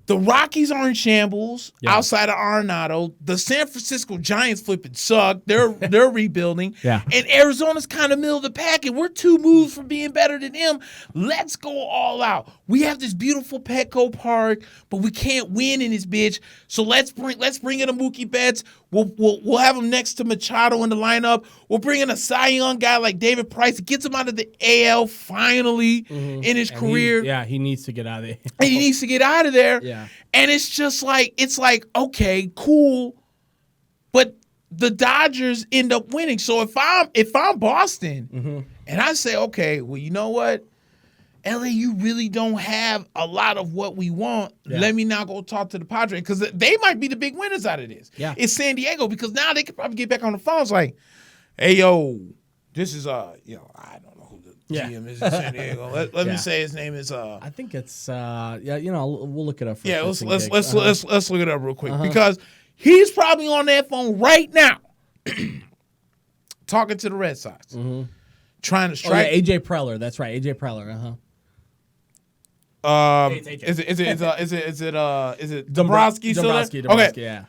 Speaker 1: The Rockies are in shambles outside of Arenado. The San Francisco Giants flipping suck. They're rebuilding. And Arizona's kind of middle of the pack, and we're 2 moves from being better than them. Let's go all out. We have this beautiful Petco Park, but we can't win in this bitch. So let's bring in a Mookie Betts. We'll have him next to Machado in the lineup. We'll bring in a Cy Young guy like David Price. It gets him out of the AL finally in his career.
Speaker 2: He needs to get out of there.
Speaker 1: He needs to get out of there.
Speaker 2: Yeah.
Speaker 1: And it's just like, okay, cool. But the Dodgers end up winning. So if I'm Boston and I say, okay, well, you know what? LA, you really don't have a lot of what we want. Yeah. Let me now go talk to the Padres, because they might be the big winners out of this.
Speaker 2: Yeah.
Speaker 1: It's San Diego, because now they could probably get back on the phone. It's like, hey, yo, this is, I don't know who the GM is in San Diego. Let me say his name is.
Speaker 2: I think it's, we'll look it up.
Speaker 1: Let's look it up real quick, because he's probably on that phone right now talking to the Red Sox, trying to strike.
Speaker 2: AJ Preller. That's right, AJ Preller.
Speaker 1: Is it Dombrowski still there?
Speaker 2: Okay. Yeah.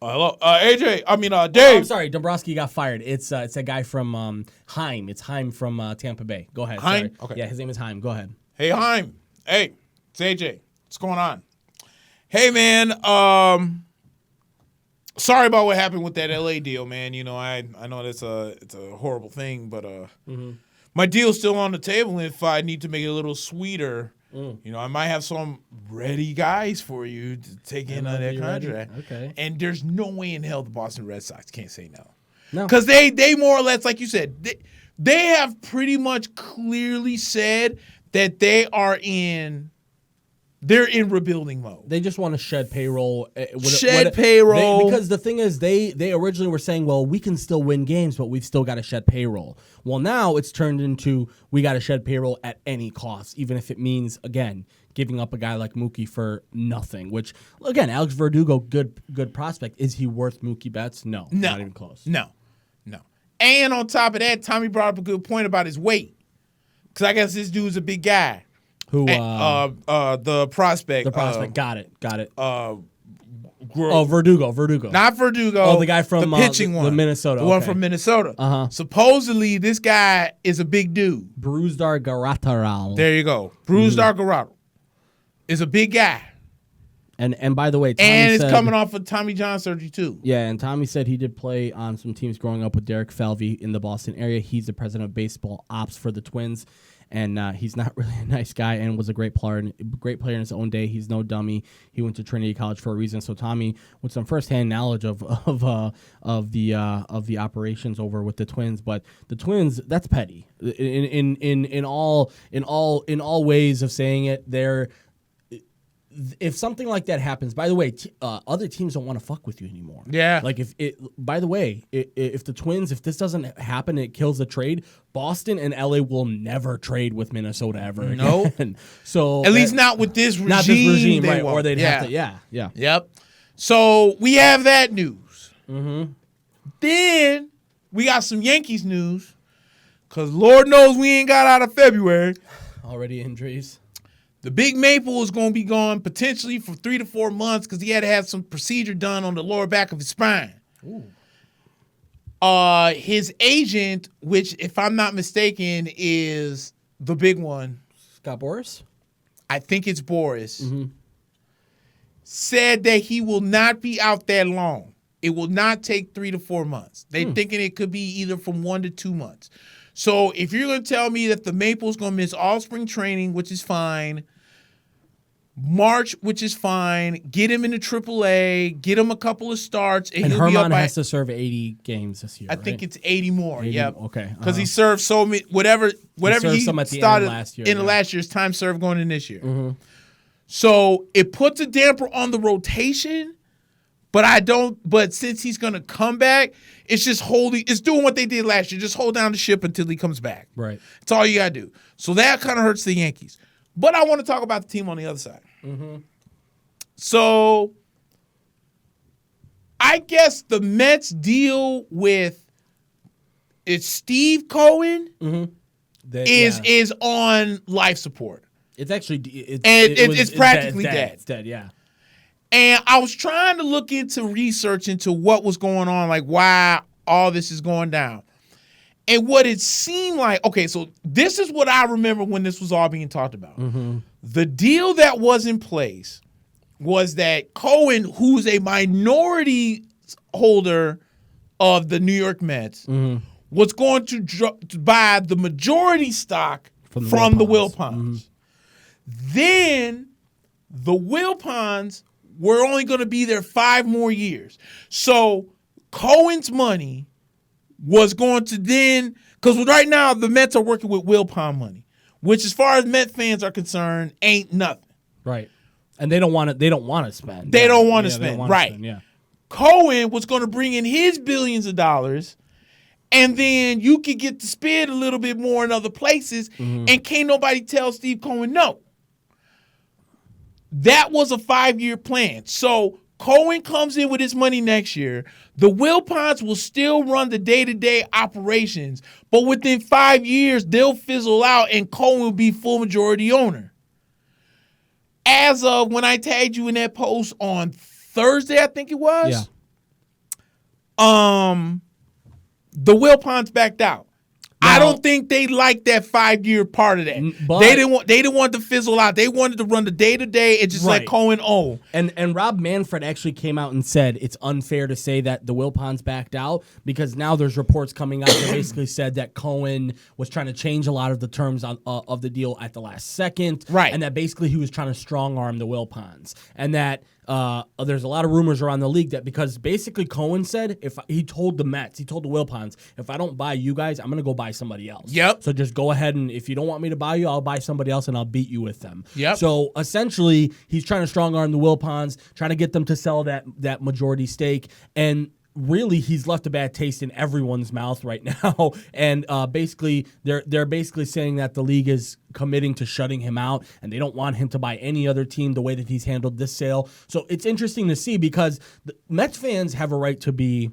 Speaker 1: Hello, AJ. I mean, Dave.
Speaker 2: I'm sorry, Dombrowski got fired. It's a guy from Heim. It's Heim from Tampa Bay. Go ahead.
Speaker 1: Heim.
Speaker 2: Sorry.
Speaker 1: Okay.
Speaker 2: Yeah, his name is Heim. Go ahead.
Speaker 1: Hey, Heim. Hey, it's AJ. What's going on? Hey, man. Sorry about what happened with that LA deal, man. You know, I know it's a horrible thing, but my deal's still on the table. And if I need to make it a little sweeter, you know, I might have some ready guys for you to take in on that contract.
Speaker 2: Okay.
Speaker 1: And there's no way in hell the Boston Red Sox can't say no.
Speaker 2: No.
Speaker 1: Because they more or less, like you said, they have pretty much clearly said that they're in rebuilding mode.
Speaker 2: They just want to shed payroll.
Speaker 1: Payroll.
Speaker 2: Because the thing is, they originally were saying, well, we can still win games, but we've still got to shed payroll. Well, now it's turned into we got to shed payroll at any cost, even if it means, again, giving up a guy like Mookie for nothing. Which, again, Alex Verdugo, good prospect. Is he worth Mookie Betts? No, not even close.
Speaker 1: No. And on top of that, Tommy brought up a good point about his weight. Because I guess this dude's a big guy.
Speaker 2: Who?
Speaker 1: The prospect.
Speaker 2: The prospect. Got it.
Speaker 1: Verdugo. Not Verdugo.
Speaker 2: Oh, the guy from
Speaker 1: the pitching one.
Speaker 2: The Minnesota.
Speaker 1: The one from Minnesota. Supposedly, this guy is a big dude.
Speaker 2: Brusdar Garataral.
Speaker 1: There you go. Brusdar Garataral is a big guy.
Speaker 2: And by the way, Tommy
Speaker 1: it's coming off of Tommy John surgery too.
Speaker 2: Yeah, and Tommy said he did play on some teams growing up with Derek Falvey in the Boston area. He's the president of baseball ops for the Twins. And he's not really a nice guy, and was a great player in his own day. He's no dummy. He went to Trinity College for a reason. So Tommy, with some firsthand knowledge of the operations over with the Twins, but the Twins, that's petty in all ways of saying it. They're, if something like that happens, by the way, other teams don't want to fuck with you anymore.
Speaker 1: Yeah.
Speaker 2: Like if the Twins, if this doesn't happen, it kills the trade. Boston and LA will never trade with Minnesota ever again.
Speaker 1: Nope.
Speaker 2: So
Speaker 1: at least not with this regime,
Speaker 2: right? Or they'd have to,
Speaker 1: yeah.
Speaker 2: Yep.
Speaker 1: So we have that news. Then we got some Yankees news, because Lord knows we ain't got out of February.
Speaker 2: Already injuries.
Speaker 1: The Big Maple is going to be gone potentially for 3 to 4 months, because he had to have some procedure done on the lower back of his spine.
Speaker 2: Ooh.
Speaker 1: His agent, which, if I'm not mistaken, is the big one.
Speaker 2: Scott Boras?
Speaker 1: I think it's Boras. Said that he will not be out that long. It will not take 3 to 4 months. They're thinking it could be either from 1 to 2 months. So if you're going to tell me that the Maple's going to miss all spring training, which is fine, March, which is fine, get him into AAA, get him a couple of starts, and he'll
Speaker 2: Herman
Speaker 1: be up
Speaker 2: has to serve 80 games this year.
Speaker 1: I think it's 80 more. 80, yep.
Speaker 2: Okay.
Speaker 1: Because he served so many, whatever he
Speaker 2: some at the
Speaker 1: started
Speaker 2: end last year,
Speaker 1: in the last year's time served going in this year. Mm-hmm. So it puts a damper on the rotation, but since he's going to come back, it's just it's doing what they did last year. Just hold down the ship until he comes back.
Speaker 2: Right.
Speaker 1: That's all you got to do. So that kind of hurts the Yankees. But I want to talk about the team on the other side. Mm-hmm. So I guess the Mets deal with Steve Cohen is on life support.
Speaker 2: It's actually
Speaker 1: it's practically dead.
Speaker 2: It's dead, yeah.
Speaker 1: And I was trying to look into research into what was going on, like why all this is going down. And what it seemed like, okay, so this is what I remember when this was all being talked about. Mm-hmm. The deal that was in place was that Cohen, who's a minority holder of the New York Mets, was going to buy the majority stock from the Wilpons. Mm-hmm. Then the Wilpons were only going to be there 5 more years. So Cohen's money was going to then, because right now the Mets are working with Wilpon money, which as far as Met fans are concerned, ain't nothing.
Speaker 2: Right. And they don't want to spend.
Speaker 1: They don't want to spend. They don't want to spend. Yeah. Cohen was going to bring in his billions of dollars, and then you could get to spend a little bit more in other places, and can't nobody tell Steve Cohen no. That was a 5-year plan. So Cohen comes in with his money next year. The Wilpons will still run the day-to-day operations, but within 5 years, they'll fizzle out and Cohen will be full majority owner. As of when I tagged you in that post on Thursday, I think it was, the Wilpons backed out. Now, I don't think they liked that 5-year part of that. They didn't want to fizzle out. They wanted to run the day-to-day and just let Cohen own.
Speaker 2: And Rob Manfred actually came out and said it's unfair to say that the Wilpons backed out because now there's reports coming out that basically said that Cohen was trying to change a lot of the terms of the deal at the last second.
Speaker 1: Right.
Speaker 2: And that basically he was trying to strong-arm the Wilpons. And that there's a lot of rumors around the league that because basically Cohen said he told the Wilpons, if I don't buy you guys, I'm going to go buy somebody else.
Speaker 1: Yep.
Speaker 2: So just go ahead and if you don't want me to buy you, I'll buy somebody else and I'll beat you with them.
Speaker 1: Yep.
Speaker 2: So essentially, he's trying to strong arm the Wilpons, trying to get them to sell that majority stake, and really he's left a bad taste in everyone's mouth right now. And basically, they're basically saying that the league is committing to shutting him out, and they don't want him to buy any other team the way that he's handled this sale. So it's interesting to see because the Mets fans have a right to be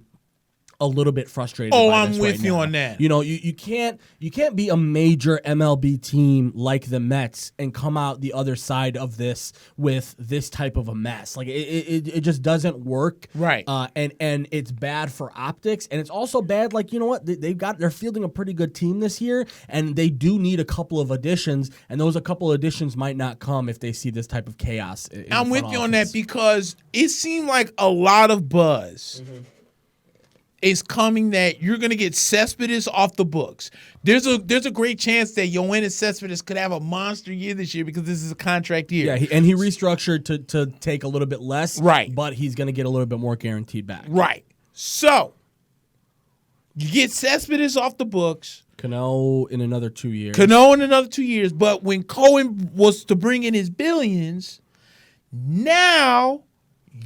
Speaker 2: a little bit frustrated.
Speaker 1: I'm with you on that.
Speaker 2: You know, you can't be a major MLB team like the Mets and come out the other side of this with this type of a mess. Like it just doesn't work.
Speaker 1: Right.
Speaker 2: And it's bad for optics, and it's also bad. Like, you know what? They're fielding a pretty good team this year, and they do need a couple of additions, and those a couple of additions might not come if they see this type of chaos.
Speaker 1: I'm with you on that because it seemed like a lot of buzz. Mm-hmm. Is coming that you're going to get Cespedes off the books. There's a great chance that Yoenis Cespedes could have a monster year this year because this is a contract year.
Speaker 2: Yeah, he restructured to take a little bit less.
Speaker 1: Right.
Speaker 2: But he's going to get a little bit more guaranteed back.
Speaker 1: Right. So, you get Cespedes off the books.
Speaker 2: Cano in another 2 years.
Speaker 1: But when Cohen was to bring in his billions, now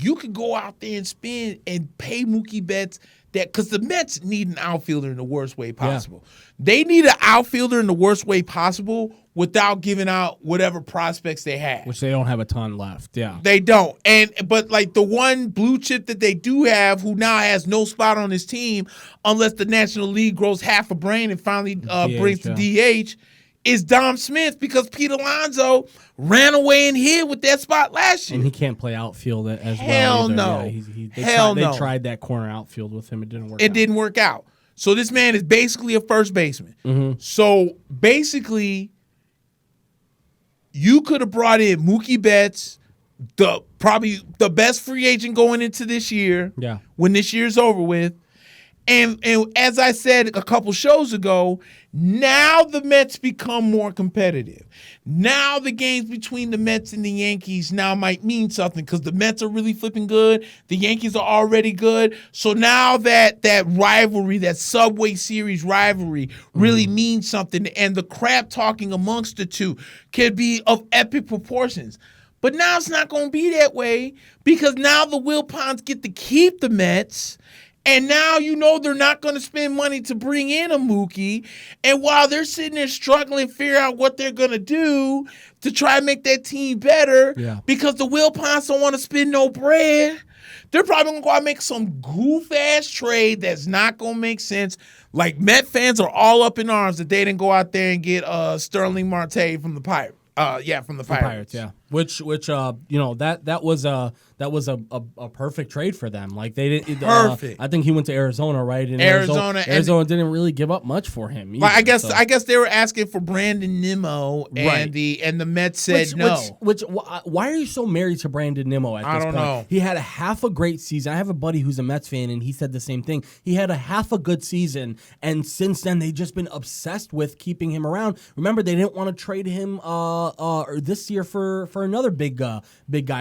Speaker 1: you could go out there and spend and pay Mookie Betts that because the Mets need an outfielder in the worst way possible. Yeah. They need an outfielder in the worst way possible without giving out whatever prospects they have.
Speaker 2: Which they don't have a ton left, yeah.
Speaker 1: They don't. But like the one blue chip that they do have who now has no spot on his team unless the National League grows half a brain and finally brings the DH is Dom Smith because Pete Alonso ran away and hid with that spot last year.
Speaker 2: And he can't play outfield as
Speaker 1: Hell
Speaker 2: well.
Speaker 1: No.
Speaker 2: They tried that corner outfield with him. It didn't work out.
Speaker 1: So this man is basically a first baseman. Mm-hmm. So basically, you could have brought in Mookie Betts, probably the best free agent going into this year.
Speaker 2: Yeah.
Speaker 1: When this year's over with. And as I said a couple shows ago, now the Mets become more competitive. Now the games between the Mets and the Yankees now might mean something because the Mets are really flipping good. The Yankees are already good. So now that rivalry, that Subway Series rivalry really means something. And the crap talking amongst the two can be of epic proportions. But now it's not going to be that way because now the Wilpons get to keep the Mets. And now they're not going to spend money to bring in a Mookie. And while they're sitting there struggling to figure out what they're going to do to try and make that team better, because the Wilpons don't want to spend no bread, they're probably going to go out and make some goof-ass trade that's not going to make sense. Like, Met fans are all up in arms that they didn't go out there and get Sterling Marte from the Pirates. From the Pirates.
Speaker 2: Which that was a perfect trade for them. Like, they didn't.
Speaker 1: Perfect.
Speaker 2: I think he went to Arizona, right? And Arizona didn't really give up much for him. Either,
Speaker 1: I guess they were asking for Brandon Nimmo, and the Mets said no.
Speaker 2: Why are you so married to Brandon Nimmo at this point? I don't know. He had a half a great season. I have a buddy who's a Mets fan, and he said the same thing. He had a half a good season, and since then they've just been obsessed with keeping him around. Remember, they didn't want to trade him this year for another big guy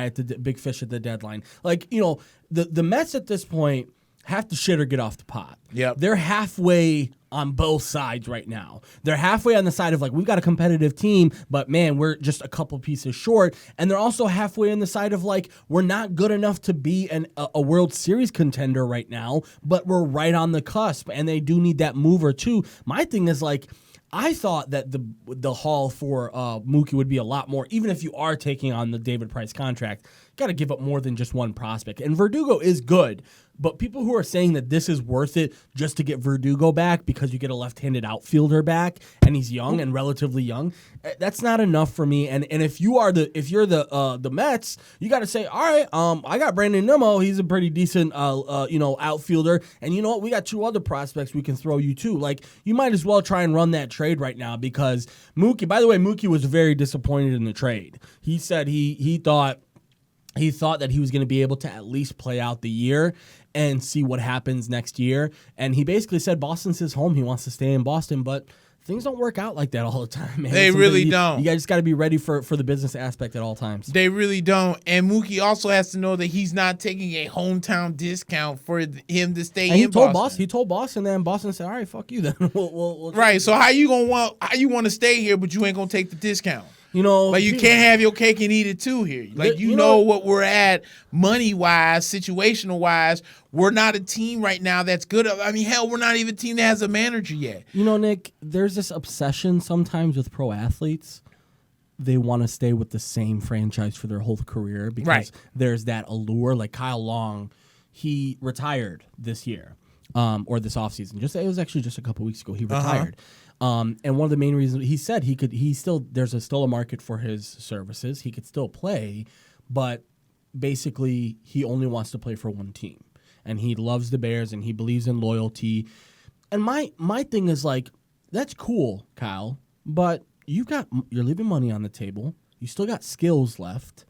Speaker 2: at the big fish at the deadline. Like, the Mets at this point have to shit or get off the pot.
Speaker 1: Yep.
Speaker 2: They're halfway on both sides right now. They're halfway on the side of, like, we've got a competitive team, but man, we're just a couple pieces short. And they're also halfway on the side of, like, we're not good enough to be a World Series contender right now, but we're right on the cusp, and they do need that mover too. My thing is, like, I thought that the haul for Mookie would be a lot more, even if you are taking on the David Price contract. Got to give up more than just one prospect. And Verdugo is good, but people who are saying that this is worth it just to get Verdugo back because you get a left-handed outfielder back and he's young and relatively young, that's not enough for me. And if you're the Mets, you got to say, all right, I got Brandon Nimmo. He's a pretty decent outfielder, and you know what? We got two other prospects we can throw you too. Like, you might as well try and run that trade right now because Mookie. By the way, Mookie was very disappointed in the trade. He said he thought that he was going to be able to at least play out the year and see what happens next year. And he basically said Boston's his home. He wants to stay in Boston, but things don't work out like that all the time, man.
Speaker 1: They really don't.
Speaker 2: You guys just got to be ready for the business aspect at all times.
Speaker 1: They really don't. And Mookie also has to know that he's not taking a hometown discount for him to stay in Boston.
Speaker 2: He told Boston, then Boston said, all right, fuck you then. we'll
Speaker 1: right, so how you want to stay here, but you ain't going to take the discount?
Speaker 2: Like,
Speaker 1: you can't have your cake and eat it too here. Like, you know what we're at money-wise, situational-wise. We're not a team right now that's good. I mean, hell, we're not even a team that has a manager yet.
Speaker 2: Nick, there's this obsession sometimes with pro athletes. They want to stay with the same franchise for their whole career because there's that allure. Like Kyle Long, he retired this year or this offseason. It was actually just a couple weeks ago he retired. And one of the main reasons he said there's still a market for his services. He could still play, but basically he only wants to play for one team. And he loves the Bears and he believes in loyalty. And my thing is, like, that's cool, Kyle, but you're leaving money on the table. You still got skills left.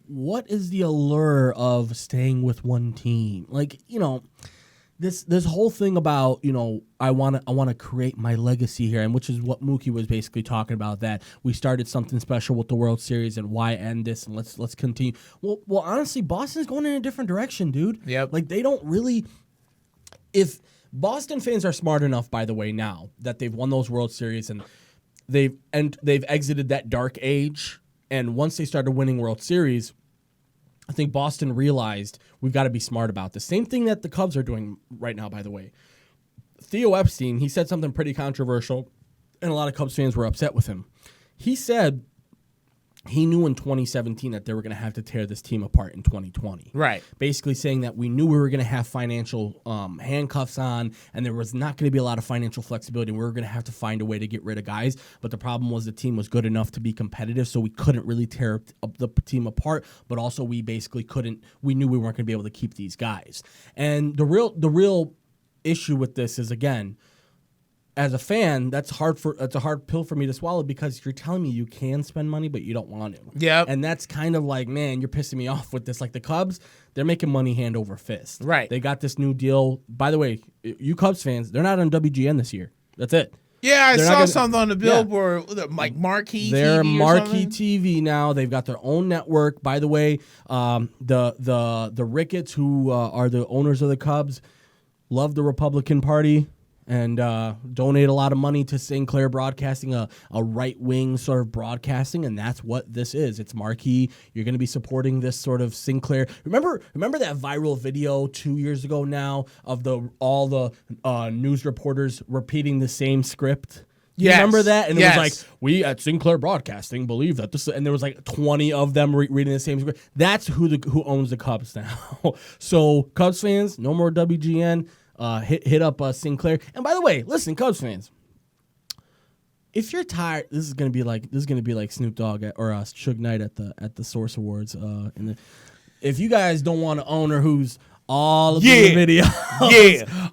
Speaker 2: What is the allure of staying with one team? Like, This whole thing about, I want to create my legacy here, and which is what Mookie was basically talking about, that we started something special with the World Series and why end this and let's continue. Well, honestly, Boston's going in a different direction, dude.
Speaker 1: Yep.
Speaker 2: Like, they don't really. If Boston fans are smart enough, by the way, now that they've won those World Series and they've exited that dark age, and once they started winning World Series, I think Boston realized we've got to be smart about this. Same thing that the Cubs are doing right now, by the way. Theo Epstein, he said something pretty controversial, and a lot of Cubs fans were upset with him. He said he knew in 2017 that they were going to have to tear this team apart in 2020.
Speaker 1: Right.
Speaker 2: Basically saying that we knew we were going to have financial handcuffs on, and there was not going to be a lot of financial flexibility, and we were going to have to find a way to get rid of guys. But the problem was the team was good enough to be competitive, so we couldn't really tear the team apart, but also we basically we knew we weren't going to be able to keep these guys. And the real issue with this is, again, as a fan, that's a hard pill for me to swallow because you're telling me you can spend money, but you don't want to.
Speaker 1: Yeah.
Speaker 2: And that's kind of like, man, you're pissing me off with this. Like the Cubs, they're making money hand over fist.
Speaker 1: Right.
Speaker 2: They got this new deal. By the way, you Cubs fans, they're not on WGN this year. That's it.
Speaker 1: Yeah, I saw something on the billboard, like marquee.
Speaker 2: They're
Speaker 1: TV
Speaker 2: marquee TV now. They've got their own network. By the way, the Ricketts, who are the owners of the Cubs, love the Republican Party and donate a lot of money to Sinclair Broadcasting, a right-wing sort of broadcasting, and that's what this is. It's marquee. You're going to be supporting this sort of Sinclair. Remember that viral video 2 years ago now of all the news reporters repeating the same script? You remember that? And it was like, we at Sinclair Broadcasting believe that this, and there was like 20 of them reading the same script. That's who owns the Cubs now. So Cubs fans, no more WGN. Hit up Sinclair. And by the way, listen, Cubs fans, if you're tired, this is gonna be like Snoop Dogg or Suge Knight at the Source Awards. If you guys don't want an owner who's all of the video,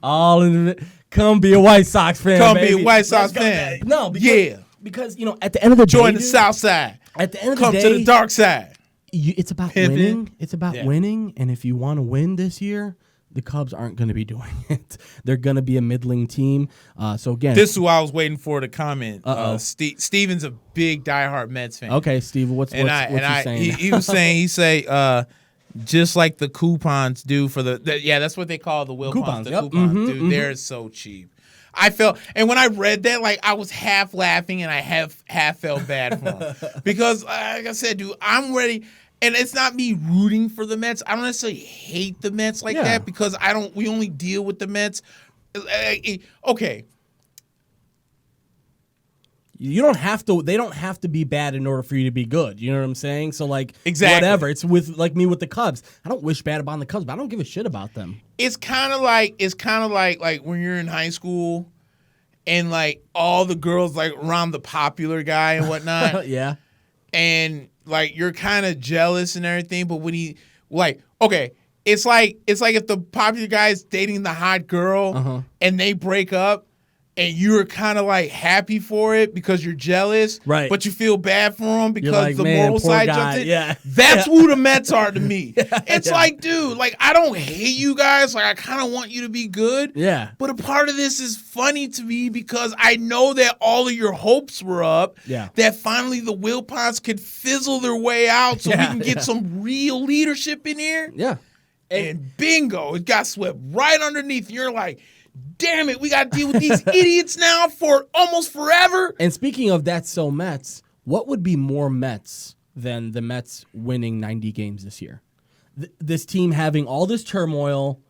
Speaker 2: all in the, come be a White Sox fan.
Speaker 1: Be a White Sox fan.
Speaker 2: No, because at the end of the day,
Speaker 1: join the South Side.
Speaker 2: At the end of
Speaker 1: come
Speaker 2: the day,
Speaker 1: to the dark side.
Speaker 2: It's about winning. It's about winning, and if you want to win this year, the Cubs aren't going to be doing it. They're going to be a middling team. So again,
Speaker 1: this is who I was waiting for to comment. Steven's a big diehard Mets fan.
Speaker 2: Okay, Steven, what's he saying?
Speaker 1: He was saying just like the coupons do for the that's what they call the coupons. The coupons, dude, they're so cheap. I felt, and when I read that, like I was half laughing and I half felt bad for him because, like I said, dude, I'm ready. And it's not me rooting for the Mets. I don't necessarily hate the Mets like that because we only deal with the Mets. Okay.
Speaker 2: You don't have to. They don't have to be bad in order for you to be good. You know what I'm saying? So like,
Speaker 1: exactly.
Speaker 2: Whatever. It's with me with the Cubs. I don't wish bad upon the Cubs, but I don't give a shit about them.
Speaker 1: It's kind of like when you're in high school, and like all the girls like around the popular guy and whatnot.
Speaker 2: Yeah.
Speaker 1: And like you're kind of jealous and everything, but when he it's like if the popular guy is dating the hot girl and they break up. And you're kind of like happy for it because you're jealous,
Speaker 2: right?
Speaker 1: But you feel bad for him because
Speaker 2: like,
Speaker 1: the moral side jumps in.
Speaker 2: Yeah.
Speaker 1: That's who the Mets are to me. It's like, dude, like I don't hate you guys. Like I kind of want you to be good.
Speaker 2: Yeah.
Speaker 1: But a part of this is funny to me because I know that all of your hopes were up.
Speaker 2: Yeah.
Speaker 1: That finally the Wilpons could fizzle their way out so we can get some real leadership in here.
Speaker 2: Yeah.
Speaker 1: And bingo, it got swept right underneath. You're like, damn it, we got to deal with these idiots now for almost forever.
Speaker 2: And speaking of that, so Mets, what would be more Mets than the Mets winning 90 games this year? This team having all this turmoil,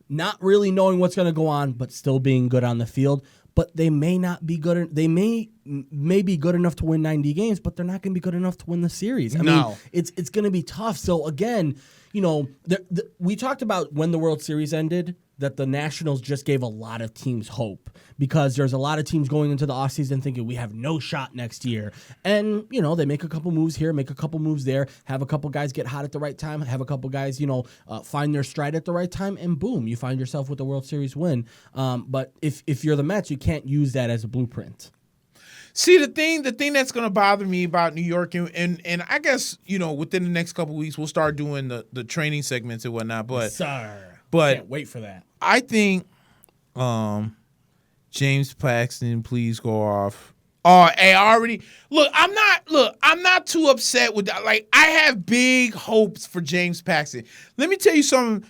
Speaker 2: not really knowing what's going to go on, but still being good on the field. But they may not be good. They may be good enough to win 90 games, but they're not going to be good enough to win the series. I mean, it's going to be tough. So again, we talked about when the World Series ended, that the Nationals just gave a lot of teams hope because there's a lot of teams going into the offseason thinking we have no shot next year. And, they make a couple moves here, make a couple moves there, have a couple guys get hot at the right time, have a couple guys, find their stride at the right time, and boom, you find yourself with a World Series win. But if you're the Mets, you can't use that as a blueprint.
Speaker 1: See, the thing that's going to bother me about New York, and I guess, within the next couple of weeks, we'll start doing the training segments and whatnot. But,
Speaker 2: can't wait for that.
Speaker 1: I think James Paxton, please go off. Oh, hey, I'm not too upset with that. Like, I have big hopes for James Paxton. Let me tell you something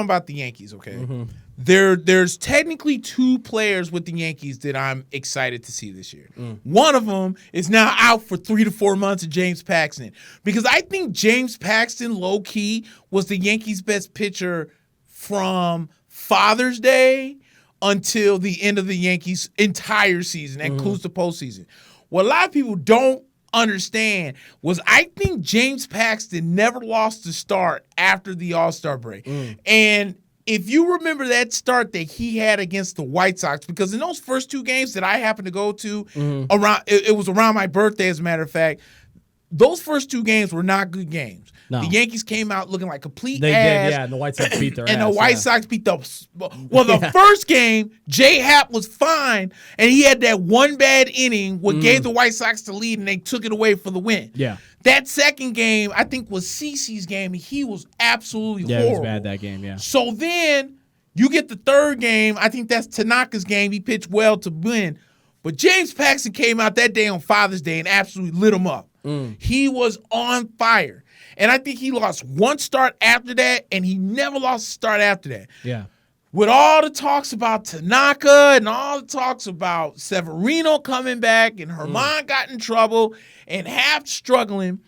Speaker 1: about the Yankees, okay? Mm-hmm. There's technically two players with the Yankees that I'm excited to see this year. One of them is now out for 3 to 4 months of James Paxton because I think James Paxton, low-key, was the Yankees' best pitcher from Father's Day until the end of the Yankees' entire season. That includes the postseason. What a lot of people don't understand was I think James Paxton never lost a start after the All-Star break. And if you remember that start that he had against the White Sox, because in those first two games that I happened to go to, it was around my birthday, as a matter of fact, those first 2 games were not good games.
Speaker 2: No.
Speaker 1: The Yankees came out looking like complete
Speaker 3: They
Speaker 1: ass.
Speaker 3: did, yeah, and the White Sox beat their
Speaker 1: and
Speaker 3: ass.
Speaker 1: the White Sox beat the the first game, J Happ was fine, and he had that one bad inning what gave the White Sox the lead, and they took it away for the win.
Speaker 3: Yeah.
Speaker 1: That second game, I think, was CeCe's game. He was absolutely horrible.
Speaker 3: Yeah, it was bad that game, yeah.
Speaker 1: So then you get the third game. I think that's Tanaka's game. He pitched well to win. But James Paxton came out that day on Father's Day and absolutely lit him up. He was on fire. And I think he lost one start after that, and he never lost a start after that.
Speaker 3: Yeah.
Speaker 1: With all the talks about Tanaka and all the talks about Severino coming back and Herman got in trouble and Happ struggling,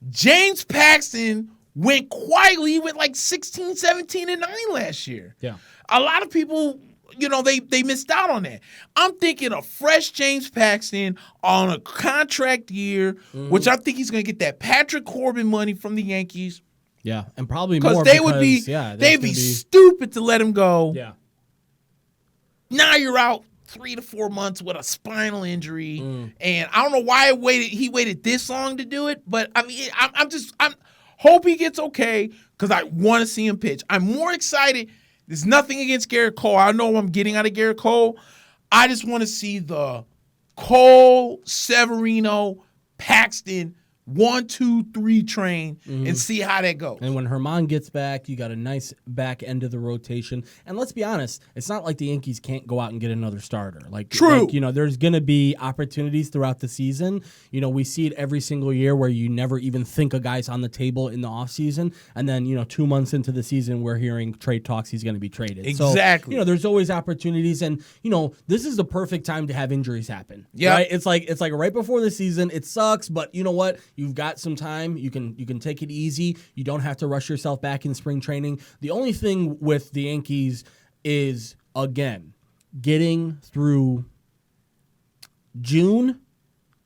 Speaker 1: James Paxton went quietly. He went like 16, 17, and 9 last year.
Speaker 3: Yeah.
Speaker 1: A lot of people, they missed out on that. I'm thinking a fresh James Paxton on a contract year, which I think he's going to get that Patrick Corbin money from the Yankees.
Speaker 3: Yeah, and probably more
Speaker 1: Because they'd be stupid to let him go.
Speaker 3: Yeah.
Speaker 1: Now you're out 3 to 4 months with a spinal injury, and I don't know why he waited this long to do it. But I mean, I'm hope he gets okay because I want to see him pitch. I'm more excited. There's nothing against Garrett Cole. I know what I'm getting out of Garrett Cole. I just want to see the Cole, Severino, Paxton 1, 2, 3 train and see how that goes.
Speaker 2: And when Herman gets back, you got a nice back end of the rotation. And let's be honest, it's not like the Yankees can't go out and get another starter.
Speaker 1: True.
Speaker 2: There's going to be opportunities throughout the season. We see it every single year where you never even think a guy's on the table in the offseason. And then, 2 months into the season, we're hearing trade talks, he's going to be traded.
Speaker 1: Exactly.
Speaker 2: So, there's always opportunities. And, this is the perfect time to have injuries happen.
Speaker 1: Yeah.
Speaker 2: Right? It's like right before the season. It sucks, but you know what? You've got some time. You can take it easy. You don't have to rush yourself back in spring training. The only thing with the Yankees is, again, getting through June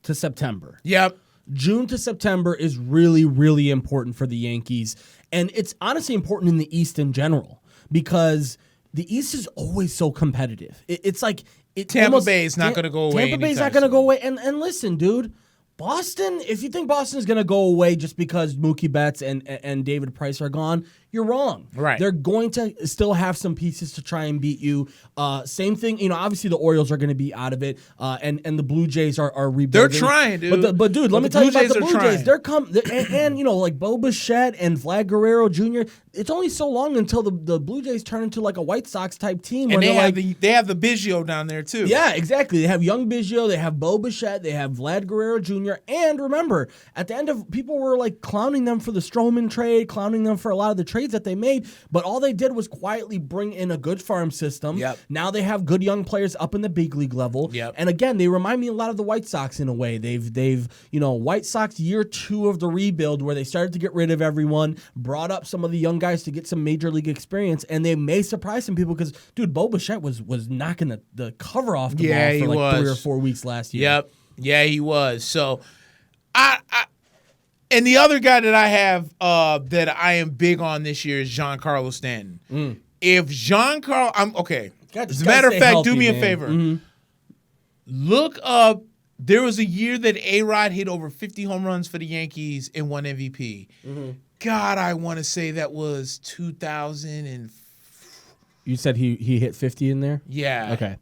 Speaker 2: to September.
Speaker 1: Yep.
Speaker 2: June to September is really, really important for the Yankees. And it's honestly important in the East in general because the East is always so competitive. It's like...
Speaker 1: Tampa Bay is not going to go away.
Speaker 2: Tampa Bay's not going to go away. And listen, dude... Boston, if you think Boston is going to go away just because Mookie Betts and David Price are gone, you're wrong.
Speaker 1: Right.
Speaker 2: They're going to still have some pieces to try and beat you. Same thing, obviously the Orioles are going to be out of it, and the Blue Jays are rebuilding.
Speaker 1: They're trying, dude.
Speaker 2: But dude, let me tell you about the Blue Jays.
Speaker 1: They're
Speaker 2: like Bo Bichette and Vlad Guerrero Jr., it's only so long until the Blue Jays turn into like a White Sox type team.
Speaker 1: And they have the Biggio down there too.
Speaker 2: Yeah, exactly. They have young Biggio, they have Bo Bichette, they have Vlad Guerrero Jr., and remember, at the end of people were like clowning them for the Stroman trade, clowning them for a lot of the trades that they made, but all they did was quietly bring in a good farm system.
Speaker 1: Yep.
Speaker 2: Now they have good young players up in the big league level.
Speaker 1: Yep.
Speaker 2: And again, they remind me a lot of the White Sox in a way. They've White Sox year 2 of the rebuild where they started to get rid of everyone, brought up some of the young guys to get some major league experience, and they may surprise some people because, dude, Bo Bichette was knocking the cover off the ball for like 3 or 4 weeks last year.
Speaker 1: Yep. Yeah, he was. So and the other guy that I have that I am big on this year is Giancarlo Stanton. If Giancarlo, I'm okay. As a matter of fact, do me a favor. Look up. There was a year that A-Rod hit over 50 home runs for the Yankees and won MVP. God, I want to say that was 2000.
Speaker 2: You said he hit 50 in there?
Speaker 1: Yeah.
Speaker 2: Okay.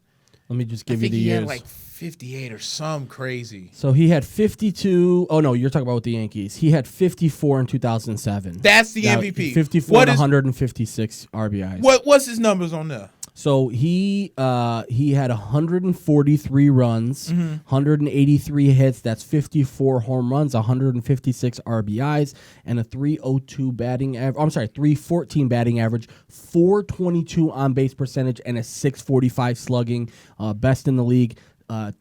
Speaker 2: Let me just give
Speaker 1: I
Speaker 2: you
Speaker 1: think
Speaker 2: the
Speaker 1: he
Speaker 2: years.
Speaker 1: had like 58 or some crazy.
Speaker 2: So he had 52. Oh, no, you're talking about with the Yankees. He had 54 in 2007.
Speaker 1: That's the MVP.
Speaker 2: 54 and 156 RBIs.
Speaker 1: What's his numbers on there?
Speaker 2: So he had 143 runs, 183 hits. That's 54 home runs, 156 RBIs, and a 302 batting average. I'm sorry, 314 batting average, 422 on base percentage, and a 645 slugging. Best in the league. One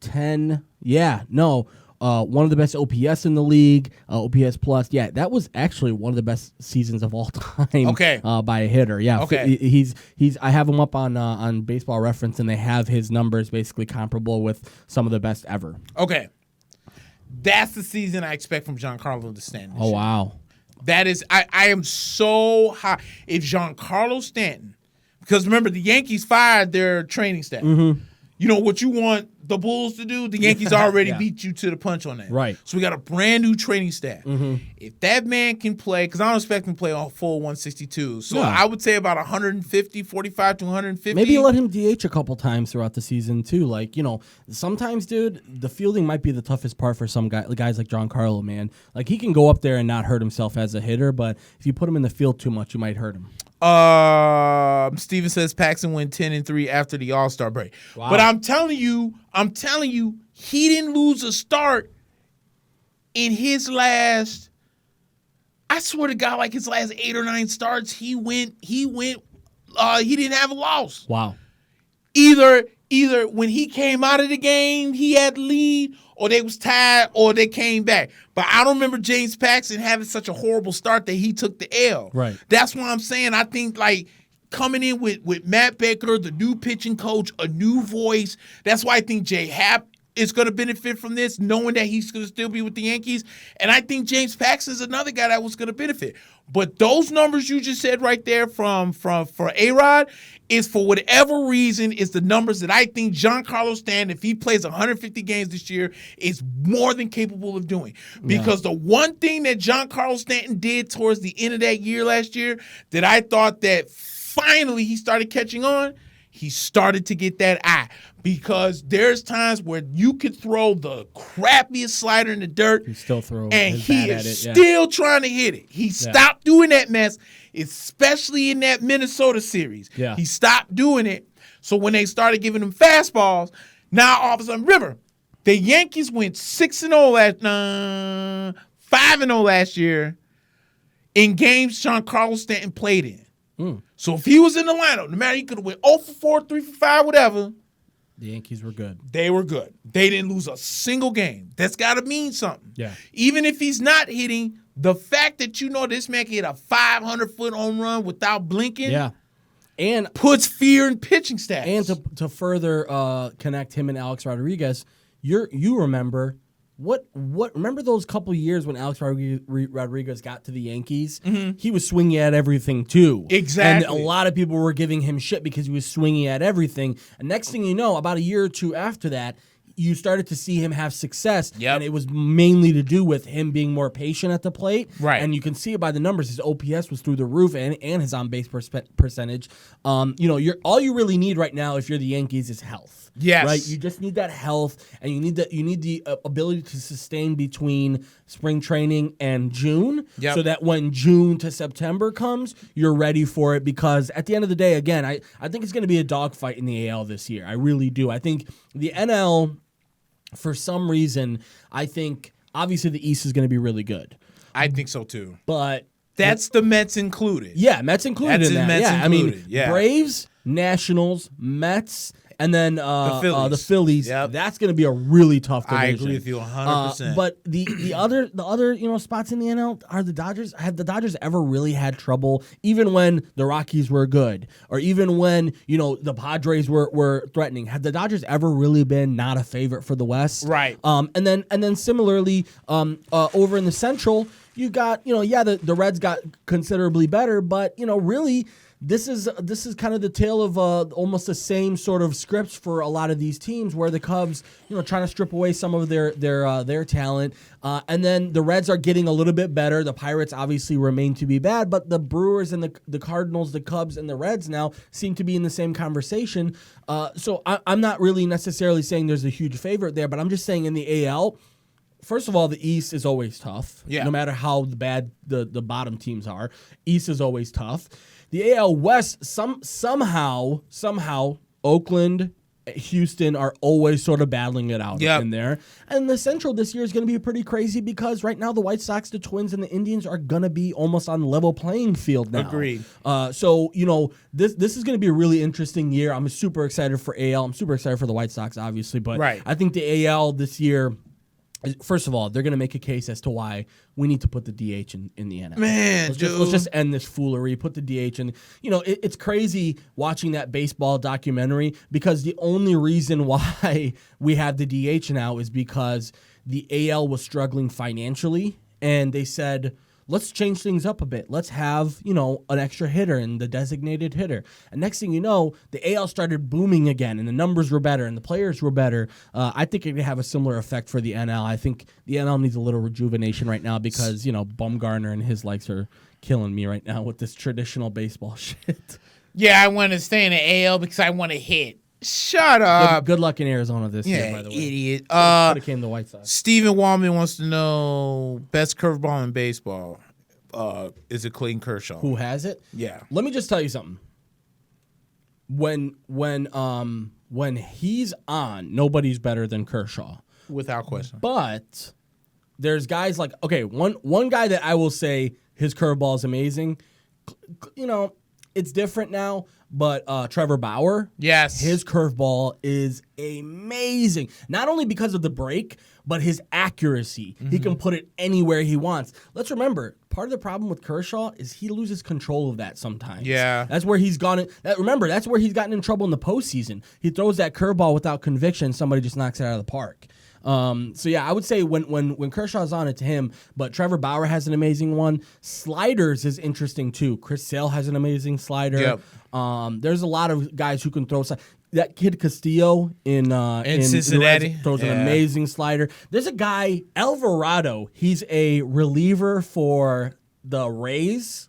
Speaker 2: of the best OPS in the league, OPS plus. Yeah, that was actually one of the best seasons of all time.
Speaker 1: Okay.
Speaker 2: By a hitter. Yeah.
Speaker 1: Okay.
Speaker 2: He's. I have him up on Baseball Reference, and they have his numbers basically comparable with some of the best ever.
Speaker 1: Okay. That's the season I expect from Giancarlo Stanton.
Speaker 2: Oh, wow.
Speaker 1: That is, I am so high. If Giancarlo Stanton, because remember, the Yankees fired their training staff. you know what you want the Bulls to do? The Yankees already beat you to the punch on that.
Speaker 2: Right.
Speaker 1: So we got a brand new training staff. If that man can play, because I don't expect him to play a full 162. So I would say about 150, 45 to 150.
Speaker 2: Maybe let him DH a couple times throughout the season too. Like, you know, sometimes, dude, the fielding might be the toughest part for some guys like Giancarlo, man. Like, he can go up there and not hurt himself as a hitter, but if you put him in the field too much, you might hurt him.
Speaker 1: Steven says Paxton went 10-3 after the All-Star break.
Speaker 2: Wow.
Speaker 1: But I'm telling you, he didn't lose a start in his last, I swear to God, like his last 8 or 9 starts, he didn't have a loss.
Speaker 2: Wow.
Speaker 1: Either when he came out of the game, he had the lead, or they was tied, or they came back. But I don't remember James Paxton having such a horrible start that he took the L.
Speaker 2: Right.
Speaker 1: That's why I'm saying I think, like, coming in with Matt Baker, the new pitching coach, a new voice, that's why I think Jay Happ is going to benefit from this, knowing that he's going to still be with the Yankees. And I think James Paxton is another guy that was going to benefit. But those numbers you just said right there for A-Rod is, for whatever reason, is the numbers that I think Giancarlo Stanton, if he plays 150 games this year, is more than capable of doing. Because the one thing that Giancarlo Stanton did towards the end of that year last year that I thought that finally he started catching on, he started to get that eye. Because there's times where you could throw the crappiest slider in the dirt,
Speaker 3: He still throw
Speaker 1: and
Speaker 3: his
Speaker 1: he
Speaker 3: bat
Speaker 1: is
Speaker 3: at it.
Speaker 1: still trying to hit it. He stopped doing that mess, especially in that Minnesota series.
Speaker 3: Yeah.
Speaker 1: He stopped doing it. So when they started giving him fastballs, now all of a sudden, remember, the Yankees went 5-0 last year in games Giancarlo Stanton played in. So if he was in the lineup, no matter, he could have went 0 for 4, 3 for 5, whatever.
Speaker 2: The Yankees were good.
Speaker 1: They were good. They didn't lose a single game. That's got to mean something.
Speaker 3: Yeah.
Speaker 1: Even if he's not hitting, the fact that you know this man can hit a 500-foot home run without blinking
Speaker 2: And
Speaker 1: puts fear in pitching staff.
Speaker 2: And to further connect him and Alex Rodriguez, you remember remember those couple years when Alex Rodriguez got to the Yankees? He was swinging at everything too.
Speaker 1: Exactly.
Speaker 2: And a lot of people were giving him shit because he was swinging at everything. And next thing you know, about a year or two after that, you started to see him have success, and it was mainly to do with him being more patient at the plate.
Speaker 1: Right.
Speaker 2: And you can see it by the numbers. His OPS was through the roof, and his on-base percentage. You know, all you really need right now, if you're the Yankees, is health.
Speaker 1: Yes.
Speaker 2: Right. You just need that health, and you need the ability to sustain between spring training and June, so that when June to September comes, you're ready for it. Because at the end of the day, again, I think it's going to be a dogfight in the AL this year. I really do. I think the NL, for some reason, I think obviously the East is going to be really good.
Speaker 1: I think so too.
Speaker 2: But
Speaker 1: that's the Mets included.
Speaker 2: Yeah, Mets included
Speaker 1: That's
Speaker 2: in that.
Speaker 1: Mets
Speaker 2: yeah,
Speaker 1: included.
Speaker 2: I mean, Braves, Nationals, Mets, and then the Phillies.
Speaker 1: Yep.
Speaker 2: That's going to be a really tough division.
Speaker 1: I agree with you 100%.
Speaker 2: But the other spots in the NL are the Dodgers. Have the Dodgers ever really had trouble, even when the Rockies were good, or even when the Padres were threatening? Have the Dodgers ever really been not a favorite for the West?
Speaker 1: Right.
Speaker 2: And then similarly, over in the Central, you got the Reds got considerably better, but really. This is kind of the tale of almost the same sort of scripts for a lot of these teams, where the Cubs, trying to strip away some of their talent, and then the Reds are getting a little bit better. The Pirates obviously remain to be bad, but the Brewers and the Cardinals, the Cubs and the Reds now seem to be in the same conversation. So I'm not really necessarily saying there's a huge favorite there, but I'm just saying in the AL. First of all, the East is always tough. Yeah. No matter how bad the bottom teams are, East is always tough. The AL West, somehow, Oakland, Houston are always sort of battling it out in there. And the Central this year is going to be pretty crazy because right now the White Sox, the Twins, and the Indians are going to be almost on level playing field now.
Speaker 1: Agreed.
Speaker 2: So, this is going to be a really interesting year. I'm super excited for AL. I'm super excited for the White Sox, obviously. But I think the AL this year... First of all, they're going to make a case as to why we need to put the DH in the NL.
Speaker 1: Man,
Speaker 2: let's just end this foolery. Put the DH in. It's crazy watching that baseball documentary because the only reason why we have the DH now is because the AL was struggling financially, and they said, let's change things up a bit. Let's have, an extra hitter and the designated hitter. And next thing you know, the AL started booming again, and the numbers were better, and the players were better. I think it could have a similar effect for the NL. I think the NL needs a little rejuvenation right now because, Bumgarner and his likes are killing me right now with this traditional baseball shit.
Speaker 1: Yeah, I want to stay in the AL because I want to hit. Shut up.
Speaker 2: Good luck in Arizona this year, by the way.
Speaker 1: Idiot.
Speaker 2: Could have came to the White Sox.
Speaker 1: Steven Wallman wants to know best curveball in baseball. Is it Clayton Kershaw?
Speaker 2: Who has it?
Speaker 1: Yeah.
Speaker 2: Let me just tell you something. When he's on, nobody's better than Kershaw.
Speaker 1: Without question.
Speaker 2: But there's guys like, one guy that I will say his curveball is amazing. It's different now. But Trevor Bauer,
Speaker 1: yes,
Speaker 2: his curveball is amazing. Not only because of the break, but his accuracy. Mm-hmm. He can put it anywhere he wants. Let's remember, part of the problem with Kershaw is he loses control of that sometimes.
Speaker 1: Yeah.
Speaker 2: That's where he's gone. Remember, that's where he's gotten in trouble in the postseason. He throws that curveball without conviction. Somebody just knocks it out of the park. I would say when Kershaw's on, it's him. But Trevor Bauer has an amazing one. Sliders is interesting too. Chris Sale has an amazing slider.
Speaker 1: Yep.
Speaker 2: There's a lot of guys who can throw. That kid Castillo in
Speaker 1: Cincinnati
Speaker 2: throws an amazing slider. There's a guy Alvarado. He's a reliever for the Rays.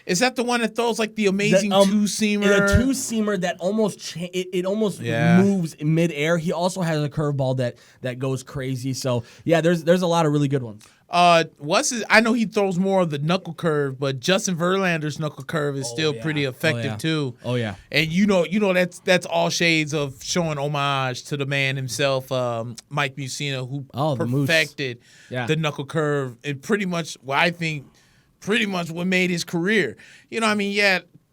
Speaker 1: Is that the one that throws like the amazing two-seamer?
Speaker 2: A two-seamer that almost moves in midair. He also has a curveball that goes crazy. So yeah, there's a lot of really good ones.
Speaker 1: I know he throws more of the knuckle curve, but Justin Verlander's knuckle curve is still pretty effective too.
Speaker 2: Oh yeah.
Speaker 1: And that's all shades of showing homage to the man himself, Mike Mussina, who perfected the knuckle curve and pretty much what made his career.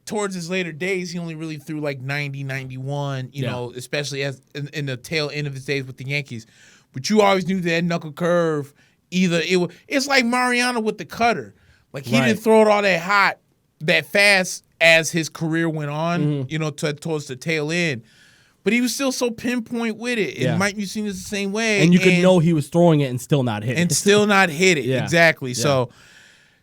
Speaker 1: Towards his later days, he only really threw like 90, 91, especially as in the tail end of his days with the Yankees. But you always knew that knuckle curve, it's like Mariano with the cutter. Like he didn't throw it all that fast as his career went on, towards the tail end. But he was still so pinpoint with it. And Mike Mussina's the same way.
Speaker 2: And you could know he was throwing it and still not hit it.
Speaker 1: And still not hit it. Yeah. Exactly. Yeah. So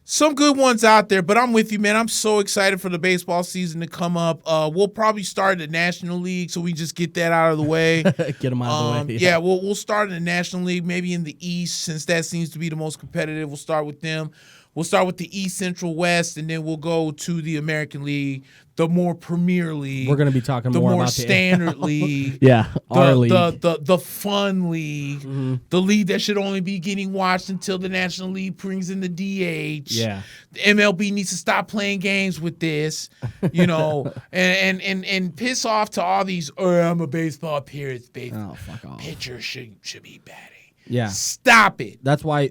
Speaker 1: some good ones out there, but I'm with you, man. I'm so excited for the baseball season to come up. We'll probably start the National League, so we just get that out of the way.
Speaker 2: Get them out of the way.
Speaker 1: Yeah, we'll start in the National League, maybe in the East, since that seems to be the most competitive. We'll start with them. We'll start with the East, Central, West, and then we'll go to the American League, the more Premier League.
Speaker 2: We're going to be talking more about the
Speaker 1: Standard League.
Speaker 2: Our league.
Speaker 1: The fun league. Mm-hmm. The league that should only be getting watched until the National League brings in the DH.
Speaker 2: Yeah.
Speaker 1: The MLB needs to stop playing games with this, and piss off to all these, I'm a baseball purist.
Speaker 2: Fuck off.
Speaker 1: Pitchers should be batting.
Speaker 2: Yeah.
Speaker 1: Stop it.
Speaker 2: That's why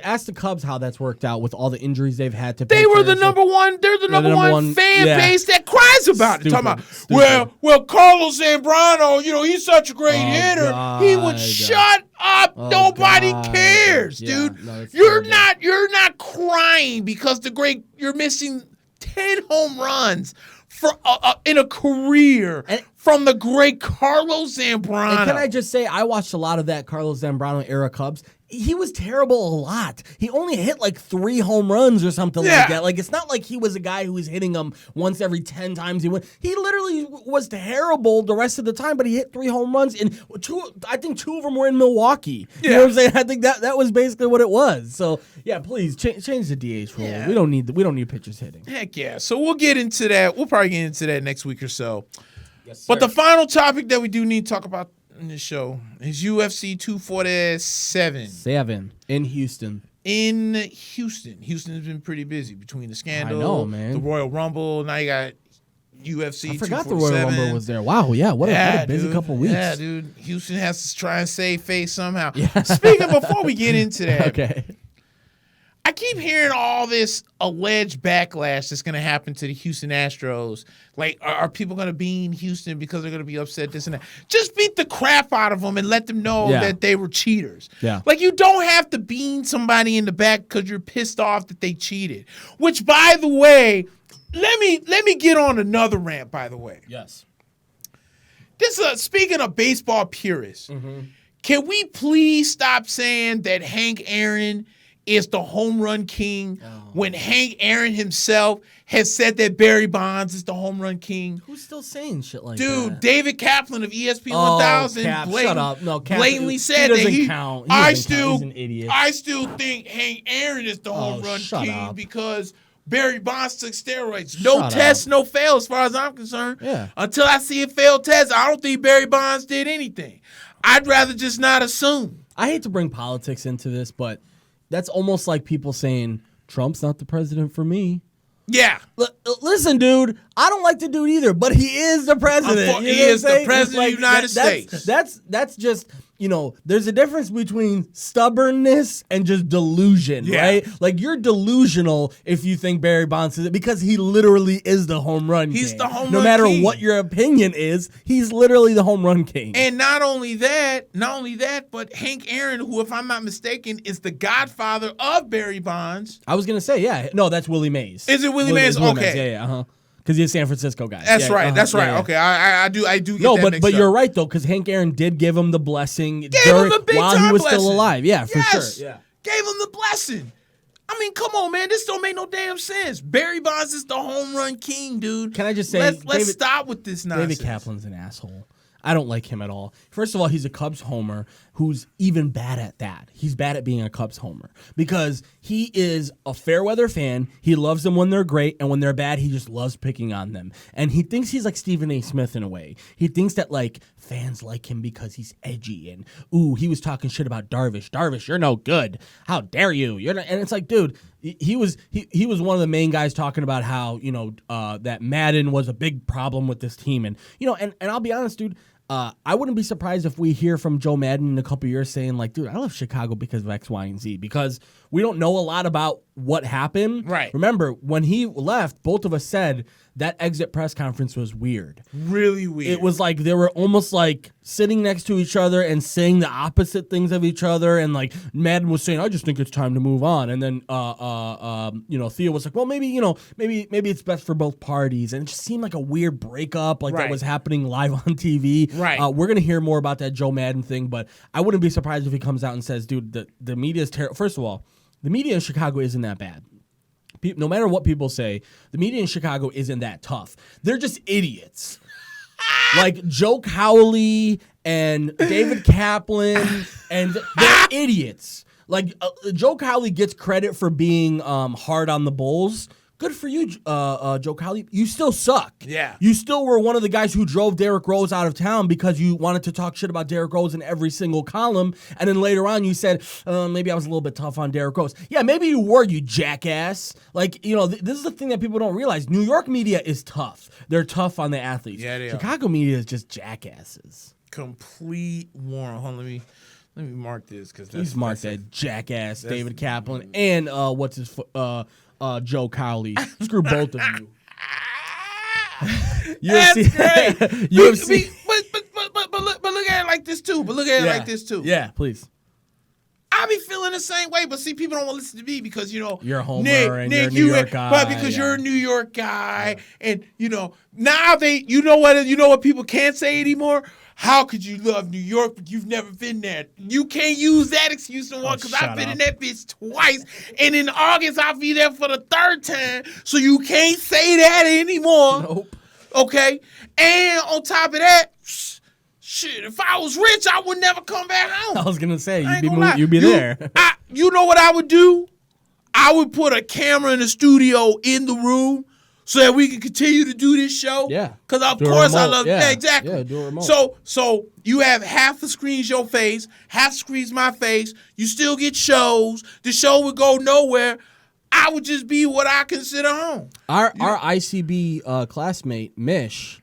Speaker 2: ask the Cubs how that's worked out with all the injuries they've had to
Speaker 1: They were the number one. They're the number one fan base that cries about it. Talking about, well, Carlos Zambrano, he's such a great hitter.
Speaker 2: God.
Speaker 1: He would shut up. Nobody cares, dude.
Speaker 2: No,
Speaker 1: you're not crying because you're missing 10 home runs for in a career from the great Carlos Zambrano.
Speaker 2: And can I just say, I watched a lot of that Carlos Zambrano era Cubs. He was terrible a lot. He only hit like 3 home runs or something like that. Like, it's not like he was a guy who was hitting them once every 10 times he went. He literally was terrible the rest of the time, but he hit 3 home runs, and I think 2 of them were in Milwaukee. You know what I'm saying? I think that was basically what it was. So yeah, please change the DH rule. Yeah. We don't need pitchers hitting.
Speaker 1: Heck yeah. So we'll get into that. We'll probably get into that next week or so.
Speaker 2: Yes, sir.
Speaker 1: But the final topic that we do need to talk about in this show is UFC 247.
Speaker 2: 7 in Houston.
Speaker 1: Houston has been pretty busy between the scandal,
Speaker 2: I know, man.
Speaker 1: the Royal Rumble. Now you got UFC.
Speaker 2: I forgot the Royal Rumble was there. Wow, yeah, what a busy couple weeks.
Speaker 1: Yeah, dude. Houston has to try and save face somehow. Yeah. Speaking, before we get into that,
Speaker 2: okay.
Speaker 1: I keep hearing all this alleged backlash that's going to happen to the Houston Astros. Like, are people going to be in Houston because they're going to be upset, this and that? Just beat the crap out of them and let them know that they were cheaters.
Speaker 2: Yeah.
Speaker 1: Like, you don't have to bean somebody in the back because you're pissed off that they cheated. Which, by the way, let me get on another rant, by the way.
Speaker 2: Yes.
Speaker 1: Speaking of baseball purists, can we please stop saying that Hank Aaron is the home run king when Hank Aaron himself has said that Barry Bonds is the home run king?
Speaker 2: Who's still saying shit like
Speaker 1: Dude,
Speaker 2: that?
Speaker 1: David Kaplan of ESPN 1000
Speaker 2: Cap, shut up. No, Cap,
Speaker 1: blatantly said
Speaker 2: he doesn't
Speaker 1: that
Speaker 2: count. He's an idiot.
Speaker 1: I still think Hank Aaron is the home run king because Barry Bonds took steroids. No test, no fail as far as I'm concerned.
Speaker 2: Yeah.
Speaker 1: Until I see a failed test, I don't think Barry Bonds did anything. I'd rather just not assume.
Speaker 2: I hate to bring politics into this, but that's almost like people saying, Trump's not the president for me.
Speaker 1: Yeah.
Speaker 2: Listen, dude, I don't like the dude either, but he is the president.
Speaker 1: He is the president of the United States.
Speaker 2: That's just, there's a difference between stubbornness and just delusion, right? Like, you're delusional if you think Barry Bonds is it because he literally is the home run king.
Speaker 1: He's the home run king.
Speaker 2: No matter what your opinion is, he's literally the home run king.
Speaker 1: And not only that, but Hank Aaron, who, if I'm not mistaken, is the godfather of Barry Bonds.
Speaker 2: I was going to say, yeah. No, that's Willie Mays.
Speaker 1: Is it Willie Mays? Okay.
Speaker 2: Yeah. Because he's a San Francisco guy.
Speaker 1: That's right. That's right. Yeah. Okay, I do get that mixed
Speaker 2: but
Speaker 1: up.
Speaker 2: you're right though, because Hank Aaron did give him the blessing while he was still alive. Yeah, for sure. Yeah,
Speaker 1: gave him the blessing. I mean, come on, man. This don't make no damn sense. Barry Bonds is the home run king, dude.
Speaker 2: Can I just say,
Speaker 1: let's stop with this nonsense.
Speaker 2: David Kaplan's an asshole. I don't like him at all. First of all, he's a Cubs homer who's even bad at that. He's bad at being a Cubs homer because he is a fair weather fan. He loves them when they're great, and when they're bad, he just loves picking on them. And he thinks he's like Stephen A. Smith in a way. He thinks that like fans like him because he's edgy and he was talking shit about Darvish. Darvish, you're no good. How dare you? And it's like, dude, he was one of the main guys talking about how that Madden was a big problem with this team, and I'll be honest, dude. I wouldn't be surprised if we hear from Joe Madden in a couple years saying, like, dude, I love Chicago because of X, Y, and Z, because we don't know a lot about what happened.
Speaker 1: Right.
Speaker 2: Remember, when he left, both of us said that exit press conference was weird.
Speaker 1: Really weird.
Speaker 2: It was like they were almost like sitting next to each other and saying the opposite things of each other. And like Madden was saying, I just think it's time to move on. And then, Theo was like, well, maybe it's best for both parties. And it just seemed like a weird breakup, like that was happening live on TV.
Speaker 1: Right.
Speaker 2: We're going to hear more about that Joe Madden thing, but I wouldn't be surprised if he comes out and says, dude, the media is terrible. First of all, the media in Chicago isn't that bad. No matter what people say, the media in Chicago isn't that tough. They're just idiots. Like Joe Cowley and David Kaplan, and they're idiots. Like Joe Cowley gets credit for being hard on the Bulls. Good for you, Joe Cowley. You still suck.
Speaker 1: Yeah.
Speaker 2: You still were one of the guys who drove Derrick Rose out of town because you wanted to talk shit about Derrick Rose in every single column. And then later on you said, maybe I was a little bit tough on Derrick Rose. Yeah, maybe you were, you jackass. Like, this is the thing that people don't realize. New York media is tough. They're tough on the athletes.
Speaker 1: Yeah, they are.
Speaker 2: Chicago media is just jackasses.
Speaker 1: Complete warrant. Hold on, let me mark this.
Speaker 2: Please mark that jackass David Kaplan and Joe Cowley. Screw both of you.
Speaker 1: UFC. That's great.
Speaker 2: UFC.
Speaker 1: But look at it like this too.
Speaker 2: Yeah, please.
Speaker 1: I be feeling the same way, but see, people don't want to listen to me because
Speaker 2: you're a homer
Speaker 1: Nick,
Speaker 2: you're a New York guy.
Speaker 1: But because you're a New York guy, and now what people can't say anymore. How could you love New York but you've never been there? You can't use that excuse no more because I've been in that bitch twice. And in August, I'll be there for the third time. So you can't say that anymore.
Speaker 2: Nope.
Speaker 1: Okay? And on top of that, shit, if I was rich, I would never come back home.
Speaker 2: I was going to say, you'd be there.
Speaker 1: You know what I would do? I would put a camera in the studio in the room so that we can continue to do this show.
Speaker 2: Yeah.
Speaker 1: Because of course I love exactly.
Speaker 2: Yeah, do a remote.
Speaker 1: So you have half the screen's your face, half the screen's my face. You still get shows. The show would go nowhere. I would just be what I consider home.
Speaker 2: Our ICB classmate, Mish,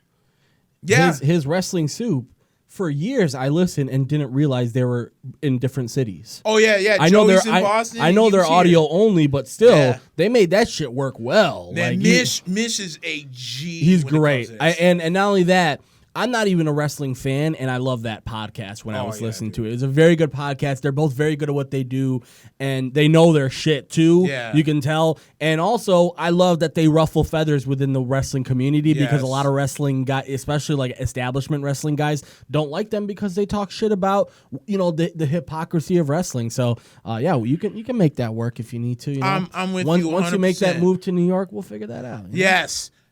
Speaker 1: yeah,
Speaker 2: his wrestling soup, for years I listened and didn't realize they were in different cities.
Speaker 1: Oh yeah.
Speaker 2: I know
Speaker 1: Joey's in Boston.
Speaker 2: I know they're audio only, but still, they made that shit work well.
Speaker 1: Man, Mish is a G.
Speaker 2: He's great. And not only that, I'm not even a wrestling fan, and I love that podcast when I was listening to it. It's a very good podcast. They're both very good at what they do, and they know their shit, too.
Speaker 1: Yeah.
Speaker 2: You can tell. And also, I love that they ruffle feathers within the wrestling community because a lot of wrestling guys, especially like establishment wrestling guys, don't like them because they talk shit about, the hypocrisy of wrestling. So, you can make that work if you need to.
Speaker 1: I'm with you 100%.
Speaker 2: Once you make that move to New York, we'll figure that out.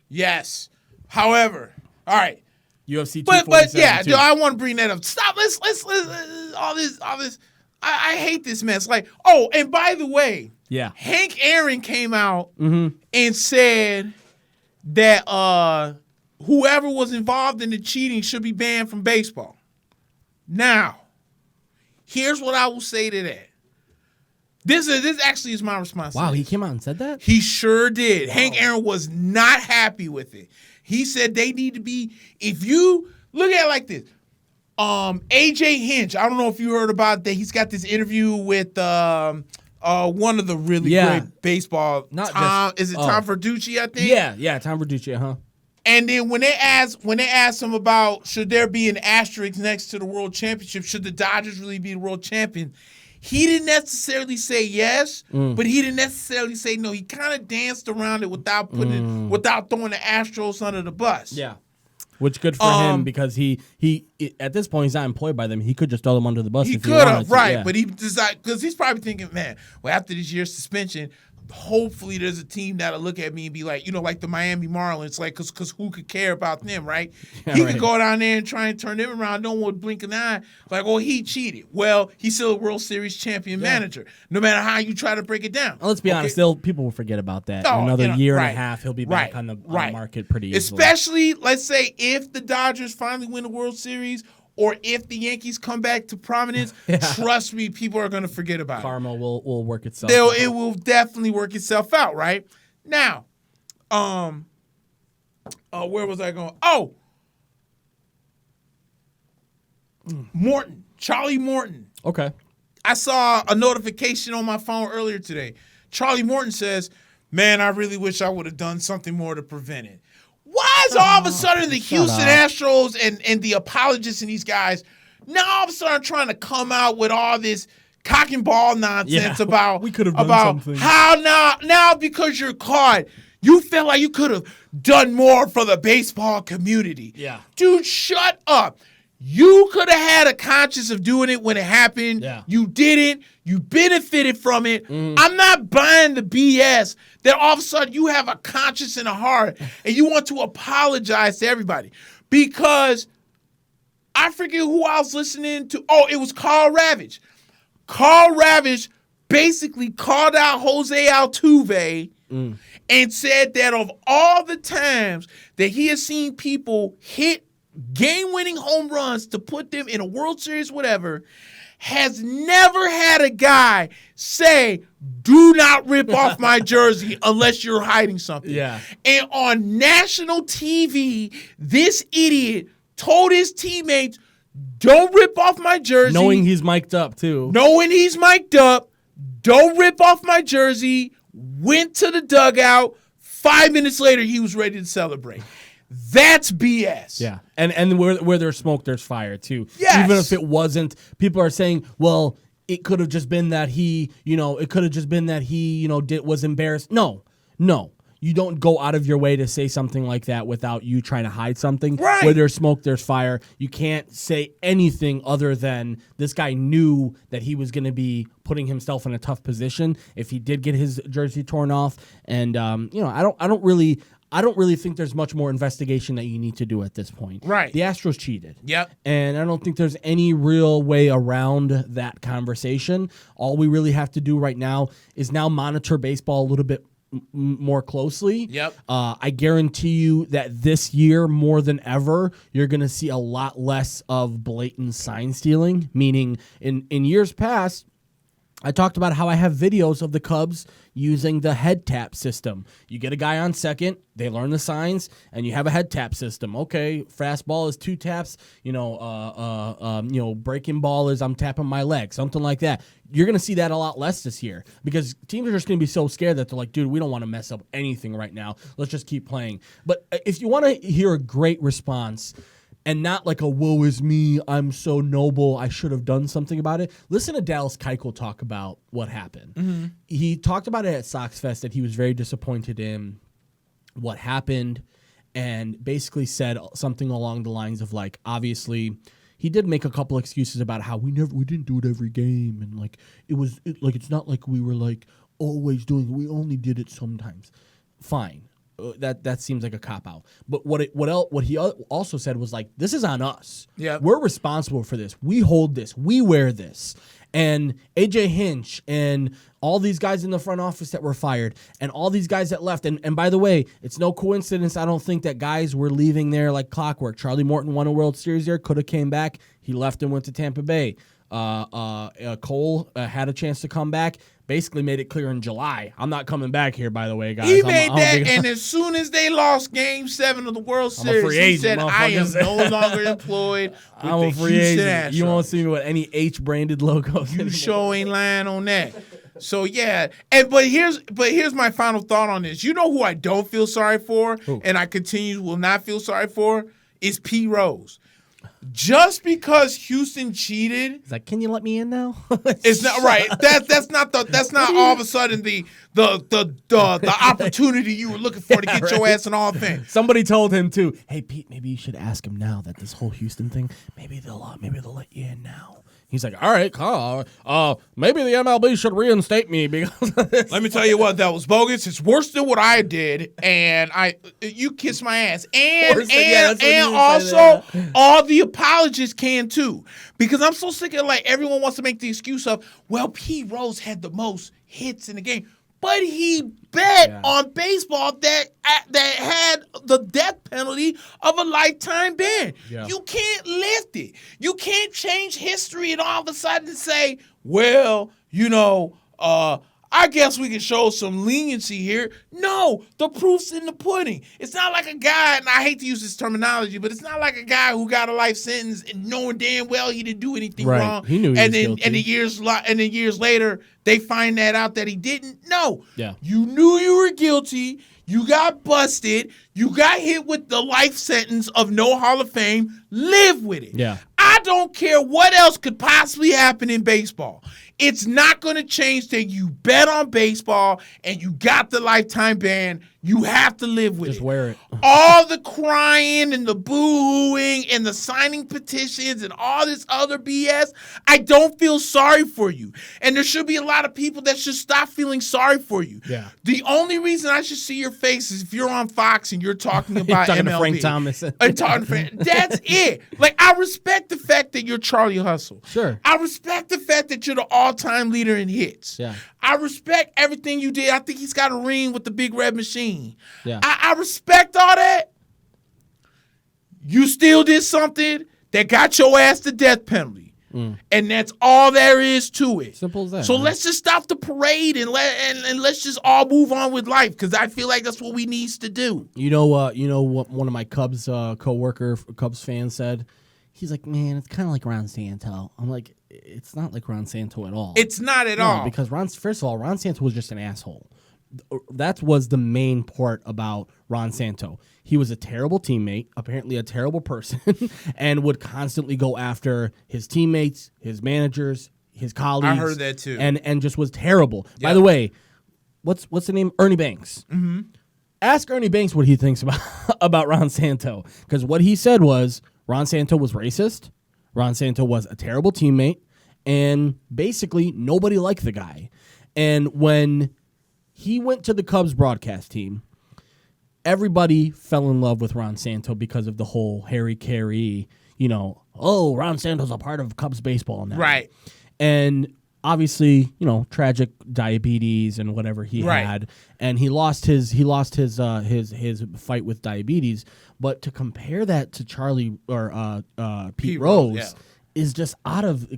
Speaker 1: Yes. However, all right.
Speaker 2: UFC 247.
Speaker 1: But yeah, dude, I want to bring that up. Stop. Let's all this. I hate this mess. Like, oh, and by the way, Hank Aaron came out and said that whoever was involved in the cheating should be banned from baseball. Now, here's what I will say to that. This actually is my response.
Speaker 2: Wow, he came out and said that?
Speaker 1: He sure did. Wow. Hank Aaron was not happy with it. He said they need to be, if you look at it like this, AJ Hinch, I don't know if you heard about that. He's got this interview with one of the really great baseball. Tom Verducci, I think?
Speaker 2: Yeah, Tom Verducci,
Speaker 1: And then when they asked him about should there be an asterisk next to the world championship, should the Dodgers really be the world champion, he didn't necessarily say yes, but he didn't necessarily say no. He kind of danced around it without without throwing the Astros under the bus.
Speaker 2: Yeah, which good for him because he at this point he's not employed by them. He could just throw them under the bus.
Speaker 1: He could have, right? But he decided because he's probably thinking, man, well after this year's suspension, hopefully there's a team that'll look at me and be like, like the Miami Marlins, like, because who could care about them, right? He could go down there and try and turn them around. No one would blink an eye. Like, oh, he cheated. Well, he's still a World Series champion manager, no matter how you try to break it down.
Speaker 2: Well, let's be honest, people will forget about that. In another year and a half, he'll be back on the market pretty easily.
Speaker 1: Especially, let's say, if the Dodgers finally win the World Series, or if the Yankees come back to prominence, trust me, people are going to forget about
Speaker 2: Karma
Speaker 1: it.
Speaker 2: Karma will work itself out.
Speaker 1: It will definitely work itself out, right? Now, where was I going? Oh, Morton, Charlie Morton.
Speaker 2: Okay.
Speaker 1: I saw a notification on my phone earlier today. Charlie Morton says, man, I really wish I would have done something more to prevent it. Why is all of a sudden the Houston Astros and the apologists and these guys now all of a sudden trying to come out with all this cock and ball nonsense about
Speaker 2: we could have done something.
Speaker 1: How now because you're caught, you feel like you could have done more for the baseball community.
Speaker 2: Yeah.
Speaker 1: Dude, shut up. You could have had a conscience of doing it when it happened.
Speaker 2: Yeah.
Speaker 1: You didn't. You benefited from it. I'm not buying the BS that all of a sudden you have a conscience and a heart and you want to apologize to everybody. Because I forget who I was listening to. Oh, it was Carl Ravage. Carl Ravage basically called out Jose Altuve and said that of all the times that he has seen people hit game-winning home runs to put them in a World Series, whatever, has never had a guy say, do not rip off my jersey unless you're hiding something.
Speaker 2: Yeah.
Speaker 1: And on national TV, this idiot told his teammates, don't rip off my jersey.
Speaker 2: Knowing he's mic'd up, too.
Speaker 1: Knowing he's mic'd up, don't rip off my jersey, went to the dugout. 5 minutes later, he was ready to celebrate. That's BS.
Speaker 2: Yeah. And where there's smoke, there's fire, too.
Speaker 1: Yes.
Speaker 2: Even if it wasn't, people are saying, well, it could have just been that he, was embarrassed. No. You don't go out of your way to say something like that without you trying to hide something.
Speaker 1: Right.
Speaker 2: Where there's smoke, there's fire. You can't say anything other than this guy knew that he was going to be putting himself in a tough position if he did get his jersey torn off. And I don't really think there's much more investigation that you need to do at this point.
Speaker 1: Right.
Speaker 2: The Astros cheated.
Speaker 1: Yep.
Speaker 2: And I don't think there's any real way around that conversation. All we really have to do right now is now monitor baseball a little bit more closely.
Speaker 1: Yep.
Speaker 2: I guarantee you that this year, more than ever, you're going to see a lot less of blatant sign stealing, meaning in years past, I talked about how I have videos of the Cubs using the head tap system. You get a guy on second, they learn the signs, and you have a head tap system. Okay, fastball is 2 taps. Breaking ball is I'm tapping my leg, something like that. You're going to see that a lot less this year because teams are just going to be so scared that they're like, dude, we don't want to mess up anything right now. Let's just keep playing. But if you want to hear a great response, and not like a woe is me, I'm so noble, I should have done something about it. Listen to Dallas Keuchel talk about what happened.
Speaker 1: Mm-hmm.
Speaker 2: He talked about it at Sox Fest that he was very disappointed in what happened, and basically said something along the lines of like, obviously he did make a couple excuses about how we didn't do it every game, and like it's not like we were like always doing it. We only did it sometimes. Fine. That seems like a cop-out. But what he also said was like, this is on us.
Speaker 1: Yeah,
Speaker 2: we're responsible for this. We hold this. We wear this. And AJ Hinch and all these guys in the front office that were fired and all these guys that left. And by the way, it's no coincidence, I don't think, that guys were leaving there like clockwork. Charlie Morton won a World Series there, could have came back. He left and went to Tampa Bay. Cole had a chance to come back. Basically made it clear in July, I'm not coming back here, by the way, guys.
Speaker 1: He made that, and as soon as they lost Game 7 of the World Series, he said, I am no longer employed with
Speaker 2: I'm
Speaker 1: the
Speaker 2: a free
Speaker 1: Houston
Speaker 2: agent.
Speaker 1: Astros.
Speaker 2: You won't see me with any H-branded logos
Speaker 1: You
Speaker 2: anymore.
Speaker 1: sure ain't lying on that. So, yeah. But here's my final thought on this. You know who I don't feel sorry for, and I will not feel sorry for, is P. Rose. Just because Houston cheated,
Speaker 2: He's like, can you let me in now?
Speaker 1: it's not right. That's not all of a sudden the opportunity you were looking for to get your ass in Hall of Fame.
Speaker 2: Somebody told him too. Hey Pete, maybe you should ask him now that this whole Houston thing. Maybe they'll let you in now. He's like, all right, maybe the MLB should reinstate me because
Speaker 1: Let me tell you what, that was bogus. It's worse than what I did, and you kiss my ass. And also, all the apologists can too, because I'm so sick of like everyone wants to make the excuse of, well, P. Rose had the most hits in the game. But he bet on baseball that had the death penalty of a lifetime ban. Yeah. You can't lift it. You can't change history and all of a sudden say, well, I guess we can show some leniency here. No, the proof's in the pudding. It's not like a guy, and I hate to use this terminology, but it's not like a guy who got a life sentence and knowing damn well he didn't do anything wrong.
Speaker 2: He knew he was guilty.
Speaker 1: And then years later, they find that out that he didn't. No.
Speaker 2: Yeah.
Speaker 1: You knew you were guilty. You got busted. You got hit with the life sentence of no Hall of Fame. Live with it.
Speaker 2: Yeah.
Speaker 1: I don't care what else could possibly happen in baseball. It's not going to change that you bet on baseball and you got the lifetime ban. You have to live with it.
Speaker 2: Just wear it.
Speaker 1: All the crying and the boo-hooing and the signing petitions and all this other BS, I don't feel sorry for you. And there should be a lot of people that should stop feeling sorry for you.
Speaker 2: Yeah.
Speaker 1: The only reason I should see your face is if you're on Fox and you're talking about
Speaker 2: talking
Speaker 1: MLB.
Speaker 2: to Frank Thomas.
Speaker 1: That's it. Like, I respect the fact that you're Charlie Hustle.
Speaker 2: Sure.
Speaker 1: I respect the fact that you're the all-time leader in hits.
Speaker 2: Yeah.
Speaker 1: I respect everything you did. I think he's got a ring with the Big Red Machine.
Speaker 2: Yeah.
Speaker 1: I respect all that. You still did something that got your ass the death penalty. And that's all there is to it.
Speaker 2: Simple as that.
Speaker 1: So let's just stop the parade and let's just all move on with life, because I feel like that's what we need to do.
Speaker 2: You know what one of my Cubs Cubs fans said? He's like, man, it's kind of like Ron Santo. I'm like, it's not like Ron Santo at all.
Speaker 1: It's not at all.
Speaker 2: Because first of all, Ron Santo was just an asshole. That was the main part about Ron Santo. He was a terrible teammate, apparently a terrible person, and would constantly go after his teammates, his managers, his colleagues.
Speaker 1: I heard that too.
Speaker 2: And just was terrible. Yep. By the way, what's the name? Ernie Banks. Mm-hmm. Ask Ernie Banks what he thinks about Ron Santo, because what he said was Ron Santo was racist. Ron Santo was a terrible teammate, and basically nobody liked the guy. And when he went to the Cubs broadcast team, everybody fell in love with Ron Santo because of the whole Harry Carey, Ron Santo's a part of Cubs baseball now.
Speaker 1: Right.
Speaker 2: And obviously, tragic diabetes and whatever he had, and he lost his fight with diabetes. But to compare that to Charlie or Pete Rose is just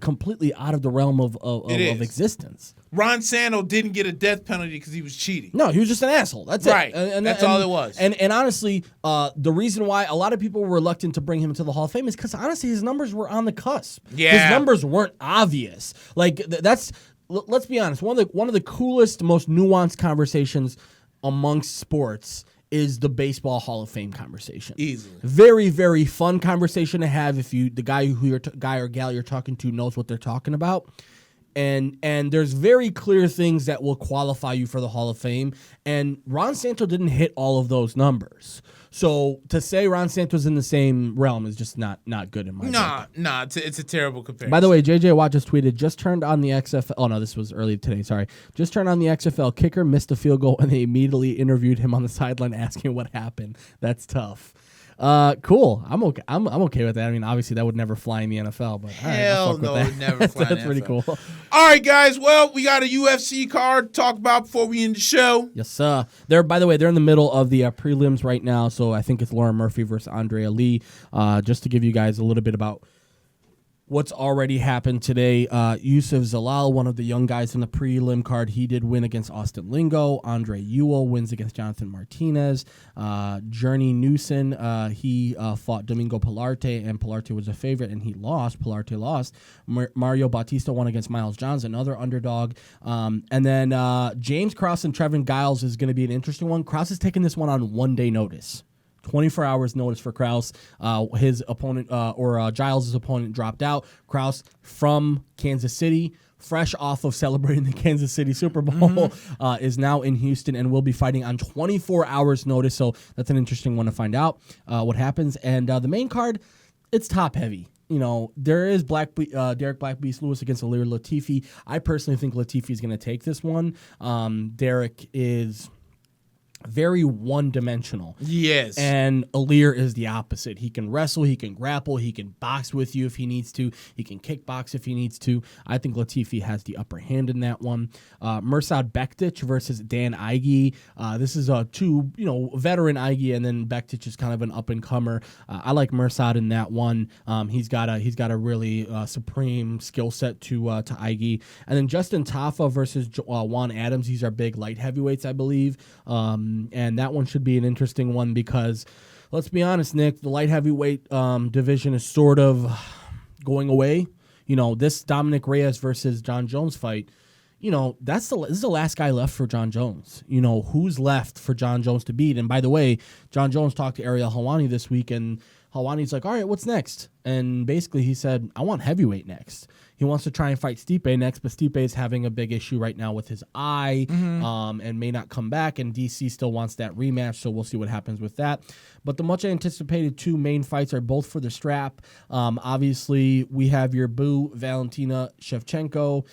Speaker 2: completely out of the realm of existence.
Speaker 1: Ron Santo didn't get a death penalty because he was cheating.
Speaker 2: No, he was just an asshole. That's
Speaker 1: right.
Speaker 2: It. And
Speaker 1: that's all it was.
Speaker 2: And honestly, the reason why a lot of people were reluctant to bring him to the Hall of Fame is because honestly, his numbers were on the cusp.
Speaker 1: Yeah.
Speaker 2: His numbers weren't obvious. Like let's be honest. One of the coolest, most nuanced conversations amongst sports is the Baseball Hall of Fame conversation.
Speaker 1: Easily.
Speaker 2: Very, very fun conversation to have if the guy or gal you're talking to knows what they're talking about. And there's very clear things that will qualify you for the Hall of Fame. And Ron Santo didn't hit all of those numbers. So to say Ron Santo's in the same realm is just not good in my book.
Speaker 1: Nah, it's a terrible comparison.
Speaker 2: By the way, JJ Watt just tweeted, just turned on the XFL. Oh, no, this was early today. Sorry. Just turned on the XFL. Kicker missed a field goal, and they immediately interviewed him on the sideline asking what happened. That's tough. Cool. I'm okay. I'm okay with that. I mean, obviously that would never fly in the NFL, but
Speaker 1: hell no, it would never fly in the
Speaker 2: That's pretty
Speaker 1: NFL.
Speaker 2: cool.
Speaker 1: All right, guys. Well, we got a UFC card to talk about before we end the show.
Speaker 2: Yes, sir. By the way, they're in the middle of the prelims right now, so I think it's Lauren Murphy versus Andrea Lee. Just to give you guys a little bit about what's already happened today. Yusuf Zalal, one of the young guys in the prelim card, he did win against Austin Lingo. Andre Ewell wins against Jonathan Martinez. Journey Newson, he fought Domingo Pilarte, and Pilarte was a favorite, and he lost. Pilarte lost. Mario Bautista won against Miles Johns, another underdog. And then James Krause and Trevin Giles is going to be an interesting one. Krause is taking this one on 1 day notice. 24 hours notice for Krause. His opponent, Giles' opponent, dropped out. Krause from Kansas City, fresh off of celebrating the Kansas City Super Bowl, is now in Houston and will be fighting on 24 hours notice. So that's an interesting one to find out what happens. And the main card, it's top heavy. You know, there is Derek Black Beast Lewis against Alir Latifi. I personally think Latifi is going to take this one. Derek is very one-dimensional.
Speaker 1: Yes.
Speaker 2: And Alir is the opposite. He can wrestle, he can grapple, he can box with you if he needs to, he can kickbox if he needs to. I think Latifi has the upper hand in that one. Mirsad Bektic versus Dan Ige. This is two, veteran Ige, and then Bektic is kind of an up-and-comer. I like Mirsad in that one. He's got a really supreme skill set to Ige. And then Justin Tafa versus Juan Adams. These are big light heavyweights, I believe. And that one should be an interesting one because, let's be honest, Nick, the light heavyweight division is sort of going away. This Dominic Reyes versus John Jones fight, this is the last guy left for John Jones. Who's left for John Jones to beat? And by the way, John Jones talked to Ariel Helwani this week, and Helwani's like, all right, what's next? And basically he said, I want heavyweight next. He wants to try and fight Stipe next, but Stipe is having a big issue right now with his eye, and may not come back, and DC still wants that rematch, so we'll see what happens with that. But the much-anticipated two main fights are both for the strap. Obviously, we have your boo, Valentina Shevchenko.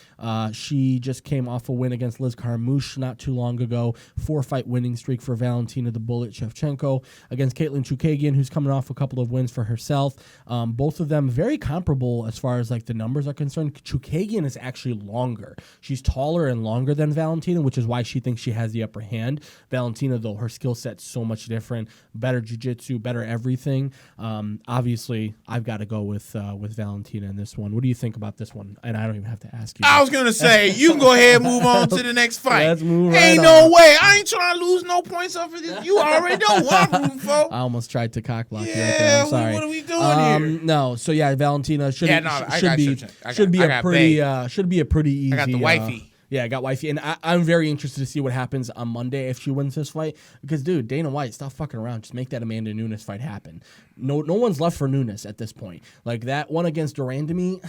Speaker 2: She just came off a win against Liz Carmouche not too long ago. 4-fight winning streak for Valentina the Bullet Shevchenko against Caitlin Chukagian, who's coming off a couple of wins for herself. Both of them very comparable as far as the numbers are concerned. Chukagian is actually longer. She's taller and longer than Valentina, which is why she thinks she has the upper hand. Valentina, though, her skill set's so much different. Better jiu-jitsu, better everything. Obviously, I've got to go with Valentina in this one. What do you think about this one? And I don't even have to ask you.
Speaker 1: I was going to say, you can go ahead and move on to the next fight.
Speaker 2: Let's move
Speaker 1: Ain't
Speaker 2: right
Speaker 1: no
Speaker 2: on.
Speaker 1: way. I ain't trying to lose no points off of this. You already know what I'm rooting for.
Speaker 2: I almost tried to cock block you right there.
Speaker 1: Yeah,
Speaker 2: I'm sorry.
Speaker 1: what are we doing here?
Speaker 2: No, so yeah, Valentina should be
Speaker 1: I
Speaker 2: a
Speaker 1: got
Speaker 2: pretty easy.
Speaker 1: I got the wifey.
Speaker 2: Yeah, I got wifey, and I'm very interested to see what happens on Monday if she wins this fight. Because, dude, Dana White, stop fucking around. Just make that Amanda Nunes fight happen. No one's left for Nunes at this point. That one against Durandamy,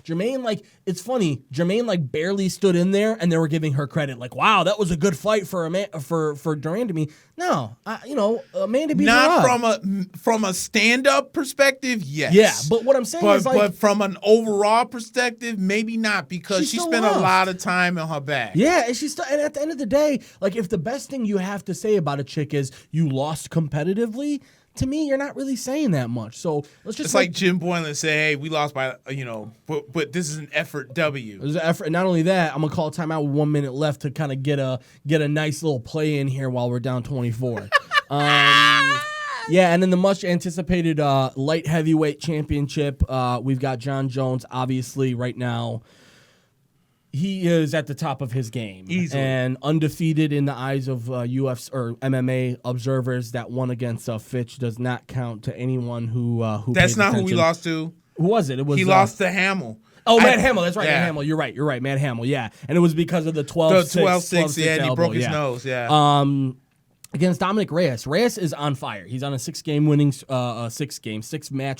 Speaker 2: Jermaine, it's funny. Jermaine, barely stood in there, and they were giving her credit. Wow, that was a good fight for Durandamy. No, Amanda beat her up.
Speaker 1: Not from a stand-up perspective, yes.
Speaker 2: Yeah, but what I'm saying is,
Speaker 1: but from an overall perspective, maybe not, because she spent a lot of time on her back.
Speaker 2: Yeah, and at the end of the day, if the best thing you have to say about a chick is you lost competitively, to me, you're not really saying that much. So let's just.
Speaker 1: It's like Jim Boylan say, "Hey, we lost by but this is an effort W."
Speaker 2: It was an effort. And not only that, I'm gonna call timeout with 1 minute left to kind of get a nice little play in here while we're down 24. Yeah, and then the much anticipated light heavyweight championship. We've got John Jones, obviously, right now. He is at the top of his game.
Speaker 1: Easily.
Speaker 2: And undefeated in the eyes of UFC or MMA observers. That one against Fitch does not count to anyone who
Speaker 1: That's
Speaker 2: pays
Speaker 1: not
Speaker 2: attention.
Speaker 1: who we lost to.
Speaker 2: Who was it? It was
Speaker 1: he lost to Hamill.
Speaker 2: Oh, Matt Hamill. That's right,
Speaker 1: yeah.
Speaker 2: Matt Hamill. You're right, Matt Hamill. Yeah, and it was because of the 12-6.
Speaker 1: The 12-6, yeah, and he broke his nose. Yeah.
Speaker 2: against Dominic Reyes. Reyes is on fire. He's on a six match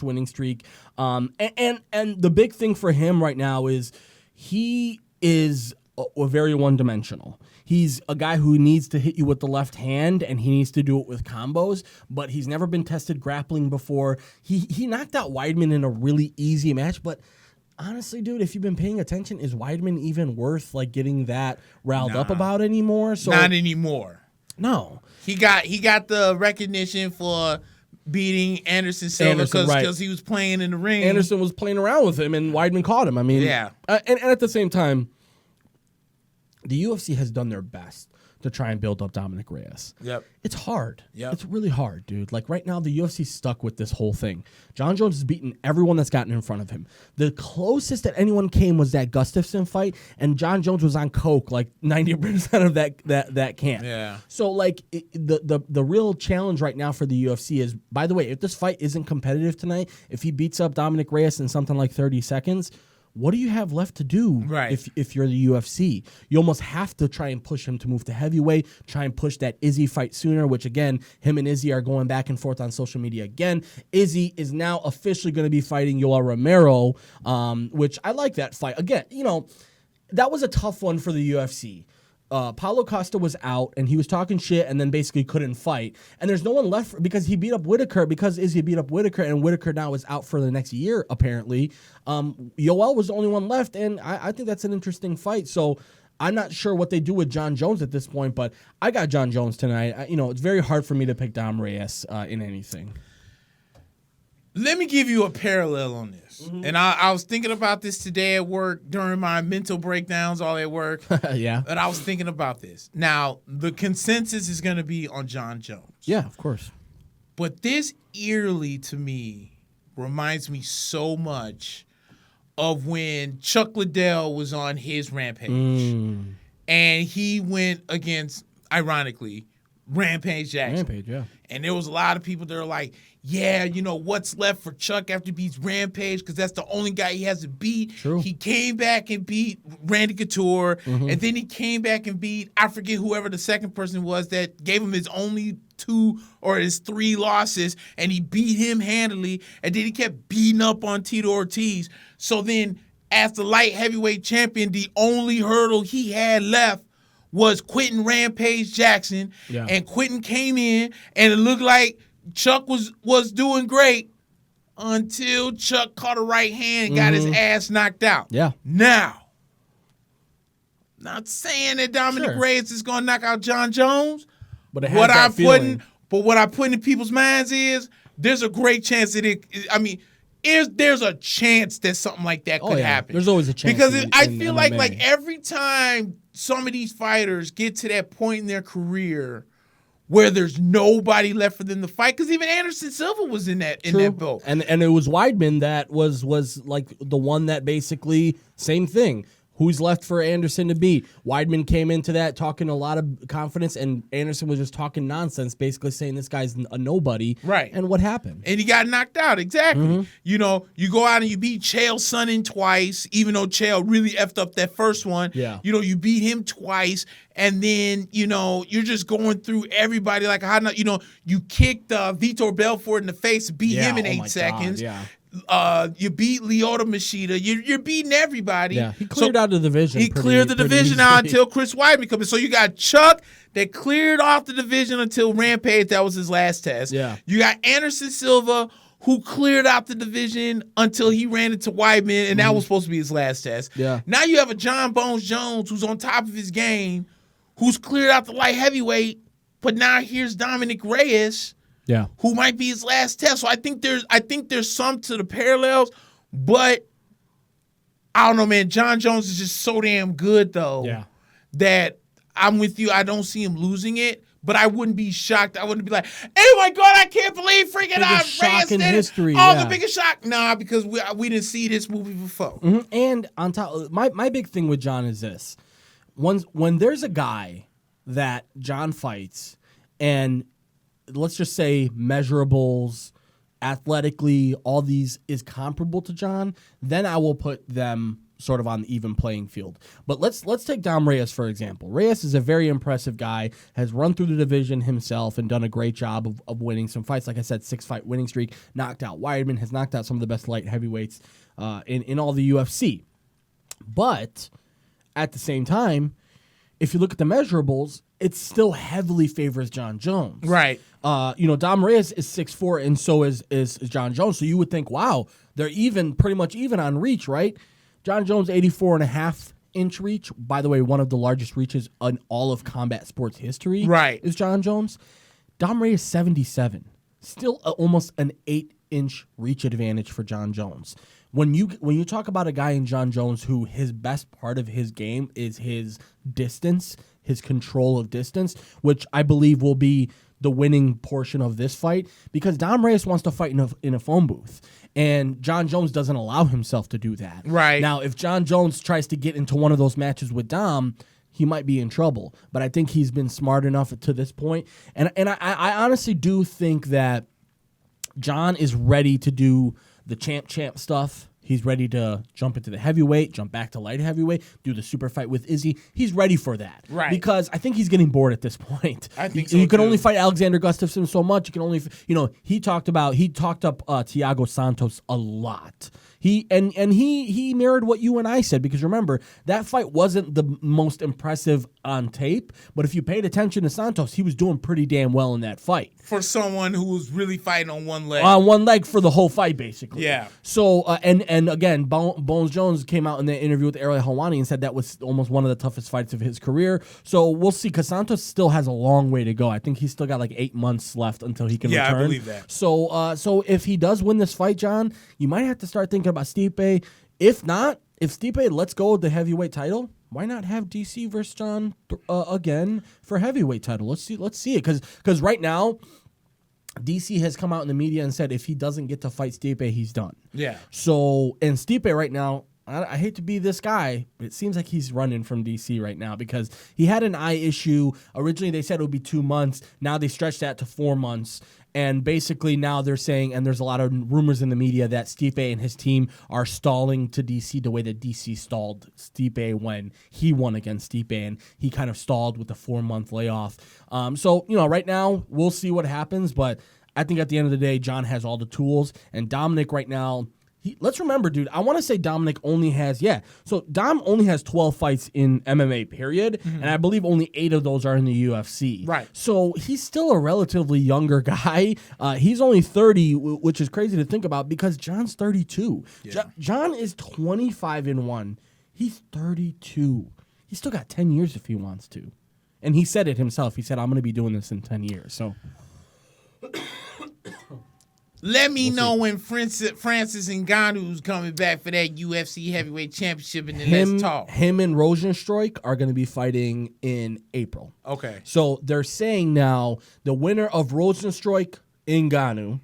Speaker 2: winning streak. And the big thing for him right now is he is a very one-dimensional. He's a guy who needs to hit you with the left hand, and he needs to do it with combos, but he's never been tested grappling before. He knocked out Weidman in a really easy match, but honestly, dude, if you've been paying attention, is Weidman even worth like getting that riled up about anymore? So
Speaker 1: not anymore.
Speaker 2: No.
Speaker 1: He got the recognition for beating Anderson Silva because he was playing in the ring.
Speaker 2: Anderson was playing around with him, and Weidman caught him. I mean,
Speaker 1: yeah.
Speaker 2: And at the same time, the UFC has done their best to try and build up Dominic Reyes.
Speaker 1: Yep.
Speaker 2: It's hard.
Speaker 1: Yep.
Speaker 2: It's really hard, dude. Like right now, the UFC's stuck with this whole thing. John Jones has beaten everyone that's gotten in front of him. The closest that anyone came was that Gustafsson fight, and John Jones was on coke like 90% of that camp.
Speaker 1: Yeah.
Speaker 2: So like the real challenge right now for the UFC is, by the way, if this fight isn't competitive tonight, if he beats up Dominic Reyes in something like 30 seconds, what do you have left to do if you're the UFC? You almost have to try and push him to move to heavyweight, try and push that Izzy fight sooner, which, again, him and Izzy are going back and forth on social media again. Izzy is now officially going to be fighting Yoel Romero, which I like that fight. Again, that was a tough one for the UFC. Paulo Costa was out, and he was talking shit and then basically couldn't fight. And there's no one left because he beat up Whitaker, because Izzy beat up Whitaker, and Whitaker now is out for the next year, apparently. Yoel was the only one left, and I think that's an interesting fight. So I'm not sure what they do with John Jones at this point, but I got John Jones tonight. It's very hard for me to pick Dom Reyes in anything.
Speaker 1: Let me give you a parallel on this. Mm-hmm. And I was thinking about this today at work during my mental breakdowns, all at work.
Speaker 2: Yeah.
Speaker 1: And I was thinking about this. Now, the consensus is going to be on John Jones.
Speaker 2: Yeah, of course.
Speaker 1: But this eerily, to me, reminds me so much of when Chuck Liddell was on his rampage. And he went against, ironically, Rampage Jackson.
Speaker 2: Rampage, yeah.
Speaker 1: And there was a lot of people that are like, yeah, what's left for Chuck after he beats Rampage, because that's the only guy he has to beat.
Speaker 2: True.
Speaker 1: He came back and beat Randy Couture, and then he came back and beat, I forget whoever the second person was that gave him his only 2 or his 3 losses, and he beat him handily, and then he kept beating up on Tito Ortiz. So then, as the light heavyweight champion, the only hurdle he had left was Quentin Rampage Jackson, and Quentin came in, and it looked like Chuck was doing great until Chuck caught a right hand and got his ass knocked out.
Speaker 2: Yeah.
Speaker 1: Now, not saying that Dominic Reyes is going to knock out John Jones,
Speaker 2: but what
Speaker 1: I'm putting in people's minds is there's a great chance that there's a chance that something like that could happen.
Speaker 2: There's always a chance.
Speaker 1: Because I feel like every time some of these fighters get to that point in their career where there's nobody left for them to fight, because even Anderson Silva was in that boat.
Speaker 2: And it was Weidman that was like the one that basically, same thing. Who's left for Anderson to beat? Weidman came into that talking a lot of confidence, and Anderson was just talking nonsense, basically saying this guy's a nobody.
Speaker 1: Right.
Speaker 2: And what happened?
Speaker 1: And he got knocked out, exactly. You go out and you beat Chael Sonnen twice, even though Chael really effed up that first one.
Speaker 2: Yeah.
Speaker 1: You beat him twice, and then, you're just going through everybody like how not. You kicked Vitor Belfort in the face, beat him in 8 seconds.
Speaker 2: God, yeah.
Speaker 1: You beat Lyoto Machida. You're beating everybody.
Speaker 2: Yeah, he cleared out the division.
Speaker 1: He cleared the division out until Chris Weidman comes in. So you got Chuck that cleared off the division until Rampage. That was his last test.
Speaker 2: Yeah.
Speaker 1: You got Anderson Silva, who cleared out the division until he ran into Weidman, and that was supposed to be his last test.
Speaker 2: Yeah.
Speaker 1: Now you have a John Bones Jones who's on top of his game, who's cleared out the light heavyweight, but now here's Dominic Reyes.
Speaker 2: Yeah.
Speaker 1: Who might be his last test. So I think there's some to the parallels, but I don't know, man. John Jones is just so damn good, though, that I'm with you. I don't see him losing it, but I wouldn't be shocked. I wouldn't be like, oh, my God, I can't believe freaking out
Speaker 2: shock in history.
Speaker 1: The biggest shock. Nah, because we didn't see this movie before.
Speaker 2: And on top, my big thing with John is this. When there's a guy that John fights and let's just say measurables, athletically, all these is comparable to John, then I will put them sort of on the even playing field. But let's take Dom Reyes, for example. Reyes is a very impressive guy, has run through the division himself and done a great job of winning some fights. Like I said, 6-fight winning streak, knocked out Weidman, has knocked out some of the best light heavyweights in all the UFC. But at the same time, if you look at the measurables, it still heavily favors John Jones.
Speaker 1: Right.
Speaker 2: Dom Reyes is 6'4", and so is John Jones. So you would think, wow, they're pretty much even on reach, right? John Jones, 84.5-inch reach. By the way, one of the largest reaches in all of combat sports history.
Speaker 1: Right.
Speaker 2: Is John Jones. Dom Reyes, 77. Still almost an 8-inch reach advantage for John Jones. When you talk about a guy in John Jones who his best part of his game is his distance, his control of distance, which I believe will be the winning portion of this fight, because Dom Reyes wants to fight in a phone booth, and John Jones doesn't allow himself to do that.
Speaker 1: Right.
Speaker 2: Now, if John Jones tries to get into one of those matches with Dom, he might be in trouble. But I think he's been smart enough to this point, and I honestly do think that John is ready to do the champ stuff. He's ready to jump into the heavyweight, jump back to light heavyweight, do the super fight with Izzy. He's ready for that.
Speaker 1: Right.
Speaker 2: Because I think he's getting bored at this point.
Speaker 1: I think so,
Speaker 2: you can
Speaker 1: too.
Speaker 2: only fight Alexander Gustafsson so much. You can only, he talked up Thiago Santos a lot. He mirrored what you and I said, because remember, that fight wasn't the most impressive on tape, but if you paid attention to Santos, he was doing pretty damn well in that fight.
Speaker 1: For someone who was really fighting on one leg.
Speaker 2: On one leg for the whole fight, basically.
Speaker 1: Yeah.
Speaker 2: So, and again, Bones Jones came out in the interview with Ariel Helwani and said that was almost one of the toughest fights of his career. So we'll see, because Santos still has a long way to go. I think he's still got like 8 months left until he can return.
Speaker 1: Yeah, I believe that.
Speaker 2: So if he does win this fight, John, you might have to start thinking about Stipe. If not, if Stipe lets go of the heavyweight title, why not have DC versus John again for heavyweight title? Let's see it, because right now, DC has come out in the media and said if he doesn't get to fight Stipe, he's done.
Speaker 1: Yeah.
Speaker 2: So, and Stipe right now, I hate to be this guy, but it seems like he's running from DC right now, because he had an eye issue. Originally, they said it would be 2 months. Now they stretched that to 4 months. And basically now they're saying, and there's a lot of rumors in the media, that Stipe and his team are stalling to DC the way that DC stalled Stipe when he won against Stipe, and he kind of stalled with the 4-month layoff. So, right now we'll see what happens, but I think at the end of the day, John has all the tools, and Dominic right now, let's remember, dude, I want to say Dominic only has, so Dom only has 12 fights in MMA, period, and I believe only 8 of those are in the UFC.
Speaker 1: Right.
Speaker 2: So he's still a relatively younger guy. He's only 30, which is crazy to think about, because John's 32.
Speaker 1: Yeah.
Speaker 2: John is 25-1. He's 32. He's still got 10 years if he wants to. And he said it himself. He said, I'm going to be doing this in 10 years. So...
Speaker 1: Let me know when Francis Ngannou's coming back for that UFC heavyweight championship, and then let's talk.
Speaker 2: Him and Rosenstruik are going to be fighting in April.
Speaker 1: Okay.
Speaker 2: So they're saying now the winner of Rosenstruik Ngannou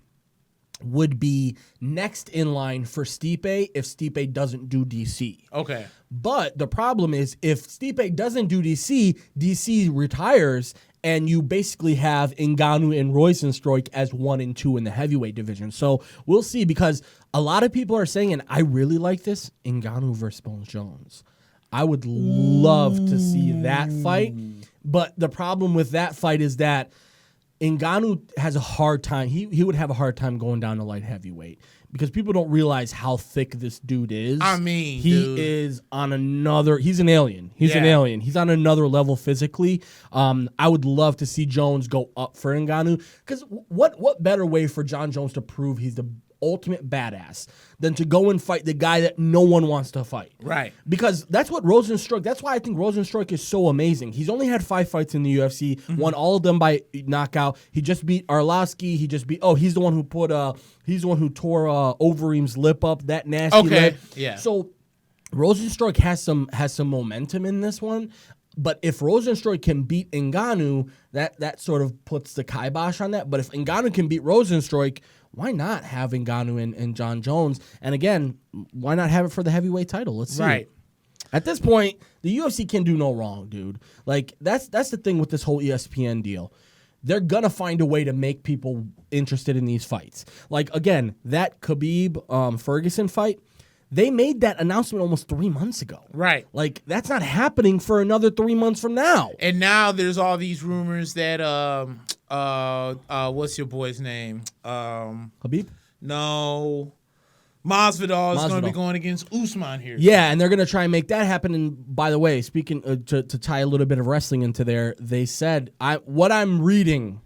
Speaker 2: would be next in line for Stipe if Stipe doesn't do DC.
Speaker 1: Okay.
Speaker 2: But the problem is, if Stipe doesn't do DC, DC retires, and you basically have Ngannou and Rosenstruik as 1 and 2 in the heavyweight division. So we'll see, because a lot of people are saying, and I really like this, Ngannou versus Bones Jones. I would love to see that fight, but the problem with that fight is that Ngannou has a hard time. He would have a hard time going down to light heavyweight, because people don't realize how thick this dude is.
Speaker 1: I mean,
Speaker 2: he is on another. He's an alien. He's an alien. He's on another level physically. I would love to see Jones go up for Ngannou, because what better way for John Jones to prove he's the ultimate badass than to go and fight the guy that no one wants to fight.
Speaker 1: Right.
Speaker 2: Because that's what Rosenstruik, that's why I think Rosenstruik is so amazing. He's only had 5 fights in the UFC, won all of them by knockout. He just beat Arlovsky. He's the one who tore Overeem's lip up, that nasty lip.
Speaker 1: Yeah.
Speaker 2: So Rosenstruik has some momentum in this one. But if Rosenstruik can beat Ngannou, that sort of puts the kibosh on that. But if Ngannou can beat Rosenstruik, why not have Ngannou and John Jones? And again, why not have it for the heavyweight title? Let's see.
Speaker 1: Right.
Speaker 2: At this point, the UFC can do no wrong, dude. Like, that's the thing with this whole ESPN deal. They're going to find a way to make people interested in these fights. Like, again, that Khabib-Ferguson fight, They made that announcement almost 3 months ago.
Speaker 1: Right.
Speaker 2: Like, that's not happening for another 3 months from now.
Speaker 1: And now there's all these rumors that what's your boy's name?
Speaker 2: Habib?
Speaker 1: No. Masvidal is going to
Speaker 2: Masvidal.
Speaker 1: be going against Usman here.
Speaker 2: Yeah, and they're going to try and make that happen. And by the way, speaking to tie a little bit of wrestling into there, they said, what I'm reading,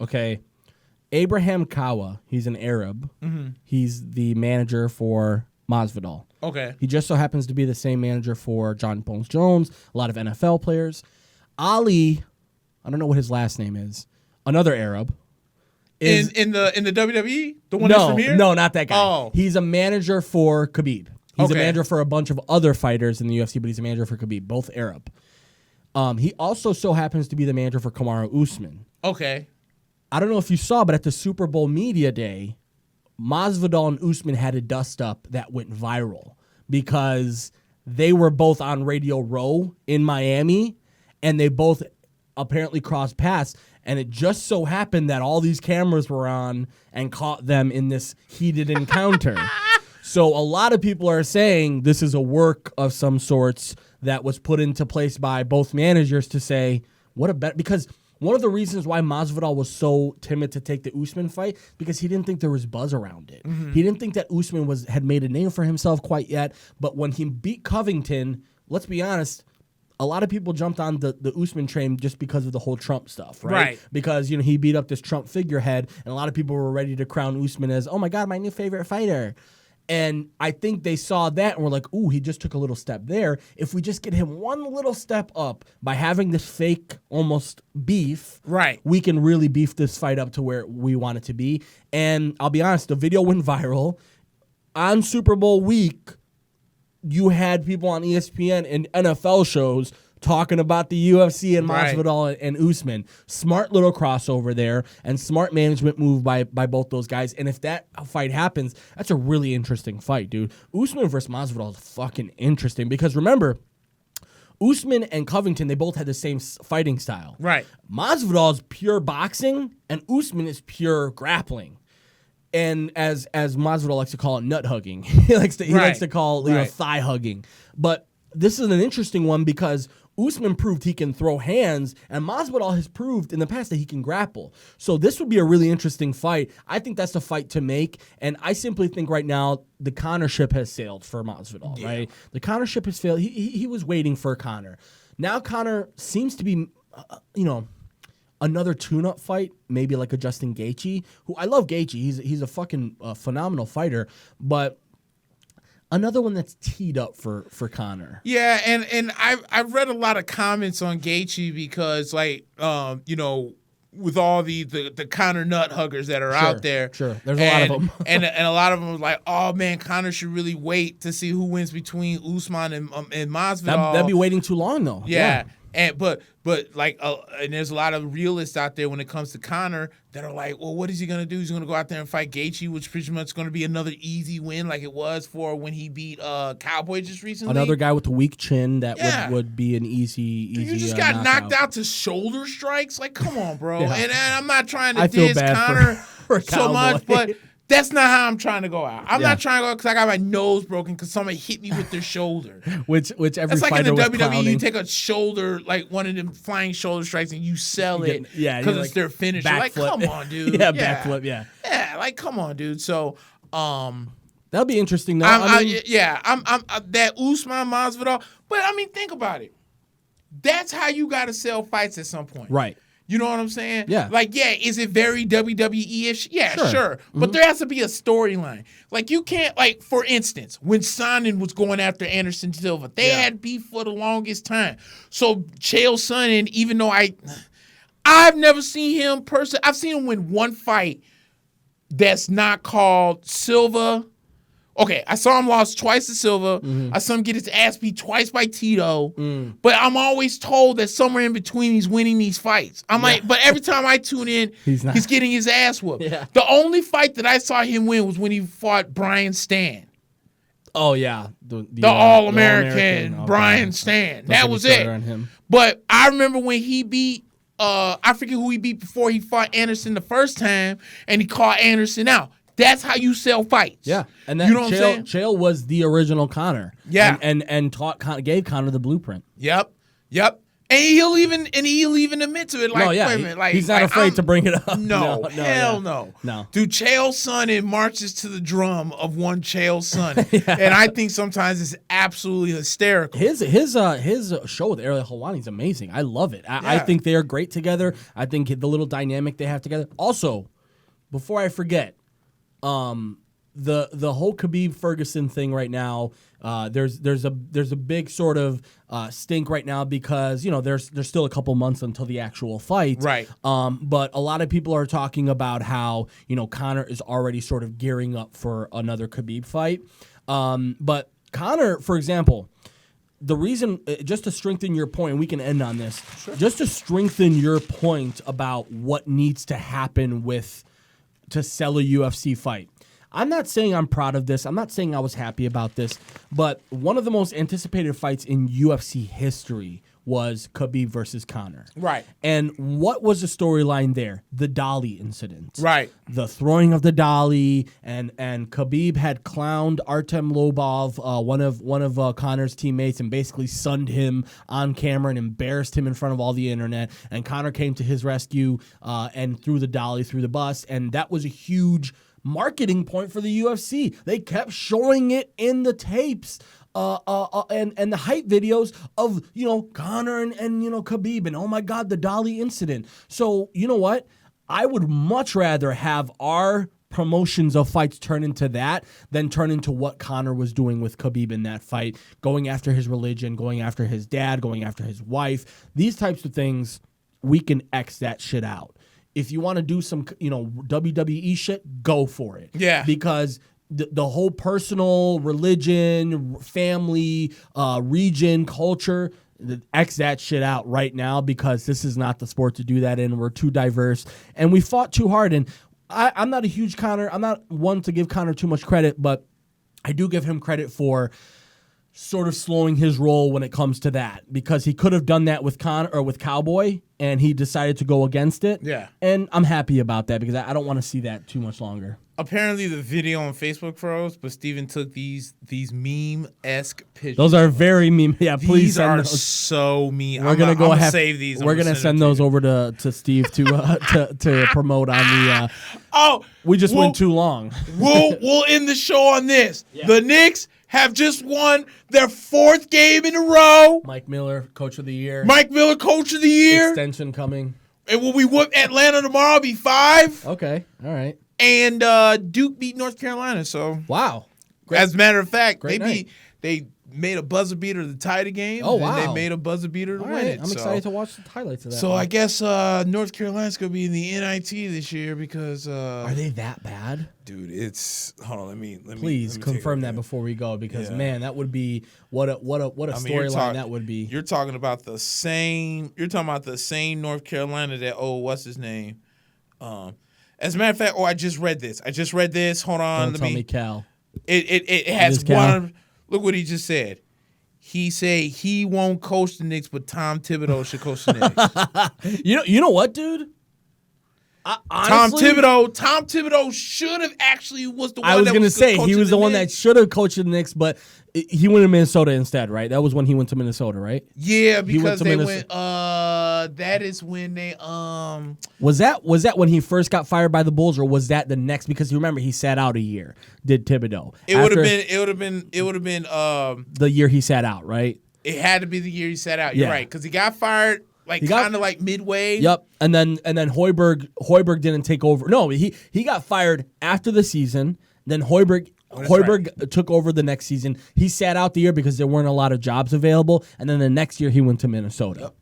Speaker 2: okay, Abraham Kawa, he's an Arab. Mm-hmm. He's the manager for Masvidal.
Speaker 1: Okay.
Speaker 2: He just so happens to be the same manager for John Bones Jones, a lot of NFL players. Ali, I don't know what his last name is, another Arab.
Speaker 1: In the WWE? The one that's from here?
Speaker 2: No, not that guy.
Speaker 1: Oh.
Speaker 2: He's a manager for Khabib. He's a
Speaker 1: Okay.
Speaker 2: manager for a bunch of other fighters in the UFC, but he's a manager for Khabib, both Arab. He also so happens to be the manager for Kamaru Usman.
Speaker 1: Okay.
Speaker 2: I don't know if you saw, but at the Super Bowl Media Day, Masvidal and Usman had a dust-up that went viral because they were both on Radio Row in Miami, and they both apparently crossed paths. And it just so happened that all these cameras were on and caught them in this heated encounter. So a lot of people are saying this is a work of some sorts that was put into place by both managers to say, what a better... Because one of the reasons why Masvidal was so timid to take the Usman fight, because he didn't think there was buzz around it. Mm-hmm. He didn't think that Usman had made a name for himself quite yet. But when he beat Covington, let's be honest, a lot of people jumped on the Usman train just because of the whole Trump stuff, right?
Speaker 1: Right.
Speaker 2: Because, he beat up this Trump figurehead, and a lot of people were ready to crown Usman as, oh my God, my new favorite fighter. And I think they saw that and were like, ooh, he just took a little step there. If we just get him one little step up by having this fake almost beef,
Speaker 1: Right.
Speaker 2: we can really beef this fight up to where we want it to be. And I'll be honest, the video went viral. On Super Bowl week, you had people on ESPN and NFL shows talking about the UFC and
Speaker 1: Right.
Speaker 2: Masvidal and Usman. Smart little crossover there and smart management move by both those guys. And if that fight happens, that's a really interesting fight, dude. Usman versus Masvidal is fucking interesting because remember, Usman and Covington, they both had the same fighting style.
Speaker 1: Right.
Speaker 2: Masvidal is pure boxing and Usman is pure grappling. And as Masvidal likes to call it, nut hugging. He likes to call
Speaker 1: Right.
Speaker 2: thigh hugging. But this is an interesting one because Usman proved he can throw hands, and Masvidal has proved in the past that he can grapple. So this would be a really interesting fight. I think that's the fight to make, and I simply think right now the Conor ship has sailed for Masvidal.
Speaker 1: Yeah.
Speaker 2: Right, the Conor ship has failed. He was waiting for Conor. Now Conor seems to be, another tune-up fight, maybe like a Justin Gaethje, who I love Gaethje. He's a fucking phenomenal fighter, but another one that's teed up for Conor.
Speaker 1: Yeah, and I've read a lot of comments on Gaethje because with all the Conor nut huggers that are out there.
Speaker 2: Sure, there's a lot of them.
Speaker 1: and a lot of them are like, oh man, Conor should really wait to see who wins between Usman and Masvidal.
Speaker 2: That'd be waiting too long though.
Speaker 1: Yeah. And but and there's a lot of realists out there when it comes to Conor that are like, well, what is he gonna do? He's gonna go out there and fight Gaethje, which pretty much is gonna be another easy win, like it was for when he beat Cowboy just recently.
Speaker 2: Another guy with a weak chin that
Speaker 1: Yeah.
Speaker 2: would be an easy.
Speaker 1: You just got
Speaker 2: knockout.
Speaker 1: knocked out to shoulder strikes. Like, come on, bro.
Speaker 2: Yeah.
Speaker 1: And I'm not trying to
Speaker 2: I feel
Speaker 1: diss
Speaker 2: bad
Speaker 1: Conor
Speaker 2: for
Speaker 1: so much,
Speaker 2: Cowboy.
Speaker 1: but that's not how I'm trying to go out. I'm
Speaker 2: Yeah.
Speaker 1: not trying to go because I got my nose broken because somebody hit me with their shoulder.
Speaker 2: which every
Speaker 1: That's like in
Speaker 2: fighter
Speaker 1: the
Speaker 2: was
Speaker 1: WWE,
Speaker 2: clowning.
Speaker 1: you take a shoulder, like one of them flying shoulder strikes, and you sell it because
Speaker 2: you're
Speaker 1: it's their finisher. Like,
Speaker 2: backflip.
Speaker 1: come on, dude.
Speaker 2: Yeah, backflip. Yeah,
Speaker 1: like come on, dude. So,
Speaker 2: that'll be interesting though.
Speaker 1: I'm that Usman Masvidal, but I mean, think about it. That's how you got to sell fights at some point,
Speaker 2: right.
Speaker 1: You know what I'm saying?
Speaker 2: Yeah.
Speaker 1: Like, yeah, is it very WWE-ish? Yeah,
Speaker 2: Sure.
Speaker 1: sure. But there has to be a storyline. Like, you can't, like, for instance, when Sonnen was going after Anderson Silva, they had beef for the longest time. So, Chael Sonnen, even though I've never seen him personally, I've seen him win one fight that's not called Silva. Okay, I saw him lost twice to Silva.
Speaker 2: Mm-hmm.
Speaker 1: I saw him get his ass beat twice by Tito. But I'm always told that somewhere in between he's winning these fights. I'm like, but every time I tune in,
Speaker 2: He's not.
Speaker 1: he's getting his ass whooped.
Speaker 2: Yeah.
Speaker 1: The only fight that I saw him win was when he fought Brian Stan.
Speaker 2: Oh yeah, the
Speaker 1: All-American
Speaker 2: okay.
Speaker 1: Brian Stan.
Speaker 2: Don't
Speaker 1: That
Speaker 2: get me
Speaker 1: was
Speaker 2: started
Speaker 1: it.
Speaker 2: on him.
Speaker 1: But I remember when he beat I forget who he beat before he fought Anderson the first time, and he called Anderson out. That's how you sell fights.
Speaker 2: Yeah, and that
Speaker 1: you know what I'm saying?
Speaker 2: Chael was the original Conor.
Speaker 1: Yeah,
Speaker 2: and gave Conor the blueprint.
Speaker 1: Yep. And he'll even admit to it. Like,
Speaker 2: No, yeah,
Speaker 1: wait a minute, like
Speaker 2: he's not afraid to bring it up.
Speaker 1: No, hell
Speaker 2: no.
Speaker 1: Dude, Chael's son, it marches to the drum of one Chael's son, and I think sometimes it's absolutely hysterical.
Speaker 2: His show with Ariel Helwani is amazing. I love it. I think they are great together. I think the little dynamic they have together. Also, before I forget, the whole Khabib Ferguson thing right now. There's a big sort of stink right now because there's still a couple months until the actual fight.
Speaker 1: Right.
Speaker 2: But a lot of people are talking about how Conor is already sort of gearing up for another Khabib fight. But Conor, for example, the reason, just to strengthen your point, and we can end on this, just to strengthen your point about what needs to happen to sell a UFC fight. I'm not saying I'm proud of this. I'm not saying I was happy about this, but one of the most anticipated fights in UFC history was Khabib versus Conor.
Speaker 1: Right.
Speaker 2: And what was the storyline there? The dolly incident.
Speaker 1: Right.
Speaker 2: The throwing of the dolly, and Khabib had clowned Artem Lobov, one of Conor's teammates, and basically sunned him on camera and embarrassed him in front of all the internet. And Conor came to his rescue and threw the dolly through the bus, and that was a huge marketing point for the UFC. They kept showing it in the tapes and the hype videos of Conor and Khabib, and oh my God, the dolly incident. So you know what? I would much rather have our promotions of fights turn into that than turn into what Conor was doing with Khabib in that fight, going after his religion, going after his dad, going after his wife. These types of things, we can X that shit out. If you want to do some, WWE shit, go for it.
Speaker 1: Yeah.
Speaker 2: Because the whole personal, religion, family, region, culture, X that shit out right now, because this is not the sport to do that in. We're too diverse, and we fought too hard. And I'm not a huge Conor. I'm not one to give Conor too much credit, but I do give him credit for sort of slowing his roll when it comes to that, because he could have done that with Conor or with Cowboy, and he decided to go against it.
Speaker 1: Yeah.
Speaker 2: And I'm happy about that, because I don't want to see that too much longer.
Speaker 1: Apparently the video on Facebook froze, but Steven took these meme-esque pictures.
Speaker 2: Those are very meme. Yeah, please
Speaker 1: These
Speaker 2: send
Speaker 1: are
Speaker 2: those.
Speaker 1: so meme.
Speaker 2: We're gonna go ahead.
Speaker 1: Save these.
Speaker 2: We're gonna send those over to Steve to promote on the. We just went too long.
Speaker 1: We'll end the show on this.
Speaker 2: Yeah.
Speaker 1: The Knicks have just won their 4th game in a row.
Speaker 2: Mike Miller, Coach of the Year.
Speaker 1: Mike Miller, Coach of the Year.
Speaker 2: Extension coming.
Speaker 1: And when we whoop Atlanta tomorrow, it'll be 5.
Speaker 2: Okay, all right.
Speaker 1: And Duke beat North Carolina. So
Speaker 2: wow.
Speaker 1: As a matter of fact,
Speaker 2: Great
Speaker 1: they made a buzzer beater to tie the game.
Speaker 2: Oh, wow.
Speaker 1: And they made a buzzer beater to win it.
Speaker 2: I'm excited to watch the highlights of that.
Speaker 1: So I guess North Carolina's going to be in the NIT this year because...
Speaker 2: are they that bad?
Speaker 1: Dude, it's... Hold on, let me
Speaker 2: Please confirm that before we go, because, man, that would be... What a storyline that would be.
Speaker 1: You're talking about the same North Carolina that, what's his name? As a matter of fact, I just read this. Hold on.
Speaker 2: Don't tell me Cal.
Speaker 1: It has one... Look what he just said. He said he won't coach the Knicks, but Tom Thibodeau should coach the Knicks.
Speaker 2: You know what, dude? Honestly,
Speaker 1: Tom Thibodeau should have actually was the one.
Speaker 2: I was
Speaker 1: going to
Speaker 2: say he was the one that should have coached the Knicks, but he went to Minnesota instead, right? That was when he went to Minnesota, right?
Speaker 1: Yeah, because they went. That is when they
Speaker 2: Was that when he first got fired by the Bulls, or was that the next? Because you remember he sat out a year. Did Thibodeau? It would have been
Speaker 3: the year he sat out, right?
Speaker 1: It had to be the year he sat out. You're right, because he got fired. Kind of like midway.
Speaker 2: Yep, and then Hoiberg didn't take over. No, he got fired after the season. Then Hoiberg took over the next season. He sat out the year because there weren't a lot of jobs available. And then the next year he went to Minnesota.
Speaker 1: Yep.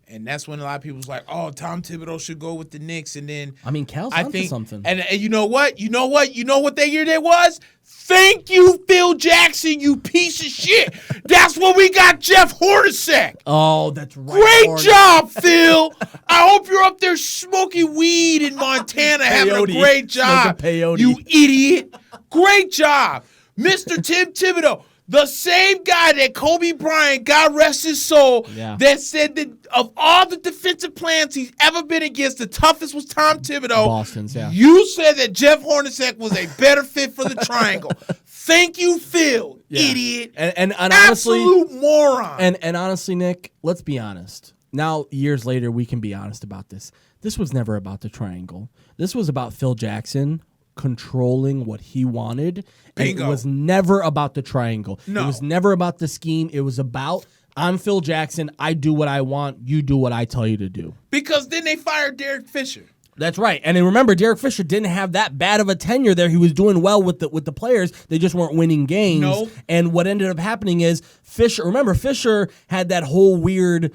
Speaker 1: And that's when a lot of people was like, "Oh, Tom Thibodeau should go with the Knicks." And then
Speaker 2: Cal's onto something.
Speaker 1: And you know what? You know what that year there was? Thank you, Phil Jackson, you piece of shit. That's when we got Jeff Hornacek.
Speaker 2: Oh, that's right.
Speaker 1: Great job, Phil. I hope you're up there smoking weed in Montana, having a great job. You idiot. Great job. Mr. Tim Thibodeau. The same guy that Kobe Bryant, God rest his soul, that said that of all the defensive plans he's ever been against, the toughest was Tom Thibodeau.
Speaker 3: Boston's, yeah.
Speaker 1: You said that Jeff Hornacek was a better fit for the triangle. Thank you, Phil, idiot.
Speaker 2: And honestly,
Speaker 1: absolute moron.
Speaker 2: And honestly, Nick, let's be honest. Now, years later, we can be honest about this. This was never about the triangle. This was about Phil Jackson controlling what he wanted.
Speaker 1: Bingo.
Speaker 2: And it was never about the triangle.
Speaker 1: No.
Speaker 2: It was never about the scheme. It was about, I'm Phil Jackson. I do what I want. You do what I tell you to do.
Speaker 1: Because then they fired Derek Fisher.
Speaker 2: That's right. And then remember, Derek Fisher didn't have that bad of a tenure there. He was doing well with the players. They just weren't winning games.
Speaker 1: No.
Speaker 2: And what ended up happening is Fisher had that whole weird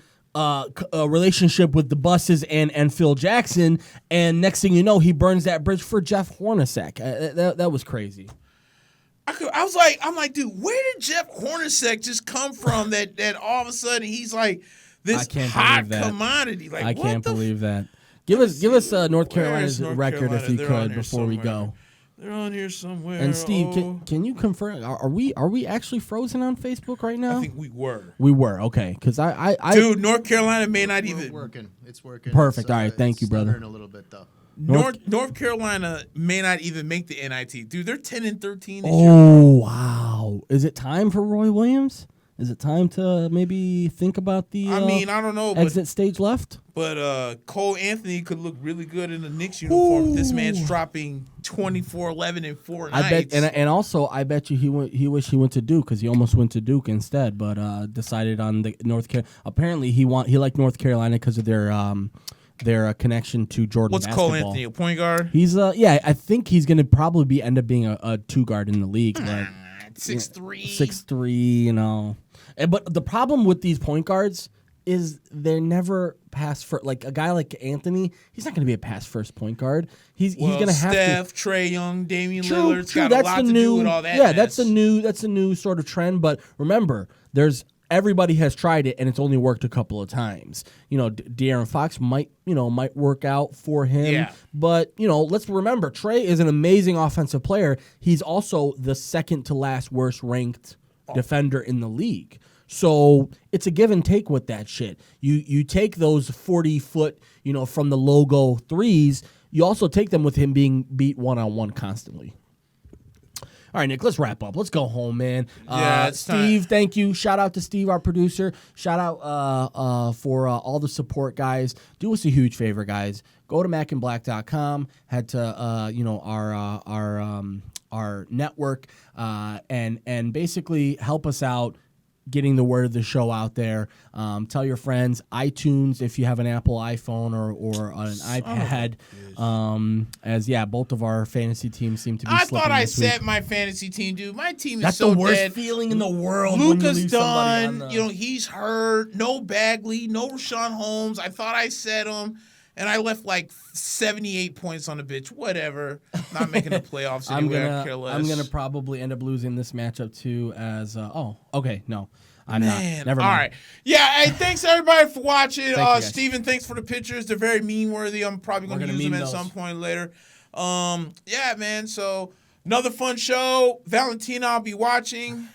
Speaker 2: relationship with the Buses and Phil Jackson, and next thing you know, he burns that bridge for Jeff Hornacek. That was crazy.
Speaker 1: I'm like, dude, where did Jeff Hornacek just come from? that all of a sudden he's like this hot commodity. Like,
Speaker 2: I can't believe that. Give us North Carolina's record if you could before we go.
Speaker 1: They're on here somewhere.
Speaker 2: And Steve, can you confirm? Are we actually frozen on Facebook right now?
Speaker 1: I think we were.
Speaker 2: We were, okay. Because
Speaker 1: dude, North Carolina may not even
Speaker 4: working. It's working.
Speaker 2: Perfect. All right, thank you, brother.
Speaker 4: A little bit though.
Speaker 1: North Carolina may not even make the NIT. Dude, they're 10-13 this year.
Speaker 2: Oh wow! Is it time for Roy Williams? Is it time to maybe think about the?
Speaker 1: I don't know.
Speaker 2: Exit stage left.
Speaker 1: But Cole Anthony could look really good in the Knicks uniform. This man's dropping 24, 11, and 4 nights.
Speaker 2: I bet, and also I bet you he wished he went to Duke because he almost went to Duke instead, but decided on the North Carolina. Apparently he liked North Carolina because of their connection to Jordan.
Speaker 1: What's
Speaker 2: basketball.
Speaker 1: Cole Anthony, a point guard?
Speaker 2: He's I think he's going to probably end up being a 2 guard in the league.
Speaker 1: 6'3".
Speaker 2: 6'3", you know. But the problem with these point guards is they're never pass for like a guy like Anthony. He's not going to be a pass first point guard. He's going to have
Speaker 1: Steph, Trae Young, Damian Lillard's
Speaker 2: true.
Speaker 1: got
Speaker 2: That's
Speaker 1: a lot
Speaker 2: the
Speaker 1: to
Speaker 2: new,
Speaker 1: do with all that.
Speaker 2: Yeah,
Speaker 1: mess.
Speaker 2: that's a new sort of trend. But remember, everybody has tried it and it's only worked a couple of times. You know, De'Aaron Fox might work out for him.
Speaker 1: Yeah.
Speaker 2: But let's remember, Trae is an amazing offensive player. He's also the second to last worst ranked defender in the league. So it's a give and take with that shit. You take those 40-foot, from the logo threes. You also take them with him being beat one-on-one constantly. All right, Nick, let's wrap up. Let's go home, man.
Speaker 1: Yeah, it's
Speaker 2: Steve,
Speaker 1: time.
Speaker 2: Thank you. Shout out to Steve, our producer. Shout out for all the support, guys. Do us a huge favor, guys. Go to macandblack.com. Head to our network and basically help us out getting the word of the show out there. Tell your friends. iTunes, if you have an Apple iPhone or an iPad. Both of our fantasy teams seem to be slipping
Speaker 1: thought I
Speaker 2: this week.
Speaker 1: set my fantasy team, dude. My team is
Speaker 2: That's
Speaker 1: so
Speaker 2: the worst
Speaker 1: dead.
Speaker 2: feeling in the world.
Speaker 1: Lucas
Speaker 2: when you
Speaker 1: Dunn, he's hurt. No Bagley, no Rashawn Holmes. I thought I set him, and I left like 78 points on the bitch. Whatever. Not making the playoffs anyway. I care less.
Speaker 2: I'm gonna probably end up losing this matchup too. As okay, no. I'm not. Never mind.
Speaker 1: All right. Yeah, hey, thanks everybody for watching.
Speaker 2: Thank you,
Speaker 1: Steven, thanks for the pictures. They're very meme-worthy. I'm probably going to use them at
Speaker 2: those.
Speaker 1: some point later. Yeah, man, so another fun show. Valentina, I'll be watching.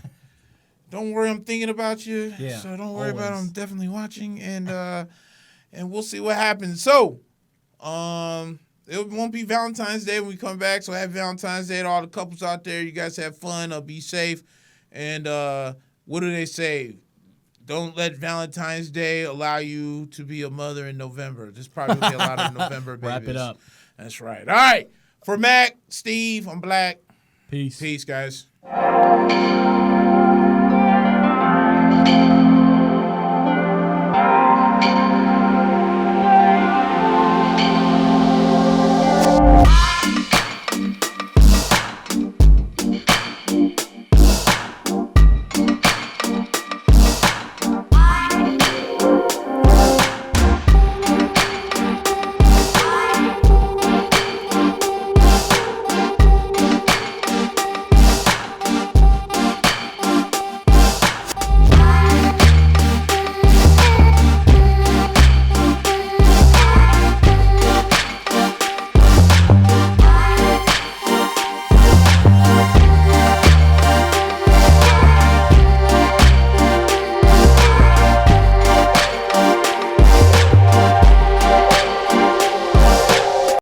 Speaker 1: Don't worry, I'm thinking about you.
Speaker 2: Yeah,
Speaker 1: so don't worry about it. I'm definitely watching, and we'll see what happens. So, it won't be Valentine's Day when we come back, so happy Valentine's Day to all the couples out there. You guys have fun. Be safe, and what do they say? Don't let Valentine's Day allow you to be a mother in November. There's probably going to be a lot of November babies.
Speaker 2: Wrap it up.
Speaker 1: That's right. All right. For Mac, Steve, I'm Black.
Speaker 2: Peace.
Speaker 1: Peace, guys.